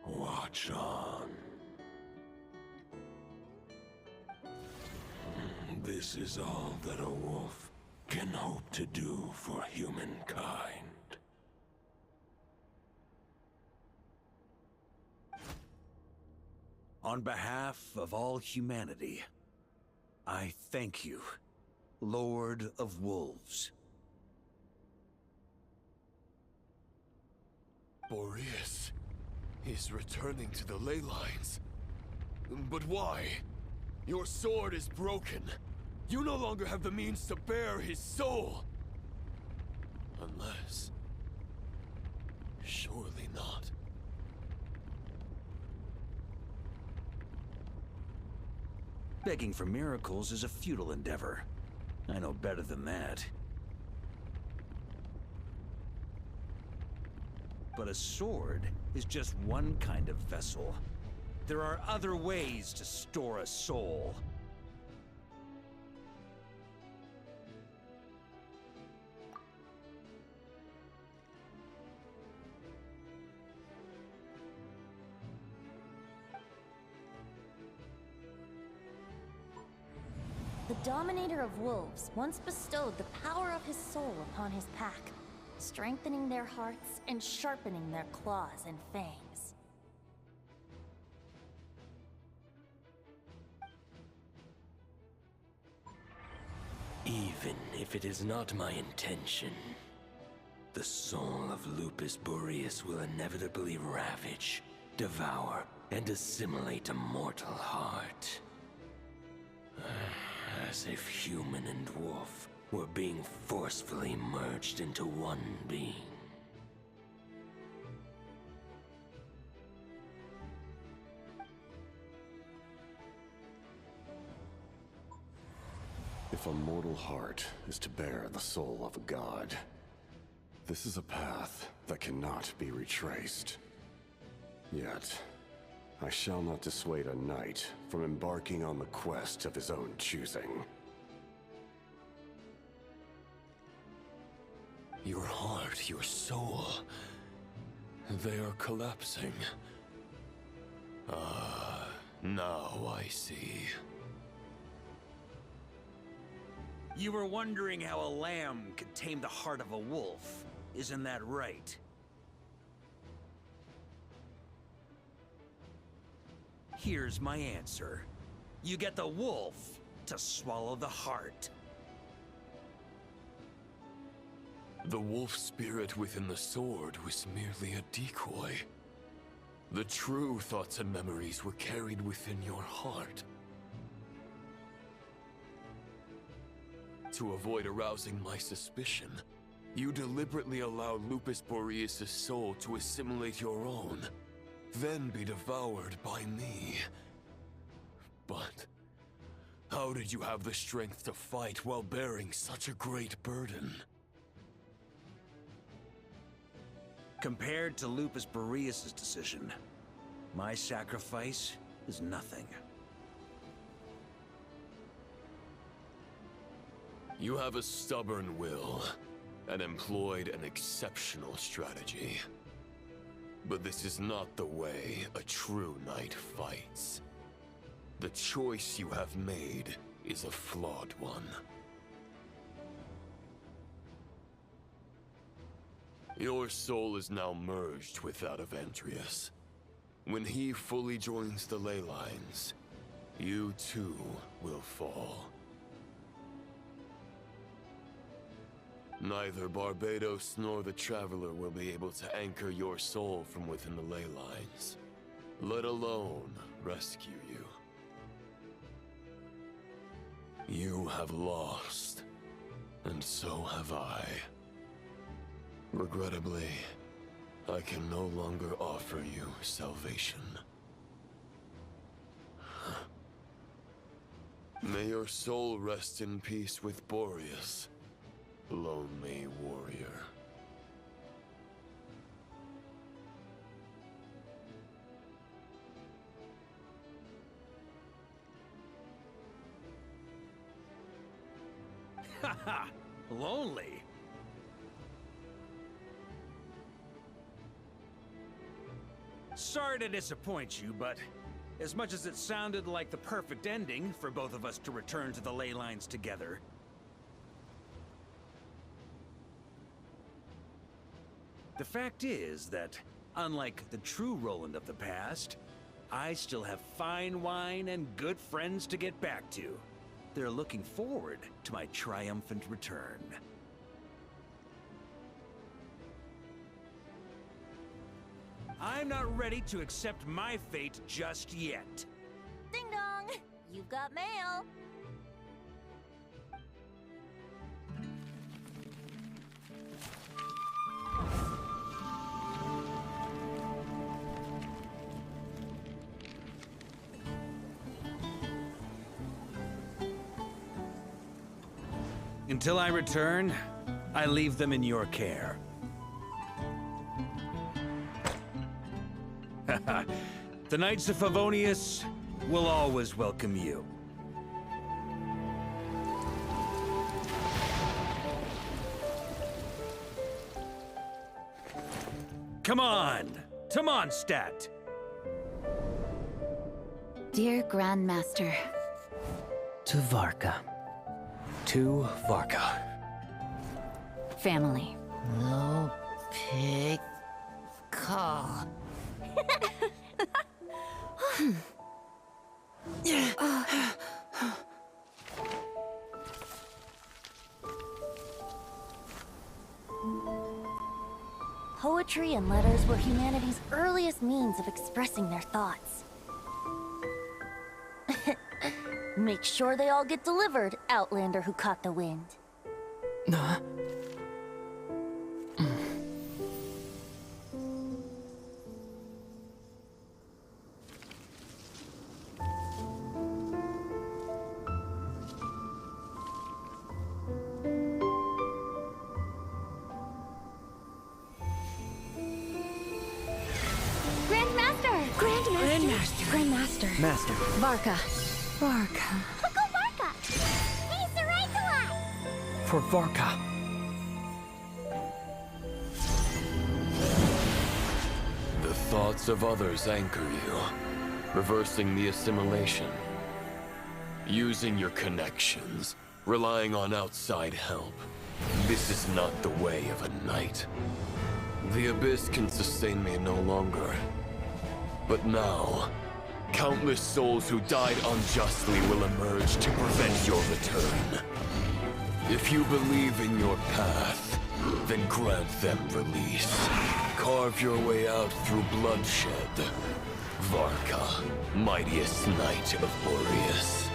Watch on. This is all that a wolf can hope to do for humankind. On behalf of all humanity, I thank you, Lord of Wolves. Boreas is returning to the ley lines. But why? Your sword is broken. You no longer have the means to bear his soul. Unless... surely not. Begging for miracles is a futile endeavor. I know better than that. But a sword is just one kind of vessel. There are other ways to store a soul. The Dominator of Wolves once bestowed the power of his soul upon his pack, strengthening their hearts and sharpening their claws and fangs. Even if it is not my intention, the soul of Lupus Boreas will inevitably ravage, devour, and assimilate a mortal heart. As if human and wolf were being forcefully merged into one being. If a mortal heart is to bear the soul of a god, this is a path that cannot be retraced. Yet, I shall not dissuade a knight from embarking on the quest of his own choosing. Your heart, your soul... They are collapsing. Ah, now I see. You were wondering how a lamb could tame the heart of a wolf, isn't that right? Here's my answer. You get the wolf to swallow the heart. The wolf spirit within the sword was merely a decoy. The true thoughts and memories were carried within your heart. To avoid arousing my suspicion, you deliberately allow Lupus Boreas' soul to assimilate your own, then be devoured by me. But how did you have the strength to fight while bearing such a great burden? Compared to Lupus Boreas' decision, my sacrifice is nothing. You have a stubborn will, and employed an exceptional strategy. But this is not the way a true knight fights. The choice you have made is a flawed one. Your soul is now merged with that of Andreas. When he fully joins the ley lines, you too will fall. Neither Barbados nor the Traveler will be able to anchor your soul from within the ley lines, let alone rescue you. You have lost, and so have I. Regrettably, I can no longer offer you salvation. May your soul rest in peace with Boreas, lonely warrior. Haha, lonely? Sorry to disappoint you, but as much as it sounded like the perfect ending for both of us to return to the ley lines together, the fact is that, unlike the true Roland of the past, I still have fine wine and good friends to get back to. They're looking forward to my triumphant return. I'm not ready to accept my fate just yet. Ding dong! You've got mail! Until I return, I leave them in your care. The Knights of Favonius will always welcome you. Come on, to Mondstadt! Dear Grandmaster. To Varka. To Varka. Family. No pig call. Poetry and letters were humanity's earliest means of expressing their thoughts. Make sure they all get delivered, Outlander who caught the wind. Grandmaster. Master. Varka. Uncle Varka! He's the right to us! For Varka. thoughts of others anchor you, reversing the assimilation. Using your connections, relying on outside help. This is not the way of a knight. The abyss can sustain me no longer. But now, countless souls who died unjustly will emerge to prevent your return. If you believe in your path, then grant them release. Carve your way out through bloodshed. Varka, mightiest knight of Boreas.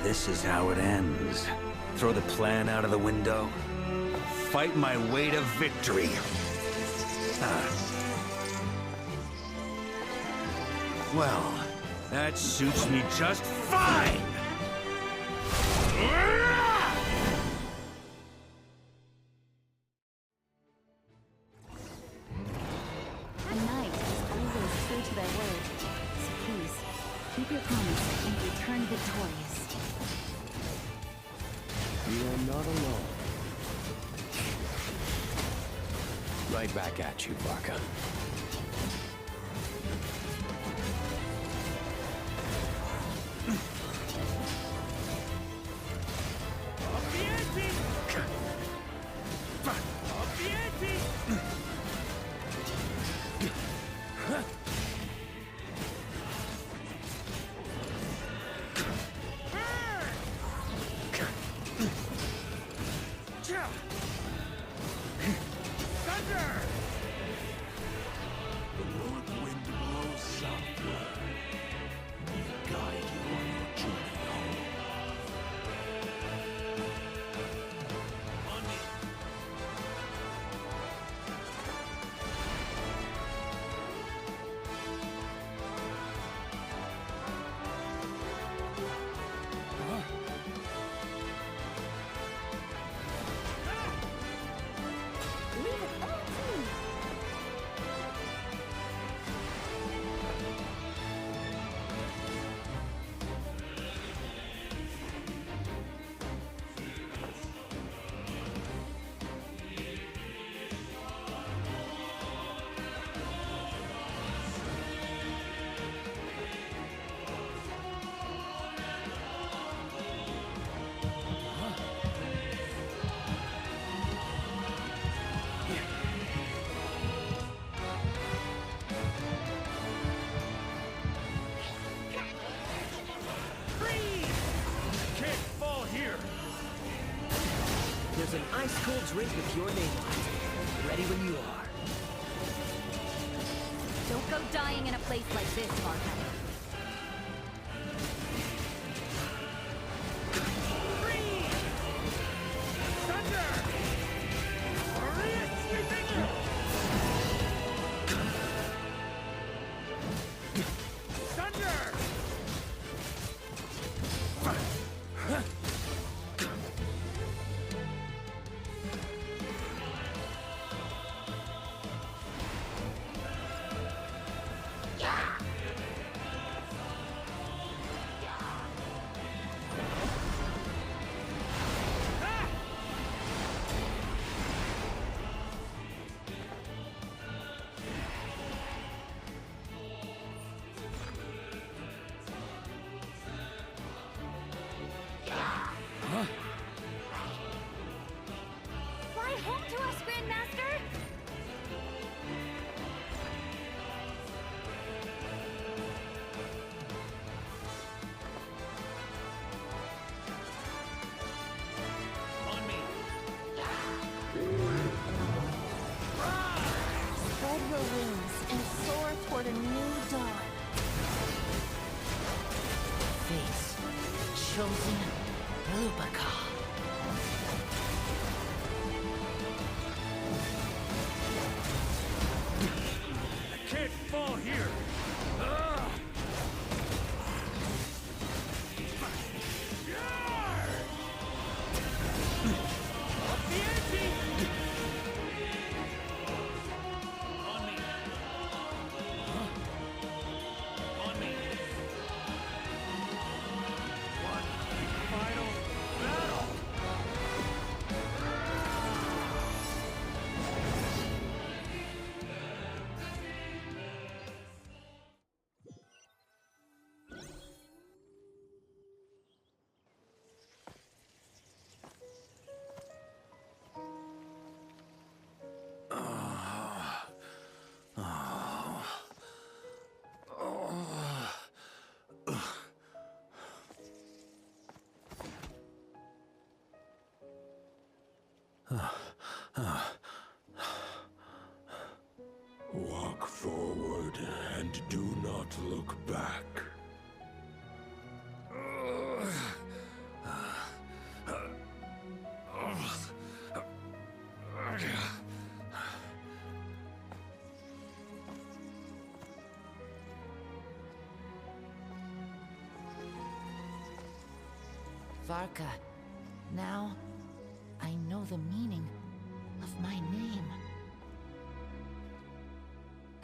This is how it ends. Throw the plan out of the window. Fight my way to victory. Well, that suits me just fine! A knight is always true to their word. So please, keep your promise and return victorious. You are not alone. Right back at you, Varka. There's an ice-cold drink with your name on it. Ready when you are. Don't go dying in a place like this, Varka. Toward a new dawn. Face chosen Lubaka. I can't fall here. Forward and do not look back. Varka, now I know the meaning of my name.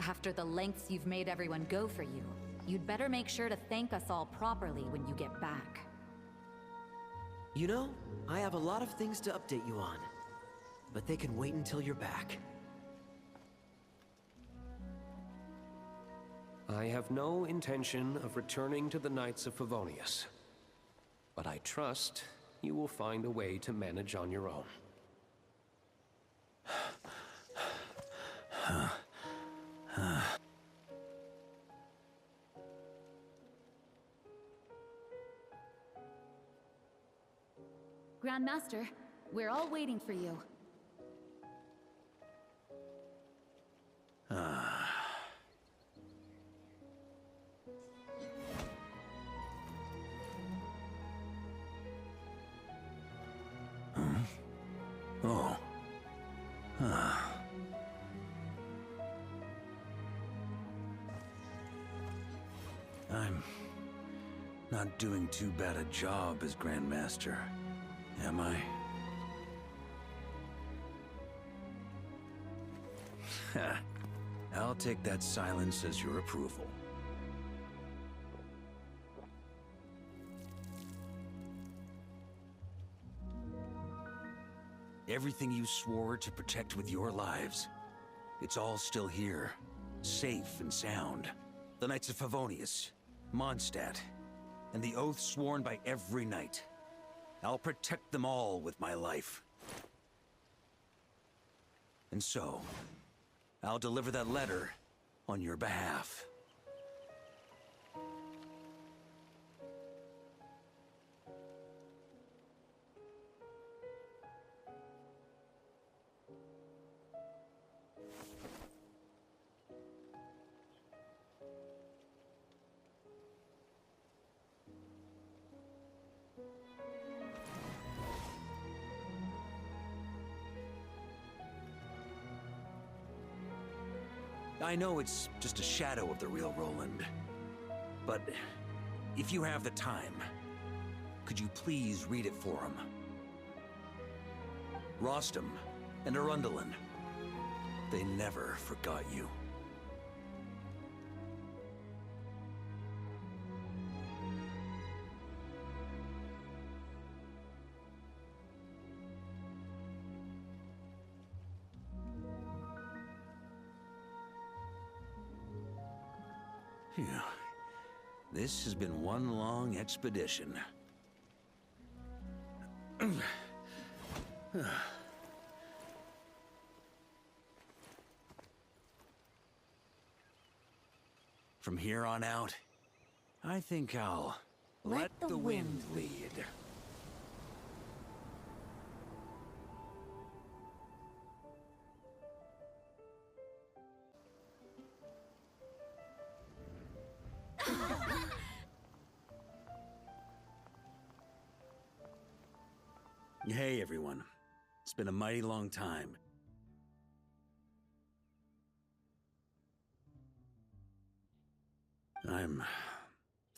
After the lengths you've made everyone go for you, you'd better make sure to thank us all properly when you get back. You know, I have a lot of things to update you on, but they can wait until you're back. I have no intention of returning to the Knights of Favonius, but I trust you will find a way to manage on your own. Grandmaster, we're all waiting for you. Oh. I'm not doing too bad a job as Grandmaster, am I? I'll take that silence as your approval. Everything you swore to protect with your lives, it's all still here, safe and sound. The Knights of Favonius, Mondstadt, and the oath sworn by every knight. I'll protect them all with my life. And so, I'll deliver that letter on your behalf. I know it's just a shadow of the real Roland, but if you have the time, could you please read it for him? Rostam and Arundelen, they never forgot you. Phew. This has been one long expedition. From here on out, I think I'll let the wind lead. Hey everyone, it's been a mighty long time. I'm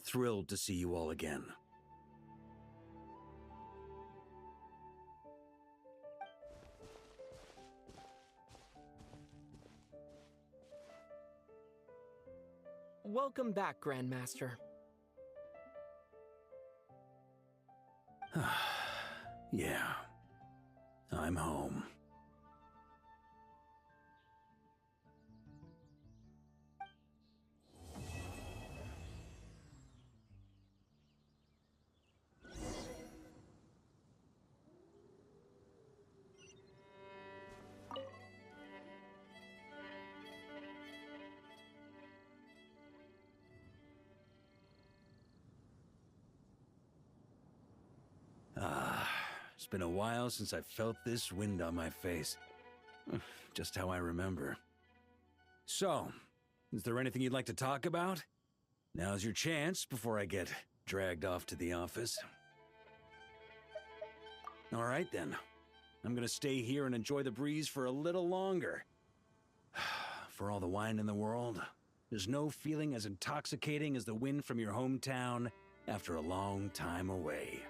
thrilled to see you all again. Welcome back, Grandmaster. Yeah, I'm home. It's been a while since I felt this wind on my face. Just how I remember. So, Is there anything you'd like to talk about? Now's your chance before I get dragged off to the office. All right, then. I'm gonna stay here and enjoy the breeze for a little longer. For all the wine in the world, there's no feeling as intoxicating as the wind from your hometown after a long time away.